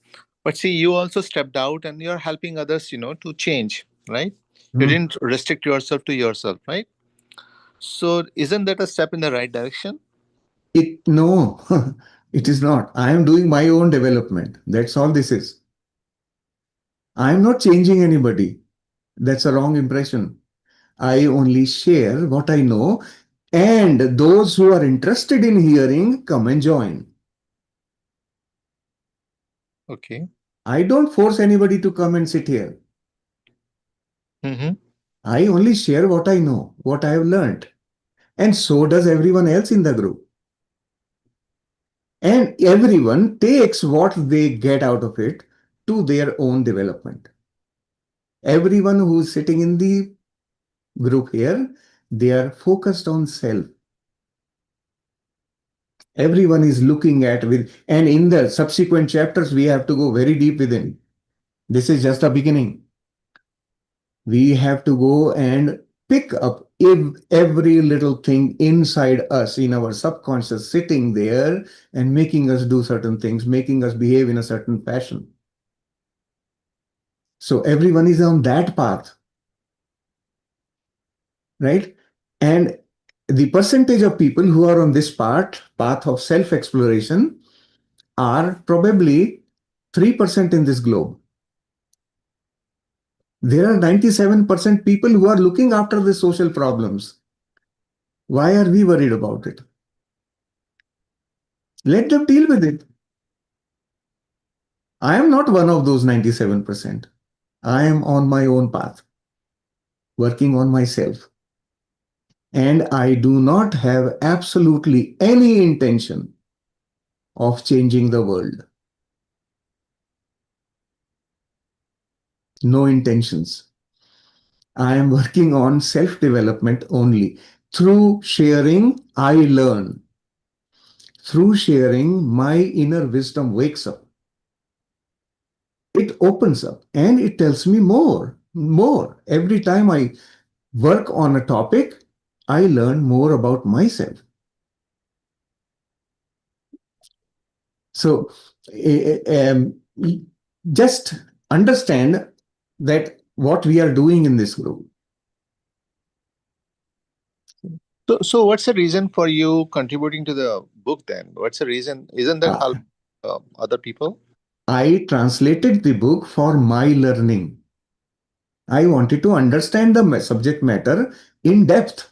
But see, you also stepped out and you're helping others, to change, right? You Hmm. didn't restrict yourself to yourself, right? So, isn't that a step in the right direction? No, it is not. I am doing my own development. That's all this is. I am not changing anybody. That's a wrong impression. I only share what I know, and those who are interested in hearing come and join. Okay. I don't force anybody to come and sit here. Mm-hmm. I only share what I know, what I have learned. And so does everyone else in the group. And everyone takes what they get out of it to their own development. Everyone who is sitting in the group here, they are focused on self. Everyone is looking at with, and in the subsequent chapters, we have to go very deep within. This is just a beginning. We have to go and pick up every little thing inside us, in our subconscious, sitting there and making us do certain things, making us behave in a certain fashion. So everyone is on that path, right? And the percentage of people who are on this path of self exploration, are probably 3% in this globe. There are 97% people who are looking after the social problems. Why are we worried about it? Let them deal with it. I am not one of those 97%. I am on my own path, working on myself. And I do not have absolutely any intention of changing the world. No intentions. I am working on self development only. Through sharing, I learn. Through sharing, my inner wisdom wakes up. It opens up and it tells me more. Every time I work on a topic, I learn more about myself. So, just understand that what we are doing in this group. So what's the reason for you contributing to the book then? What's the reason? Isn't that Uh, help other people? I translated the book for my learning. I wanted to understand the subject matter in depth.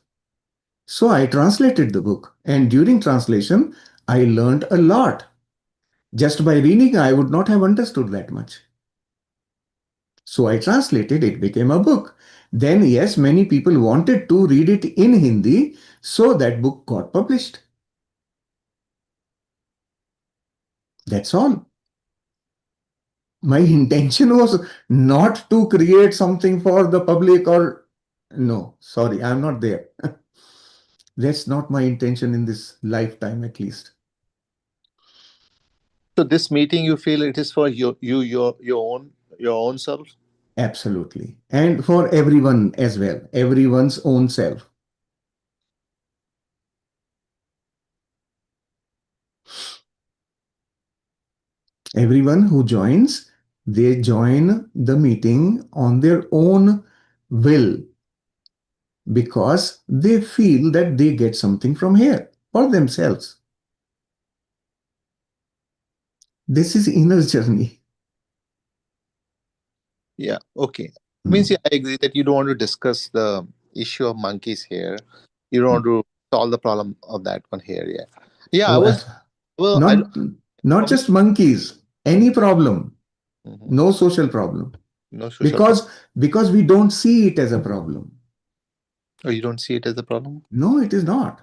So I translated the book. And during translation, I learned a lot. Just by reading, I would not have understood that much. So I translated, it became a book. Then, yes, many people wanted to read it in Hindi, so that book got published. That's all. My intention was not to create something for the public, or no, sorry, I'm not there. That's not my intention in this lifetime, at least. So this meeting, you feel it is for your own self? Absolutely. And for everyone as well, everyone's own self. Everyone who joins, they join the meeting on their own will, because they feel that they get something from here for themselves. This is inner journey. Yeah. Okay. Means, yeah, I agree that you don't want to discuss the issue of monkeys here. You don't want to solve the problem of that one here. Yeah, yeah. I Oh, was well. I not not probably just monkeys, any problem, Mhm. no social problem, No social problem. because we don't see it as a problem. Or you don't see it as a problem. No, it is not.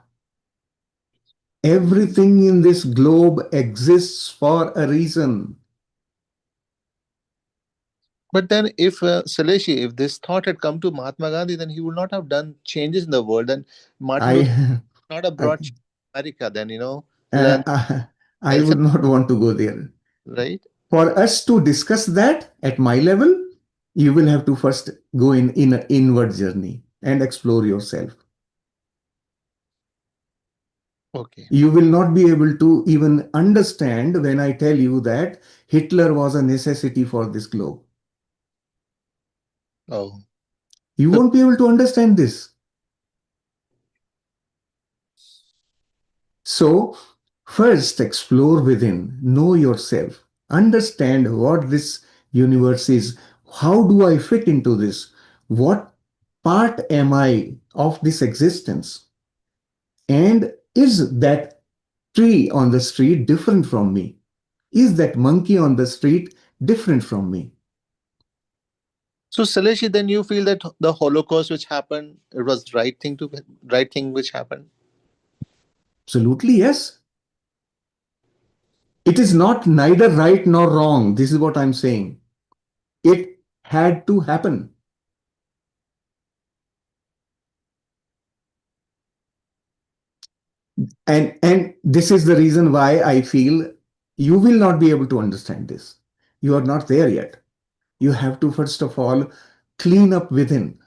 Everything in this globe exists for a reason. But then, if Saleshi, if this thought had come to Mahatma Gandhi, then he would not have done changes in the world. Then Martin Luther I would not have I, brought change to America. Then uh, then I Nelson, would not want to go there. right? For us to discuss that at my level, you will have to first go in an inward journey and explore yourself. Okay. You will not be able to even understand when I tell you that Hitler was a necessity for this globe. Oh, You so won't be able to understand this. So, first explore within, know yourself, understand what this universe is. How do I fit into this? What part am I of this existence? And is that tree on the street different from me? Is that monkey on the street different from me? so Saleshi, then you feel that the Holocaust which happened, it was right thing which happened. Absolutely, yes. It is not neither right nor wrong. This is what I'm saying. It had to happen. And this is the reason why I feel you will not be able to understand this. You are not there yet. You have to first of all clean up within.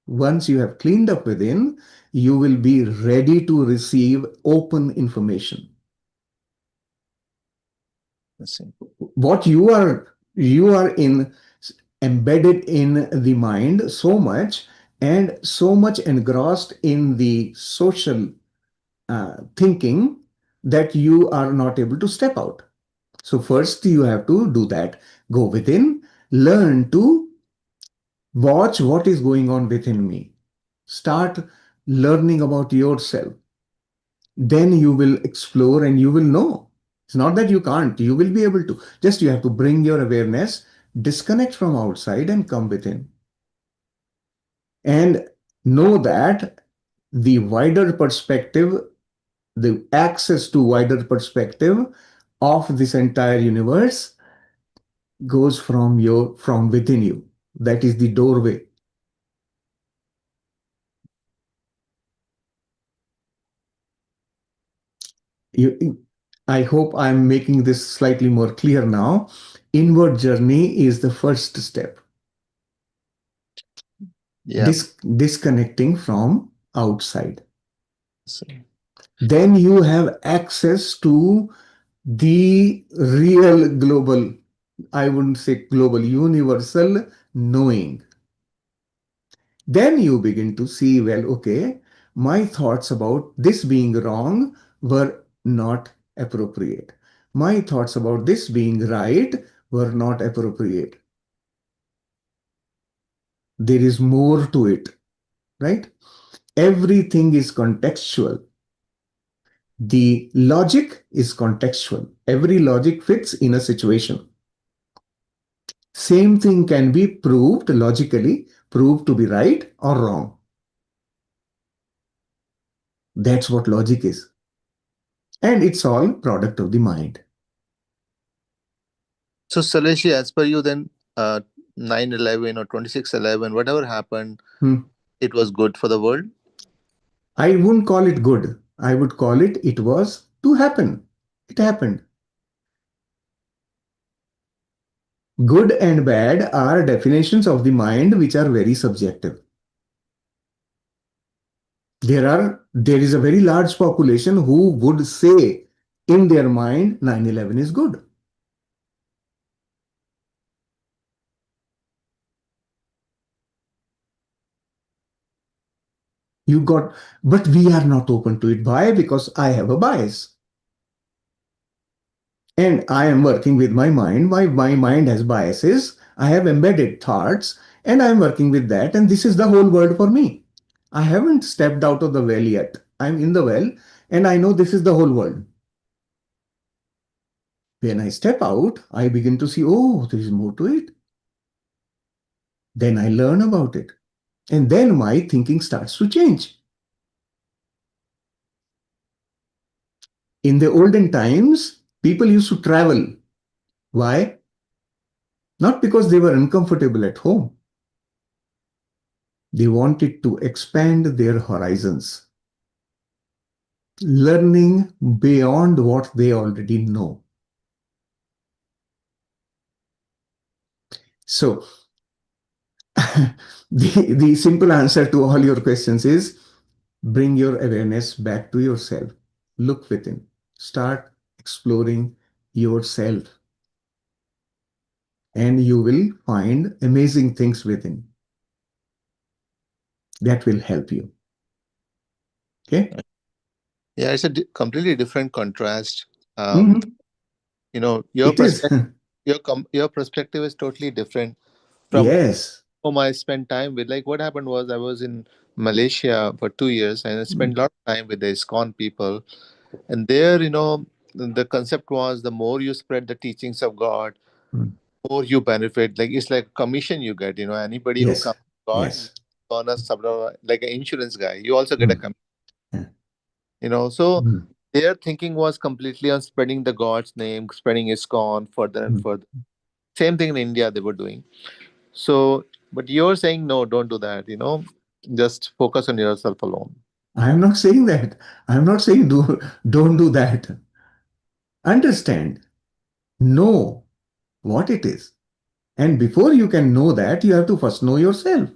Once you have cleaned up within, you will be ready to receive open information. Let's see. What you are in embedded in the mind so much and so much engrossed in the social thinking that you are not able to step out. So first you have to do that. Go within, learn to watch what is going on within me. Start learning about yourself. Then you will explore and you will know. It's not that you can't, you will be able to. Just you have to bring your awareness, disconnect from outside and come within. And know that the wider perspective, the access to wider perspective of this entire universe goes from within you. That is the doorway. I hope I'm making this slightly more clear now. Inward journey is the first step. Yeah. Disconnecting from outside. So, Then you have access to the real global, I wouldn't say global, universal knowing. Then you begin to see, well, okay, my thoughts about this being wrong were not appropriate. My thoughts about this being right were not appropriate. There is more to it, right? Everything is contextual. The logic is contextual. Every logic fits in a situation. Same thing can be proved logically, proved to be right or wrong. That's what logic is. And it's all product of the mind. so Saleshi, as per you, then 9/11 or 26/11, whatever happened, Hmm. it was good for the world. I wouldn't call it good. I would call it was to happen. It happened. Good and bad are definitions of the mind which are very subjective. There is a very large population who would say in their mind 9/11 is good. You got, but we are not open to it. Why? Because I have a bias. And I am working with my mind. My mind has biases. I have embedded thoughts. And I'm working with that, and this is the whole world for me. I haven't stepped out of the well yet. I'm in the well, and I know this is the whole world. When I step out, I begin to see, oh, there is more to it. Then I learn about it. And then my thinking starts to change. In the olden times, people used to travel. Why? Not because they were uncomfortable at home. They wanted to expand their horizons, learning beyond what they already know. So, the simple answer to all your questions is bring your awareness back to yourself. Look within. Start exploring yourself, and you will find amazing things within that will help you. Okay? Yeah, it's a completely different contrast. Mhm. Your It is. perspective, your perspective is totally different from Yes. whom I spent time with. Like what happened was I was in Malaysia for 2 years and I spent a lot of time with the ISKCON people. And there, the concept was the more you spread the teachings of God, Mm. more you benefit. Like it's like commission you get. Anybody who Yes. comes to God, Yes. on a like an insurance guy, you also get a Mm. commission. Yeah. So Mm. their thinking was completely on spreading the God's name, spreading ISKCON further and Mm. further. Same thing in India they were doing. So, but you're saying no, don't do that. Just focus on yourself alone. I am not saying that. I am not saying don't do that. Understand. Know what it is. And before you can know that, you have to first know yourself.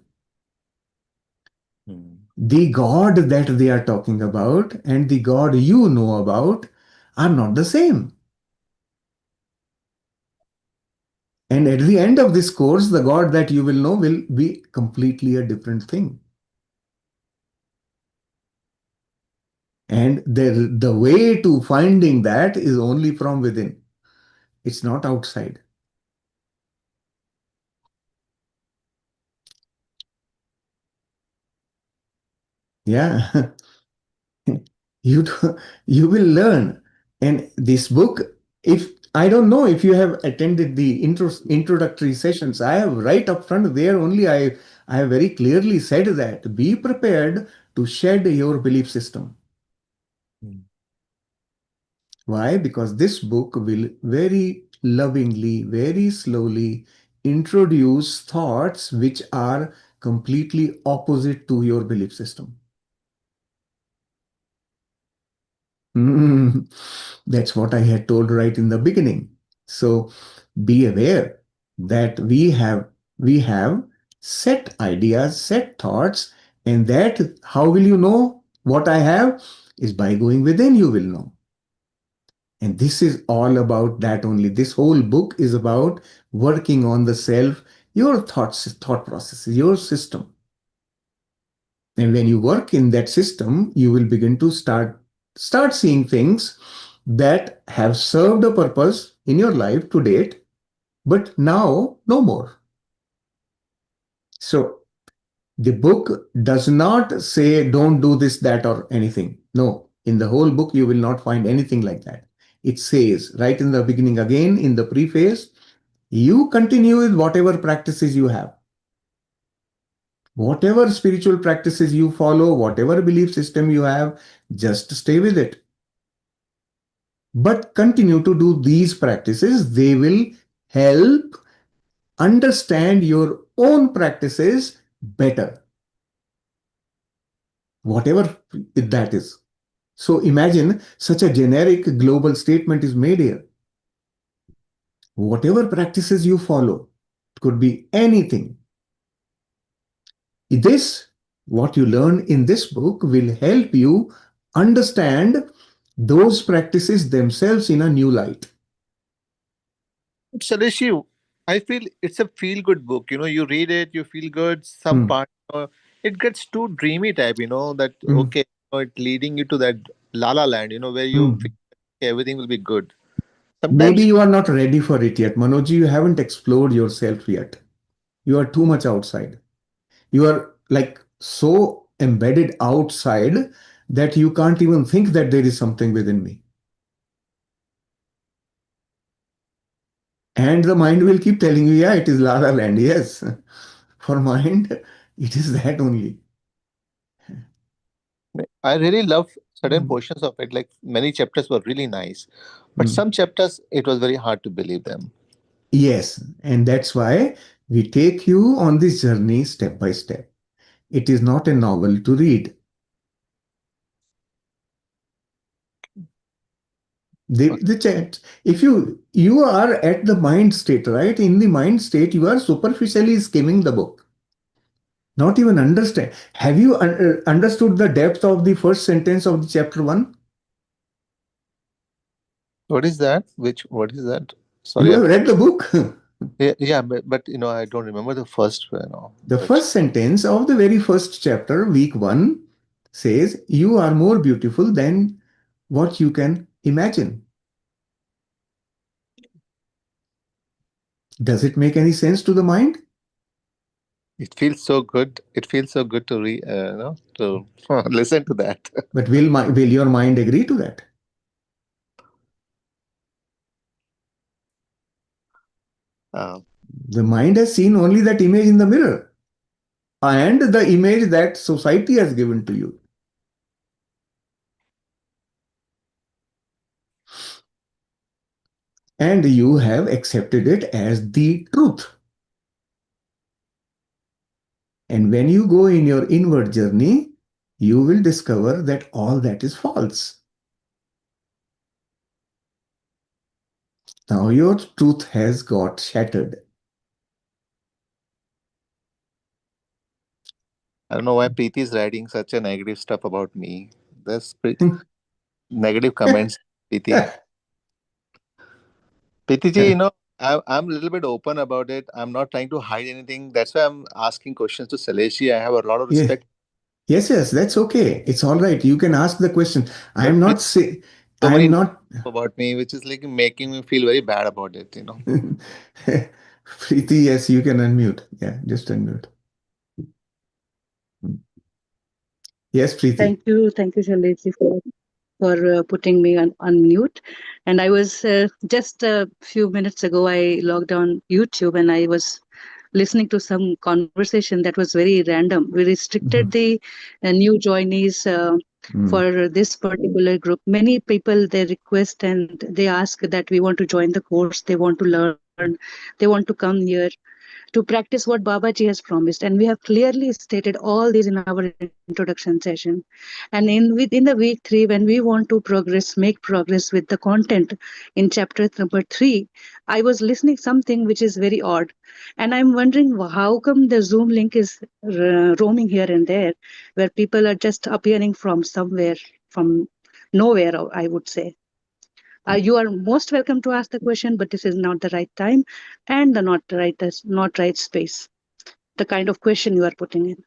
Hmm. The God that they are talking about and the God you know about are not the same. And at the end of this course, the God that you will know will be completely a different thing. And the way to finding that is only from within. It's not outside. Yeah. you you will learn. And this book, if I don't know if you have attended the introductory sessions, I have right up front there only I have very clearly said that be prepared to shed your belief system. Hmm. Why? Because this book will very lovingly, very slowly introduce thoughts which are completely opposite to your belief system. Mm, that's what I had told right in the beginning. So be aware that we have set ideas, set thoughts, and that how will you know what I have is by going within you will know. And this is all about that only. This whole book is about working on the self, your thoughts, thought processes, your system. And when you work in that system, you will begin to start seeing things that have served a purpose in your life to date, but now no more. So the book does not say don't do this, that, or anything. No, in the whole book, you will not find anything like that. It says right in the beginning, again in the preface, you continue with whatever practices you have. Whatever spiritual practices you follow, whatever belief system you have, just stay with it. But continue to do these practices. They will help understand your own practices better, whatever that is. So imagine such a generic global statement is made here. Whatever practices you follow, it could be anything. This, what you learn in this book, will help you understand those practices themselves in a new light. Saleshi, I feel it's a feel good book. You read it, you feel good. Some Hmm. part, it gets too dreamy type, that, Hmm. okay, it leading you to that la la land, where you Hmm. feel everything will be good. Maybe Sometimes, you are not ready for it yet, Manoj. You haven't explored yourself yet. You are too much outside. You are like so embedded outside that you can't even think that there is something within me. And the mind will keep telling you, yeah, it is La La Land. Yes. For mind, it is that only. I really love certain Mm. portions of it. Like many chapters were really nice, but Mm. some chapters it was very hard to believe them. Yes. And that's why we take you on this journey step by step. It is not a novel to read. The chat, if you are at the mind state, right? In the mind state, you are superficially skimming the book, not even understand. Have you understood the depth of the first sentence of the chapter one? What is that? What is that? You Sorry, have read the book. yeah, but I don't remember the first, The which first sentence of the very first chapter, week one, says, "You are more beautiful than what you can imagine." Does it make any sense to the mind? it feels so good. It feels so good to to listen to that. But will your mind agree to that? Uh, The mind has seen only that image in the mirror and the image that society has given to you. And you have accepted it as the truth. And when you go in your inward journey, you will discover that all that is false. Now your truth has got shattered. I don't know why Preeti is writing such a negative stuff about me. There's negative comments, Preeti. Preeti ji, I'm a little bit open about it. I'm not trying to hide anything. That's why I'm asking questions to Saleshi. I have a lot of Yeah. respect. Yes, that's okay. It's all right. You can ask the question. But I'm Preeti, not say so many I'm not about me, which is like making me feel very bad about it. Preeti, yes, you can unmute. Yeah, just unmute. Yes, Preeti. Thank you, Shailesh, for putting me on mute. And I was just a few minutes ago, I logged on YouTube and I was listening to some conversation that was very random. We restricted Mhm. the new joinees Mm. for this particular group. Many people they request and they ask that we want to join the course, they want to learn, they want to come here to practice what Babaji has promised. And we have clearly stated all these in our introduction session. And within the week 3, when we want to make progress with the content in chapter number 3, I was listening something which is very odd. And I'm wondering how come the Zoom link is roaming here and there, where people are just appearing from somewhere, from nowhere, I would say. You are most welcome to ask the question, but this is not the right time and the not right space. The kind of question you are putting in. See,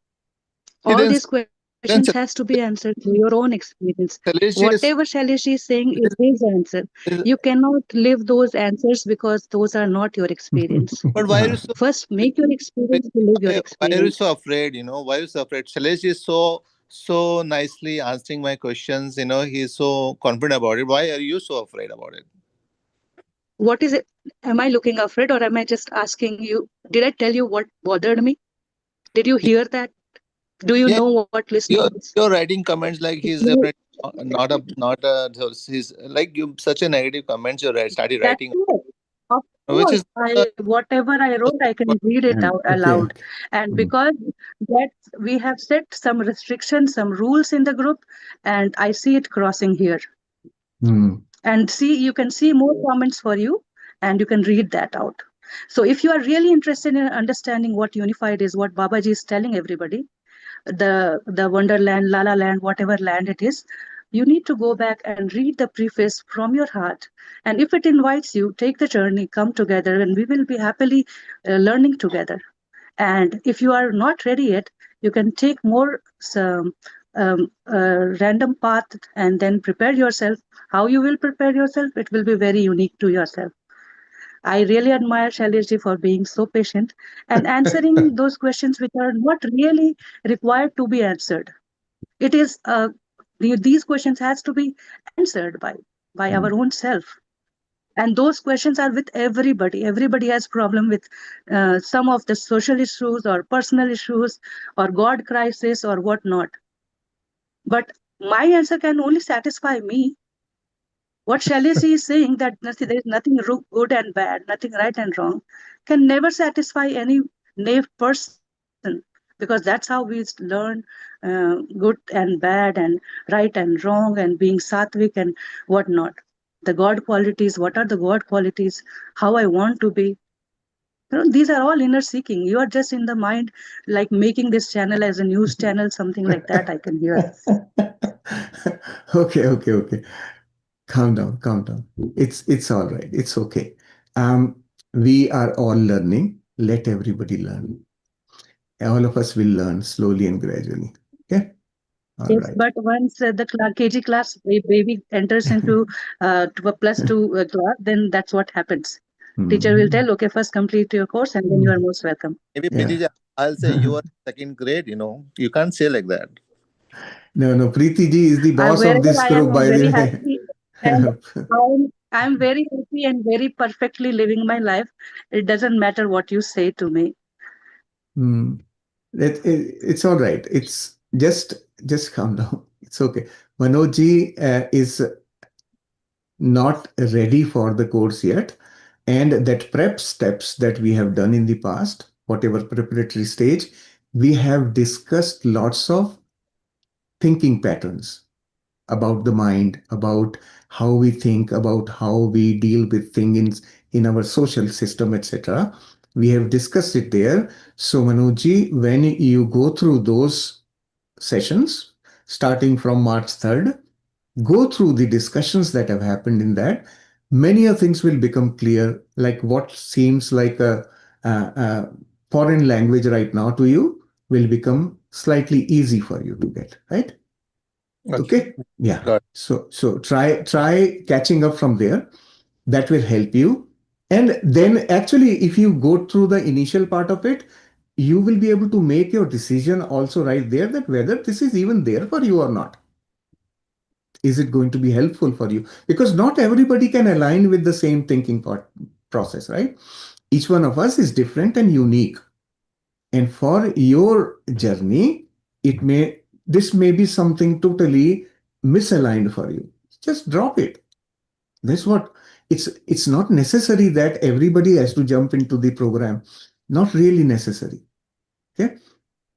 All these questions then has to be answered through your own experience. Saleshi Whatever Shailesh is saying is his answer. is, You cannot live those answers because those are not your experience. but why are you so First, make your experience to live your why are you experience. so afraid? Why are you so afraid? Saleshi is so nicely answering my questions. He's so confident about it. Why are you so afraid about it? What is it? Am I looking afraid or am I just asking you? Did I tell you what bothered me? Did you hear that? Do you Yeah, know what listening you're is? you're writing comments like he's You- definitely not a so he's like you such a negative comments started That's writing, it. Of which course, is whatever I wrote, I can read it out Okay, aloud. okay. And Mm. because that we have set some restrictions, some rules in the group, and I see it crossing here. Mm. And see, you can see more comments for you, and you can read that out. So if you are really interested in understanding what unified is, what Babaji is telling everybody, the Wonderland, La La Land, whatever land it is, you need to go back and read the preface from your heart. And if it invites you, take the journey, come together, and we will be happily learning together. And if you are not ready yet, you can take more random path and then prepare yourself. How you will prepare yourself, it will be very unique to yourself. I really admire Shailesh for being so patient and answering those questions which are not really required to be answered. It is these questions has to be answered by our Mm. own self, and those questions are with everybody. Everybody has problem with some of the social issues or personal issues or God crisis or whatnot. But my answer can only satisfy me. What Shailesh is saying, that nothing, there is nothing good and bad, nothing right and wrong, can never satisfy any naive person, because that's how we learn good and bad and right and wrong and being sattvic and whatnot. The God qualities, what are the God qualities, how I want to be. These are all inner seeking. You are just in the mind, like making this channel as a news channel, something like that, I can hear. Okay, okay, okay. Calm down, calm down. It's all right. It's okay. Um, we are all learning. Let everybody learn. All of us will learn slowly and gradually. Okay? All Yes, right. but once the KG class baby enters into to a plus two class, then that's what happens. Teacher will Mhm. tell, okay, first complete your course, and then you are most welcome. Maybe Yeah. Pritija, I'll say you are second grade, you can't say like that. No, no. Preeti ji is the boss of Wherever this I am, group, I'm by very the happy, and way. I'm very happy and very perfectly living my life. It doesn't matter what you say to me. Hmm. It's all right. It's just calm down. It's okay. Manoj ji is not ready for the course yet, and that prep steps that we have done in the past, whatever preparatory stage, we have discussed lots of thinking patterns about the mind, about how we think, about how we deal with things in our social system, etc. We have discussed it there. So, Manojji, when you go through those sessions, starting from March 3rd, go through the discussions that have happened in that. Many of things will become clear, like what seems like a foreign language right now to you will become slightly easy for you to get, right? Okay, Okay. Yeah. got So try catching up from there. That will help you. And then actually, if you go through the initial part of it, you will be able to make your decision also right there, that whether this is even there for you or not. Is it going to be helpful for you? Because not everybody can align with the same thinking process, right? Each one of us is different and unique. And for your journey, this may be something totally misaligned for you. Just drop it. That's what it's not necessary that everybody has to jump into the program. Not really necessary. Okay.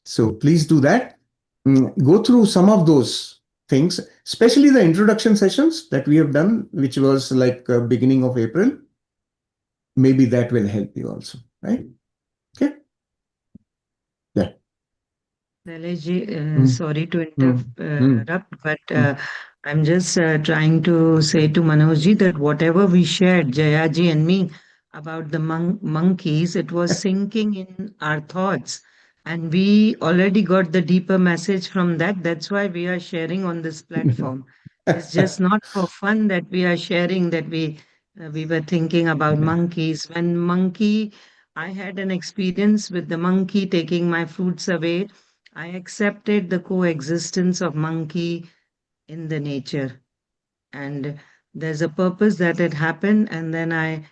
So please do that. Go through some of those things, especially the introduction sessions that we have done, which was like beginning of April. Maybe that will help you also, right? Okay. Yeah. Shailesh, Mm, sorry to mm, mm, interrupt, but mm. I'm just trying to say to Manojji that whatever we shared, Jayaji and me, about the monkeys, it was sinking in our thoughts. And we already got the deeper message from that. That's why we are sharing on this platform. It's just not for fun that we are sharing that we were thinking about monkeys. When monkey, I had an experience with the monkey taking my fruits away. I accepted the coexistence of monkey in the nature, and there's a purpose that it happened, and then I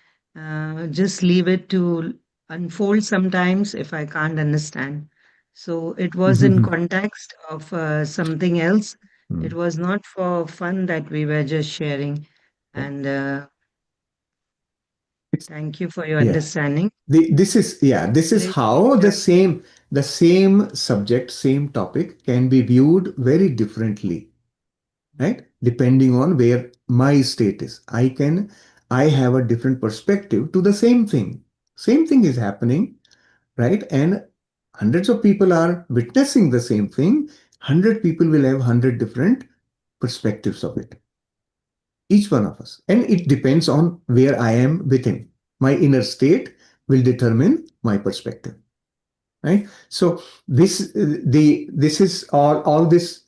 just leave it to unfold sometimes if I can't understand. So it was in context of something else. It Mm. was not for fun that we were just sharing. Yeah. And It's thank you for your yeah. understanding. This is Shailesh, how the same subject, same topic can be viewed very differently, right? Depending on where my state is. I have a different perspective to the same thing. Same thing is happening, right? And hundreds of people are witnessing the same thing. 100 people will have 100 different perspectives of it. Each one of us. And it depends on where I am within. My inner state will determine my perspective, right? So this is all this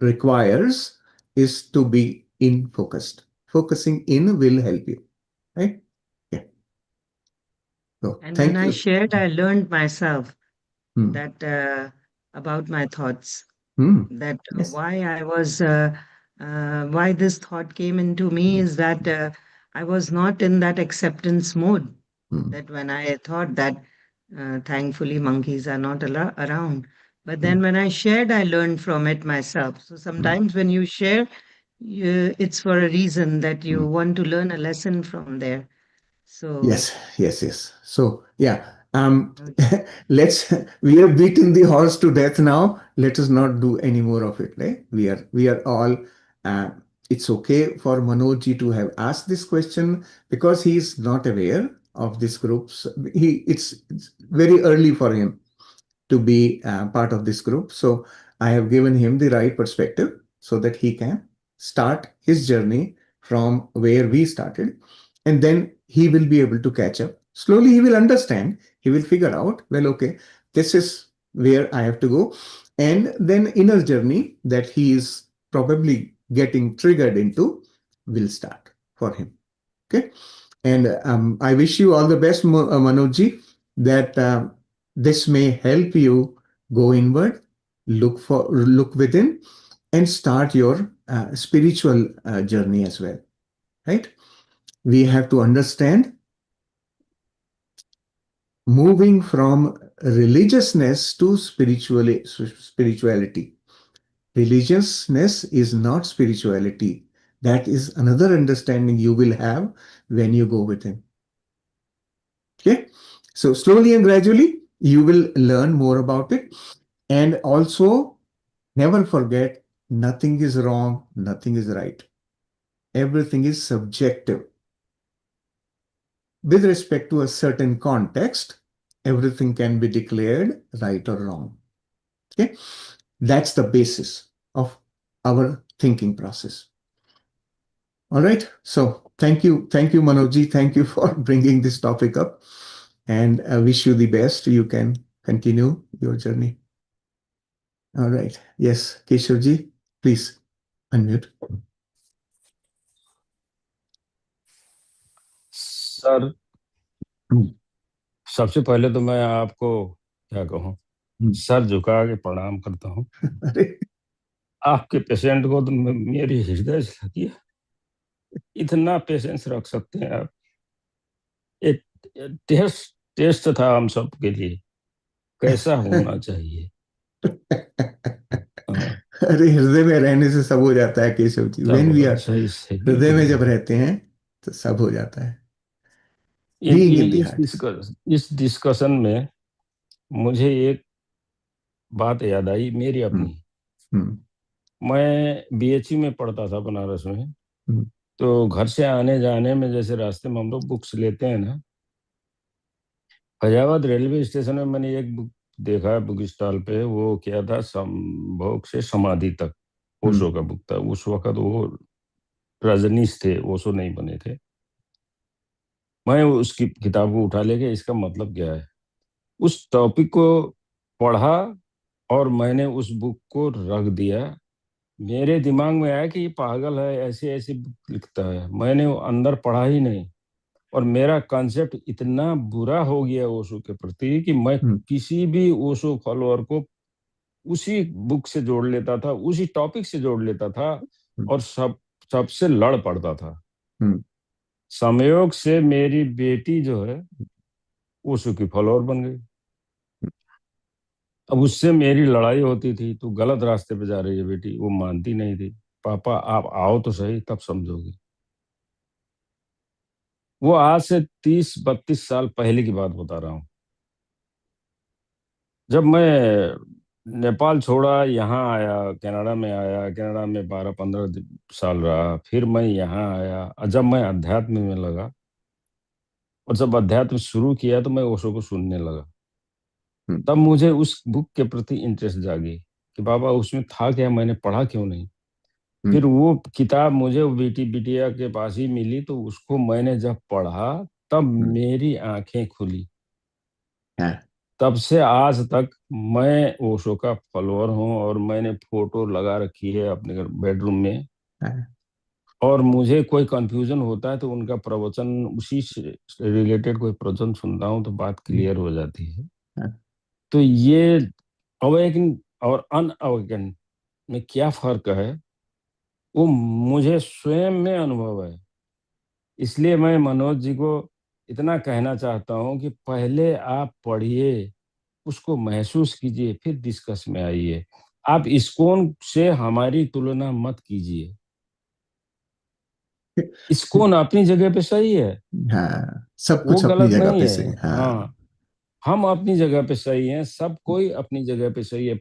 requires is to be in focused. Focusing in will help you, right? Yeah. So And when thank I you. shared, I learned myself Hmm. that about my thoughts, Hmm. that Yes. why this thought came into me is that I was not in that acceptance mode. Hmm. That when I thought that thankfully monkeys are not around. But Hmm. then when I shared, I learned from it myself. So Hmm. sometimes when you share, it's for a reason that you Hmm. want to learn a lesson from there. So, Yes, yes, yes. So yeah, okay. let's we have beaten the horse to death now. Let us not do any more of it, right? We are all uh, it's okay for Manoj to have asked this question because he is not aware of this group. So it's very early for him to be part of this group. So I have given him the right perspective so that he can start his journey from where we started. And then he will be able to catch up. Slowly, he will understand. He will figure out, well, okay, this is where I have to go. And then inner journey that he is probably getting triggered into will start for him. Okay. And I wish you all the best, Manojji, that this may help you go inward, look within, and start your spiritual journey as well. Right? We have to understand moving from religiousness to spirituality. Religiousness is not spirituality. That is another understanding you will have when you go within. Okay. So slowly and gradually, you will learn more about it. And also, never forget nothing is wrong, nothing is right. Everything is subjective. With respect to a certain context, everything can be declared right or wrong. Okay. That's the basis of our thinking process. All right. So thank you, Manojji. Thank you for bringing this topic up, and I wish you the best. You can continue your journey. All right. Yes, Keshavji, please unmute. Sir hmm, सबसे पहले तो मैं आपको क्या कहूँ हम्म। Sir झुका के प्रणाम करता हूँ अरे आपके पेशेंट को तो मेरी हृदय से लगी है इतना पेशेंस रख सकते हैं आप एक टेस्ट टेस्ट था हम सब के लिए कैसा होना चाहिए हाँ, अरे हृदय में रहने से सब हो जाता है केशव जी। सब व्हेन वी आर सही सही हृदय बिल्कुल में जब बिल्कुल रहते हैं तो सब हो जाता है। ये, बीइंग ये इन द इस हार्ट। डिस्कस इस डिस्कशन में मुझे एक बात याद आई मेरी हम्म, अपनी हम्म, मैं बीएचयू में पढ़ता था बनारस में हम्म, तो घर से आने जाने में जैसे रास्ते में हम लोग बुक्स लेते हैं ना फैजाबाद रेलवे स्टेशन में मैंने एक बुक देखा बुक स्टॉल पे वो क्या था संभोग से समाधि तक हम्म, ओशो का बुक था उस वक्त वो रजनीश थे ओशो नहीं बने थे मैं उसकी किताब को उठा लेके इसका मतलब क्या है उस टॉपिक को पढ़ा और मैंने उस बुक को रख दिया मेरे दिमाग में आया कि ये पागल है ऐसे ऐसे बुक लिखता है मैंने वो अंदर पढ़ा ही नहीं और मेरा कॉन्सेप्ट इतना बुरा हो गया ओशो के प्रति कि मैं हम्म, किसी भी ओशो फॉलोअर को उसी बुक से जोड़ लेता था उसी टॉपिक से जोड़ लेता था हम्म, और सबसे लड़ पड़ता था हम्म, संयोग से मेरी बेटी जो है ओशो की फॉलोअर बन गई अब उससे मेरी लड़ाई होती थी तू गलत रास्ते पे जा रही है बेटी वो मानती नहीं थी पापा आप आओ तो सही तब समझोगी वो आज से 30-32 साल पहले की बात बता रहा हूँ जब मैं नेपाल छोड़ा यहाँ आया कनाडा में आया कनाडा में 12-15 साल रहा फिर मैं यहाँ आया और जब मैं अध्यात्म में लगा और जब अध्यात्म शुरू किया तो मैं ओशो को सुनने लगा हम्म, तब मुझे उस बुक के प्रति इंटरेस्ट जागी कि बाबा उसमें था क्या मैंने पढ़ा क्यों नहीं हम्म, फिर वो किताब मुझे वो बेटी बिटिया के पास ही मिली तो उसको मैंने जब पढ़ा तब हम्म, मेरी आंखें खुली हाँ, तब से आज तक मैं ओशो का फॉलोअर हूँ और मैंने फोटो लगा रखी है अपने घर बेडरूम में हाँ, और मुझे कोई कंफ्यूजन होता है तो उनका प्रवचन, उसी से रिलेटेड कोई प्रवचन सुनता हूँ तो बात क्लियर हो जाती है। हाँ, तो ये अवेकन और अनअवेकन में क्या फर्क है, वो मुझे स्वयं में अनुभव है। इसलिए मैं मनोज जी को इतना कहना चाहता हूँ कि पहले आप पढ़िए, उसको महसूस कीजिए, फिर डिस्कस में आइए। आप इस्कॉन से हमारी तुलना मत कीजिए। इस्कॉन अपनी जगह पे सही है, हाँ, सब वो कुछ अपनी गलत जगह नहीं पे है। सही है। हाँ। हाँ, हम अपनी जगह पे सही हैं, सब कोई अपनी जगह पे सही है।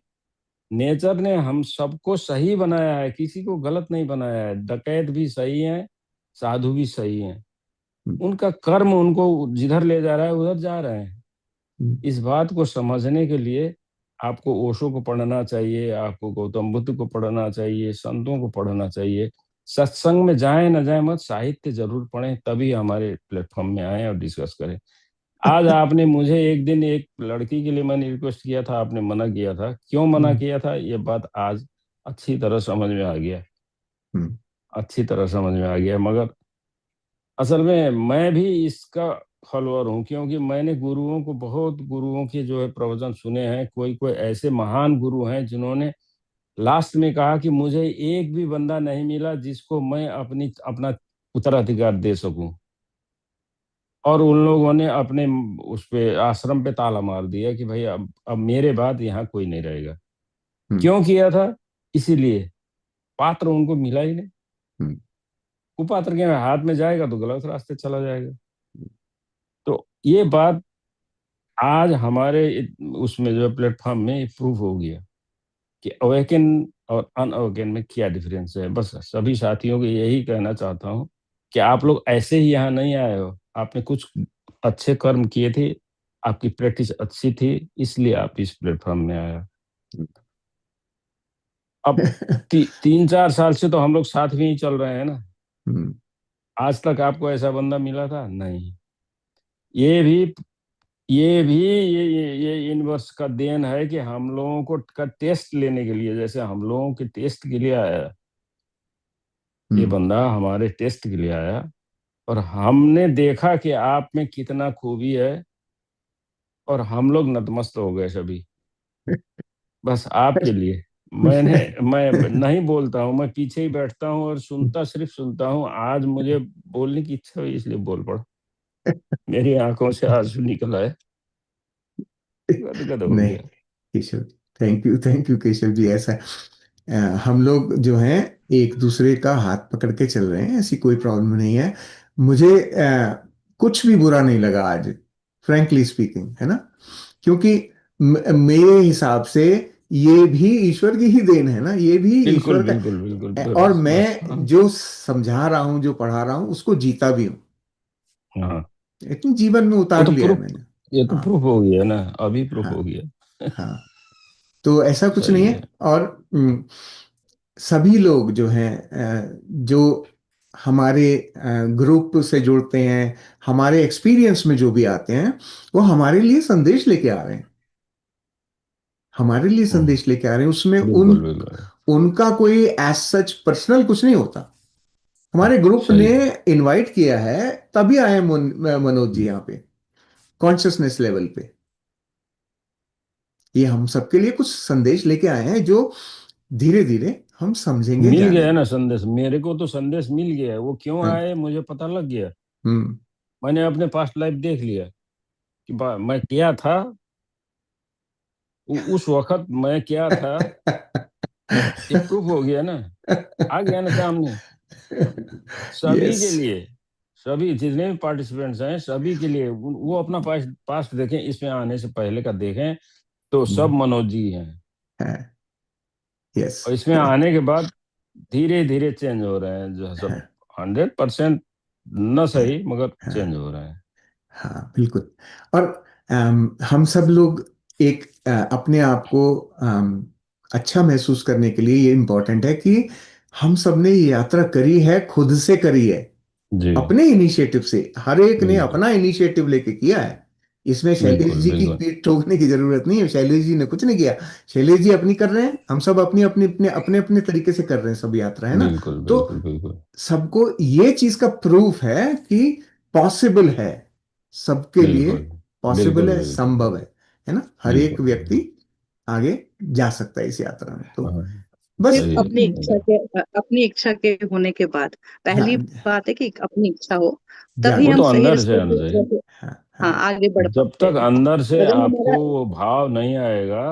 नेचर ने हम सबको सही बनाया है, किसी को गलत नहीं बनाया है। डकैत भी सही है, साधु भी सही हैं। हम्म, उनका कर्म उनको जिधर ले जा रहा है उधर जा रहे हैं। हम्म, इस बात को समझने के लिए आपको ओशो को पढ़ना चाहिए, आपको गौतम बुद्ध को पढ़ना चाहिए, संतों को पढ़ना चाहिए। सत्संग में जाएं न जाएं मत, साहित्य जरूर पढ़ें, तभी हमारे प्लेटफॉर्म में आए और डिस्कस करें। आज आपने मुझे एक दिन एक लड़की के लिए मैंने रिक्वेस्ट किया था, आपने मना किया था। क्यों मना हम्म, किया था, ये बात आज अच्छी तरह समझ में आ गया। हम्म, अच्छी तरह समझ में आ गया। मगर असल में मैं भी इसका फॉलोअर हूँ, क्योंकि मैंने गुरुओं को, बहुत गुरुओं के जो है प्रवचन सुने हैं। कोई कोई ऐसे महान गुरु हैं जिन्होंने लास्ट में कहा कि मुझे एक भी बंदा नहीं मिला जिसको मैं अपना उत्तराधिकार दे सकूं। और उन लोगों ने अपने उस पे आश्रम पे ताला मार दिया कि भाई अब मेरे बाद यहाँ कोई नहीं रहेगा। हम्म, क्यों किया था? इसीलिए पात्र उनको मिला ही नहीं। हम्म, कुपात्र के हाथ में जाएगा तो गलत रास्ते चला जाएगा। तो ये बात आज हमारे उसमें जो प्लेटफॉर्म में प्रूव हो गया कि अवेकन और अनअवेकन में क्या डिफरेंस है। बस सभी साथियों को यही कहना चाहता हूँ कि आप लोग ऐसे ही यहाँ नहीं आए हो, आपने कुछ अच्छे कर्म किए थे, आपकी प्रैक्टिस अच्छी थी, इसलिए आप इस प्लेटफॉर्म में आए हो। अब 3-4 साल से तो हम लोग साथ में ही चल रहे हैं ना। हम्म, आज तक आपको ऐसा बंदा मिला था? नहीं। ये भी ये यूनिवर्स का देन है कि हम लोगों को का टेस्ट लेने के लिए, जैसे हम लोगों के टेस्ट के लिए आया, ये हम्म। बंदा हमारे टेस्ट के लिए आया। और हमने देखा कि आप में कितना खूबी है, और हम लोग नतमस्त हो गए सभी, बस आपके लिए। मैं नहीं बोलता हूँ, मैं पीछे ही बैठता हूँ और सुनता, सिर्फ सुनता हूँ। आज मुझे बोलने की इच्छा हुई इसलिए बोल पड़ा। मेरी आंखों से आंसू निकल आए, गदगद हो नहीं, गया। केशव, थैंक यू केशव जी। ऐसा हम लोग जो हैं एक दूसरे का हाथ पकड़ के चल रहे हैं, ऐसी कोई प्रॉब्लम नहीं है। मुझे कुछ भी बुरा नहीं लगा आज, फ्रैंकली स्पीकिंग, है ना। क्योंकि मेरे हिसाब से ये भी ईश्वर की ही देन है ना, ये भी बिल्कुल ईश्वर बिल्कुल बिल्कुल, का। और बस बस, मैं हाँ। जो समझा रहा हूँ, जो पढ़ा रहा हूँ, उसको जीता भी हूँ। हाँ, इतनी जीवन में वो उतार तो लिया है प्रूफ, मैंने। ये तो हाँ, प्रूफ हो गया ना, अभी प्रूफ हाँ, हो गया। हाँ। तो ऐसा कुछ नहीं सही है। है। और सभी लोग जो हैं, जो हमारे ग्रुप से जुड़ते हैं, हमारे एक्सपीरियंस में जो भी आते हैं, वो हमारे लिए संदेश लेके आ रहे हैं, हमारे लिए हम्म, संदेश लेके आ रहे हैं। उसमें बिल्कुल बिल्कुल। उनका कोई एज सच पर्सनल कुछ नहीं होता। हमारे ग्रुप ने सही है। इनवाइट किया है, तभी आए मनोज जी यहाँ पे, कॉन्शियसनेस लेवल पे। ये हम सबके लिए कुछ संदेश लेके आए हैं, जो धीरे धीरे हम समझेंगे, मिल गया है जानेंगे। ना संदेश, मेरे को तो संदेश मिल गया है। वो क्यों हाँ, आए मुझे पता लग गया। हम्म। मैंने अपने पास्ट लाइफ देख लिया कि मैं क्या था, उस वक्त मैं क्या था। ये प्रूफ हो गया ना, आ गया ना सामने। सभी यस। के लिए, सभी जितने भी पार्टिसिपेंट्स हैं सभी के लिए, वो अपना पास्ट पास्ट देखें, इसमें आने से पहले का देखें, तो सब मनोज जी हैं। यस। और इसमें आने के बाद धीरे धीरे चेंज हो रहे हैं, जो सब 100% न सही मगर चेंज हो रहे हैं। हाँ, बिल्कुल। और हम सब लोग एक अपने आप को अच्छा महसूस करने के लिए, ये इम्पोर्टेंट है कि हम सब ने ये यात्रा करी है, खुद से करी है, जी, अपने इनिशिएटिव से। हर एक ने बिल्कुल। अपना इनिशिएटिव लेके किया है। इसमें शैलेश बिल्कुल जी की बिल्कुल पीठ ठोकने की जरूरत नहीं है। शैलेश जी ने कुछ नहीं किया। शैलेश जी अपनी कर रहे हैं, हम सब अपनी अपनी अपने अपने तरीके से कर रहे हैं सब यात्रा, है ना। बिल्कुल तो बिल्कुल बिल्कुल सबको ये चीज का प्रूफ है कि पॉसिबल है, सबके लिए बिल्कुल पॉसिबल बिल्कुल है, बिल्कुल संभव है ना। हर एक बिल्कुल व्यक्ति आगे जा सकता है इस यात्रा में। तो हाँ, बस सिर्फ सही है अपनी सही इच्छा है। के अपनी इच्छा के होने के बाद पहली हाँ, बात है कि अपनी इच्छा हो, तभी जागे, वो हम तो सही अंदर से रास्ते आना पे चाहिए। जैसे हाँ हाँ हाँ आगे बढ़ जब पाते तक हैं। अंदर से अगर आपको हमारा वो भाव नहीं आएगा,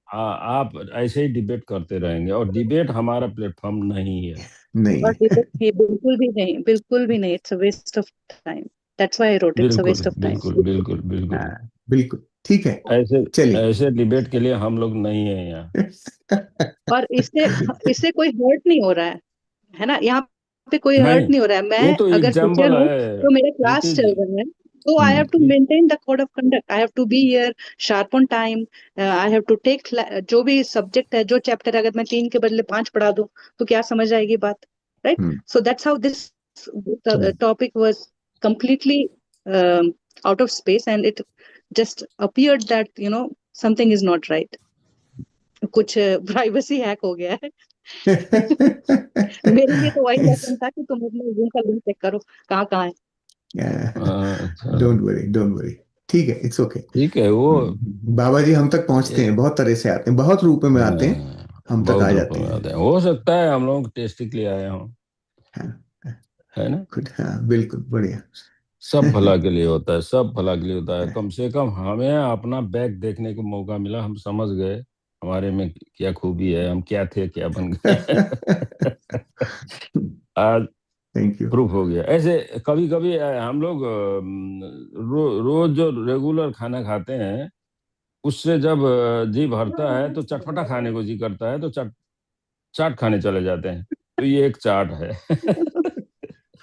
आप ऐसे ही डिबेट करते रहेंगे, और डिबेट हमारा प्लेटफॉर्म नहीं है। नहीं और डिबेट ये बिल्कुल भी नहीं, बिल्कुल भी नहीं, it's a waste of time. That's why I wrote it's a बिल्कुल वेस्ट ऑफ टाइम। बिल्कुल बिल्कुल बिल्कुल। हाँ, बिल्कुल ठीक है। ऐसे चलिए। ऐसे डिबेट के लिए हम लोग नहीं है यहाँ। और इससे इससे कोई हर्ट नहीं हो रहा है ना, यहाँ पे कोई हर्ट नहीं, नहीं हो रहा है। ये मैं तो अगर टीचर एग्जाम्पल हूँ है तो मेरा क्लास प्रीति चल जी। रहा है, तो I have to pre- maintain the code of conduct, I have to be here sharp on time, I have to take जो भी सब्जेक्ट है, जो चैप्टर, अगर मैं 3 के बदले 5 पढ़ा दूं तो क्या समझ आएगी बात, right? Hmm so that's how this hmm topic was completely out of space, and it just appeared that something is not right, कुछ प्राइवेसी हैक हो गया है। मेरे लिए तो वही लेसन था कि तुम अपने जूम का लिंक चेक करो कहाँ कहाँ है। अच्छा, डोंट वरी, डोंट वरी। ठीक है, इट्स ओके। ठीक है वो बाबा जी हम तक पहुंचते हैं, ये बहुत तरह से आते हैं, बहुत रूप में आते हैं, हम तक आ बहुत रूप जाते में हैं। आते हैं, हो सकता है हम लोग टेस्ट के लिए आए हों, हाँ, है ना। गुड, हाँ बिल्कुल बढ़िया। सब भला के लिए होता है, सब भला के लिए होता है। कम से कम हमें अपना बैक देखने को मौका मिला, हम समझ गए हमारे में क्या खूबी है, हम क्या थे क्या बन गए। आज थैंक यू। प्रूफ हो गया। ऐसे कभी कभी हम लोग रोज जो रेगुलर खाना खाते हैं, उससे जब जी भरता है तो चटपटा खाने को जी करता है, तो चाट खाने चले जाते हैं। तो ये एक चाट है।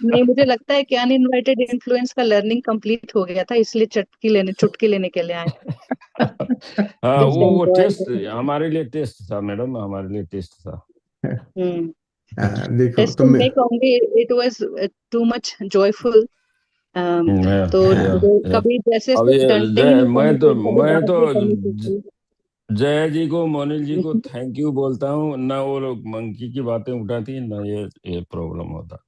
नहीं, मुझे लगता है कि अनइनवाइटेड इन्फ्लुएंस का लर्निंग कंप्लीट हो गया था, इसलिए चुटकी लेने के लिए आए। हाँ, जस्ट वो एंजॉय। टेस्ट हमारे लिए टेस्ट था मैडम, हमारे लिए टेस्ट था। हम्म। देखो टेस्ट तुम। तो नहीं कहूंगी, it was too much joyful. तो मैं कभी जैसे अब सिर्फ ये डंडे ही जय नहीं करनी चाहिए, कभी मैं डांट तो भी करनी ज- चाहिए। जय जी को, मोनिल जी को थैंक यू बोलता हूँ ना। वो लोग मंकी की बातें उठाती ना, ये प्रॉब्लम होता,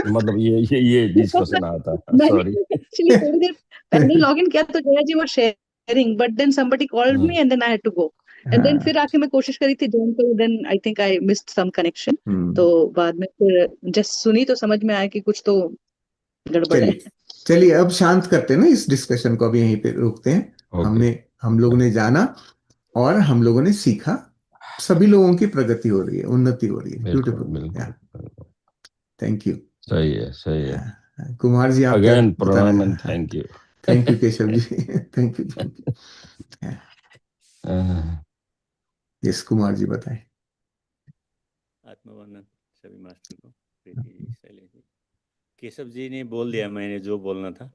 मतलब ये डिस्कशन आता। मैंने सॉरी। एक्चुअली थोड़ी देर पहले लॉग इन किया तो Jaya ji were sharing, but then somebody called me and then I had to go, and then हाँ। फिर आके मैं कोशिश करी थी ज्वाइन करूं, then I think I missed some connection। तो बाद में फिर जस्ट सुनी तो समझ में आया कि कुछ तो गड़बड़ है। चलिए, चलिए अब शांत करते हैं ना इस डिस्कशन को, अब यहीं पे रोकते हैं। ओके। हम लोगों ने जाना और हम लोगों ने सीखा, सभी लोगों की प्रगति हो रही है, उन्नति हो रही है। बिल्कुल ब्यूटीफुल। बिल्कुल या, बिल्कुल। Thank you. सही है सही है। कुमार जी आप क्या अगेन बताना प्रणाम एंड है? Thank you. Thank you Keshav ji. Thank you, thank you. Yes, Kumar ji बताएं। आत्मवंदन सभी मास्टर को, प्रीति जी, शैलेश जी। केशव जी ने बोल दिया मैंने जो बोलना था।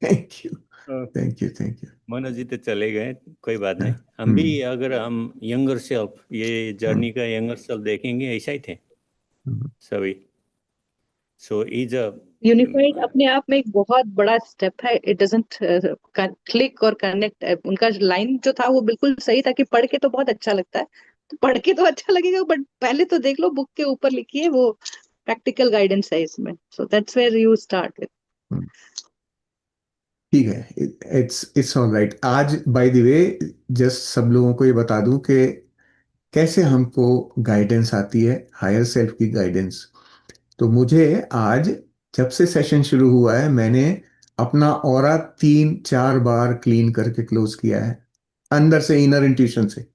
थैंक यू, हाँ। Thank you, thank you. Manoj ji तो चले गए, कोई बात नहीं। हम भी अगर हम यंगर सेल्फ, ये जर्नी का यंगर सेल्फ देखेंगे, ऐसा ही थे सभी। सो इज अ यूनिफाइड अपने आप में एक बहुत बड़ा स्टेप है। इट डजंट क्लिक और कनेक्ट। उनका लाइन जो था वो बिल्कुल सही था कि पढ़ के तो बहुत अच्छा लगता है, तो पढ़ के तो अच्छा लगेगा, बट पहले तो देख लो बुक के ऊपर लिखी है, वो प्रैक्टिकल गाइडेंस है इसमें। So that's where you start with. ठीक है, इट्स ऑल राइट। आज बाय द वे जस्ट सब लोगों को ये बता दूं कि कैसे हमको गाइडेंस आती है, हायर सेल्फ की गाइडेंस। तो मुझे आज, जब से सेशन शुरू हुआ है, मैंने अपना ऑरा 3-4 बार क्लीन करके क्लोज किया है, अंदर से, इनर इंट्यूशन से।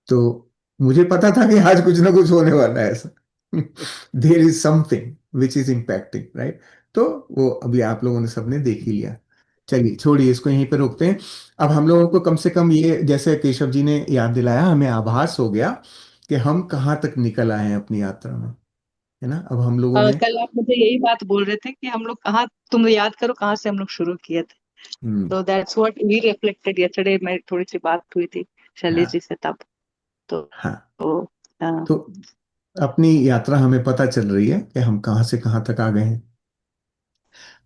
तो मुझे पता था कि आज कुछ ना कुछ होने वाला है ऐसा। There is something which is impacting, right. तो वो अभी आप लोगों ने सबने देख ही लिया। चलिए छोड़िए, इसको यहीं पे रोकते हैं। अब हम लोगों को कम से कम ये, जैसे केशव जी ने याद दिलाया, हमें आभास हो गया कि हम कहाँ तक निकल आए हैं अपनी यात्रा में, है ना। अब हम लोगों ने कल आप मुझे यही बात बोल रहे थे कि हम लोग कहाँ, तुम याद करो कहाँ से हम लोग शुरू किए थे। हम्म, तो that's what we reflected yesterday. मैं थोड़ी सी बात हुई थी शैलेश जी हाँ से तब। तो, हाँ। तो तो अपनी यात्रा हमें पता चल रही है कि हम कहाँ से कहाँ तक आ गए हैं।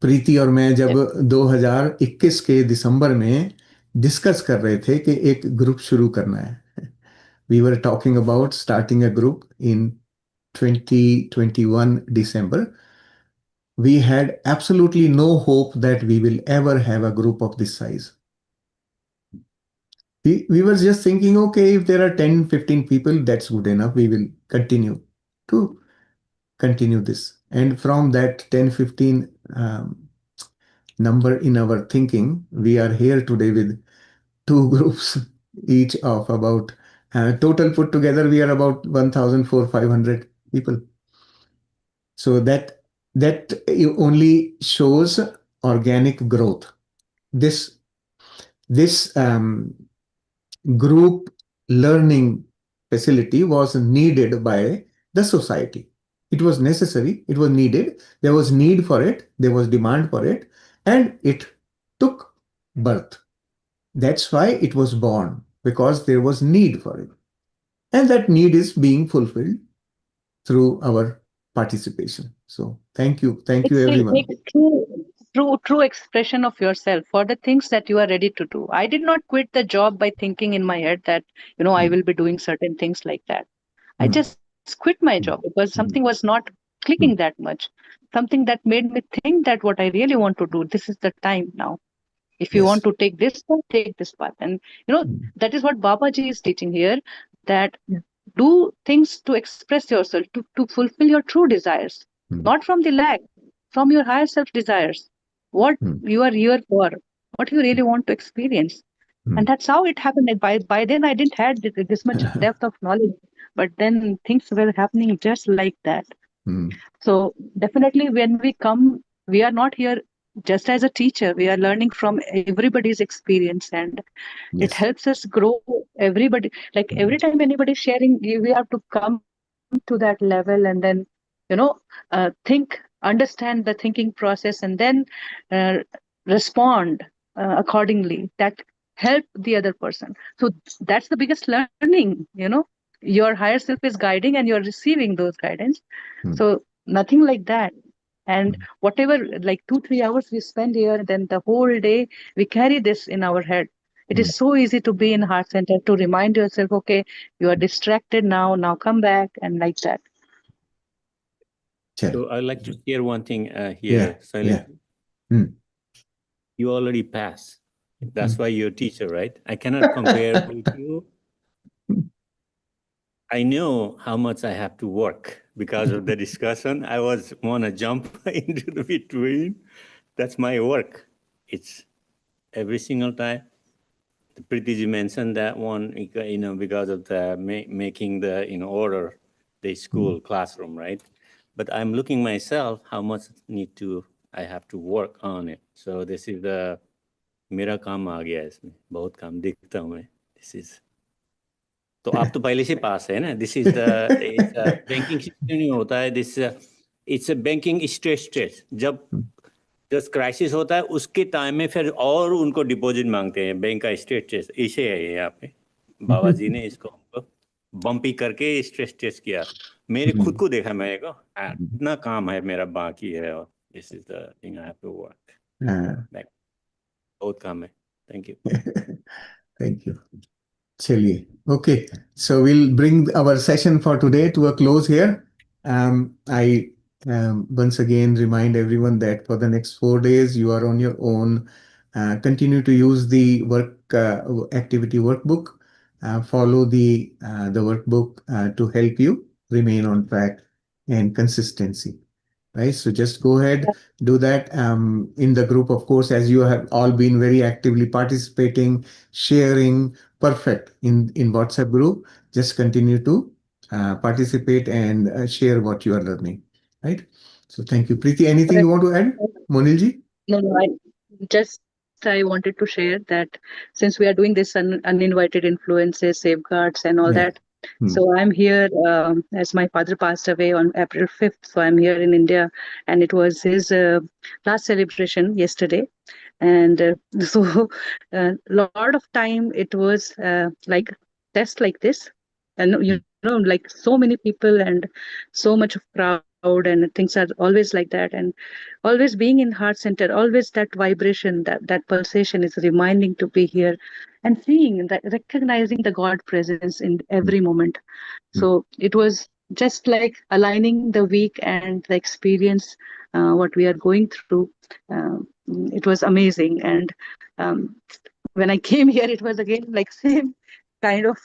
प्रीति और मैं जब 2021 के दिसंबर में डिस्कस कर रहे थे कि एक ग्रुप शुरू करना है, we were talking about starting a group in 2021 December. We had absolutely no hope that we will ever have a group of this size. We were just thinking, okay, if there are 10, 15 people, that's good enough. We will continue this. And from that 10, 15 number in our thinking, we are here today with two groups, each of about, total put together, we are about 1,400-500 people. So that only shows organic growth. This group learning facility was needed by the society. It was necessary, it was needed, there was need for it, there was demand for it, and it took birth. That's why it was born, because there was need for it. And that need is being fulfilled through our participation. So thank you everyone. It's true expression of yourself for the things that you are ready to do. I did not quit the job by thinking in my head that, I will be doing certain things like that. I Mm, just quit my job because something mm, was not clicking mm, that much. Something that made me think that what I really want to do, this is the time now. If you want yes. to take this path, take this path. And Mm, that is what Babaji is teaching here, that do things to express yourself, to fulfill your true desires, mm, not from the lack, from your higher self desires. What mm, you are here for, what you really want to experience. And mm, that's how it happened. And by then I didn't had this much depth of knowledge, but then things were happening just like that. mm, So definitely when we come, we are not here just as a teacher. We are learning from everybody's experience, and it yes. helps us grow. Everybody, like every Mm, time anybody's sharing, we have to come to that level and then, think, understand the thinking process, and then uh, respond accordingly. That help the other person. So that's the biggest learning. Your higher self is guiding, and you're receiving those guidance. mm, So nothing like that. And mm, whatever, like 2-3 hours we spend here, then the whole day we carry this in our head. It mm. is so easy to be in heart center, to remind yourself, okay, you are distracted now come back, and like that. Chalo. So I'd like to share one thing Yeah, here, Silent. yeah. Mm, You already passed. That's mm, why you're a teacher, right? I cannot compare with you. I know how much I have to work because of the discussion. I was want to jump into the between. That's my work. It's every single time. Pretty mentioned that one, because of the making the order the school classroom, right? But I'm looking myself how much I have to work on it. So this is the मेरा काम आ गया है इसमें, बहुत काम दिखता हूँ मैं. This is तो आप तो पहले से पास है ना. This is the banking system नहीं होता है. This it's a banking stress जब जब क्राइसिस होता है उसके टाइम में फिर और उनको डिपॉजिट मांगते हैं. बैंक का स्ट्रेस इसे है यहाँ पे. बाबा जी ने इसको बम्पी करके स्ट्रेस टेस्ट किया. मेरे खुद को देखा, मेरे को इतना काम है मेरा बाकी है. और this is the thing I have to work. बहुत काम है. Thank you. Thank you. Chaliye. Okay, so we'll bring our session for today to a close here. I once again remind everyone that for the next 4 days you are on your own. Continue to use the activity workbook. Follow the workbook to help you remain on track and consistency. Right, so just go ahead, do that in the group, of course, as you have all been very actively participating, sharing. Perfect. In WhatsApp group, just continue to participate and share what you are learning. Right. So thank you. Preeti, anything you want to add? Monilji? No, I wanted to share that since we are doing this uninvited influences, safeguards, and all Yeah. that. So I'm here as my father passed away on April 5th. So I'm here in India, and it was his last celebration yesterday. And so a lot of time it was like test like this, and like so many people and so much of crowd. and things are always like that, and always being in heart center, always that vibration, that pulsation is reminding to be here and seeing that, recognizing the God presence in every moment. So it was just like aligning the week and the experience, what we are going through. It was amazing. And um, when I came here, it was again like same kind of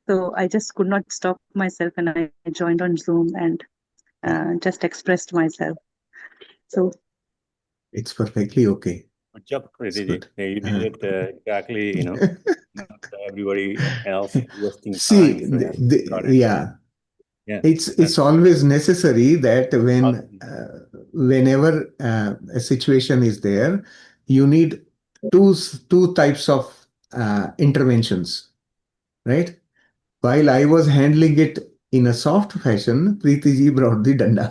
so I just could not stop myself, and I joined on Zoom and just expressed myself. So It's perfectly okay. Good job, It's Kritiji. good. You did it exactly, not everybody else wasting See, time. So you got it. yeah, Yeah. it's always necessary that whenever a situation is there, you need two types of interventions, right? While I was handling it in a soft fashion, Preeti ji brought the danda.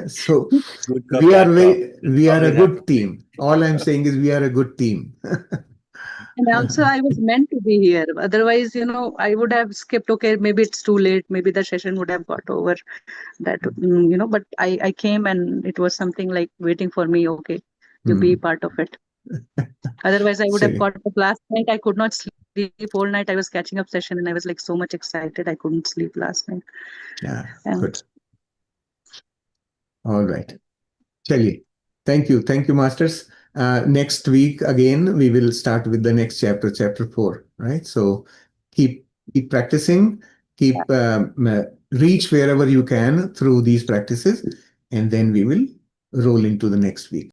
So Good cop, bad cop. we are a Always have to good team. All I'm saying is we are a good team. and also I was meant to be here. Otherwise, I would have skipped. Okay, maybe it's too late. Maybe the session would have got over. That but I came and it was something like waiting for me. Okay, to be part of it. Otherwise, I would have Silly. got up last night. I could not sleep all night. I was catching up session and I was like so much excited. I couldn't sleep last night. Yeah, And good. All right. Chaliye. Thank you, masters. Next week again, we will start with the next chapter, chapter 4. Right. So keep practicing. Keep reach wherever you can through these practices, and then we will roll into the next week.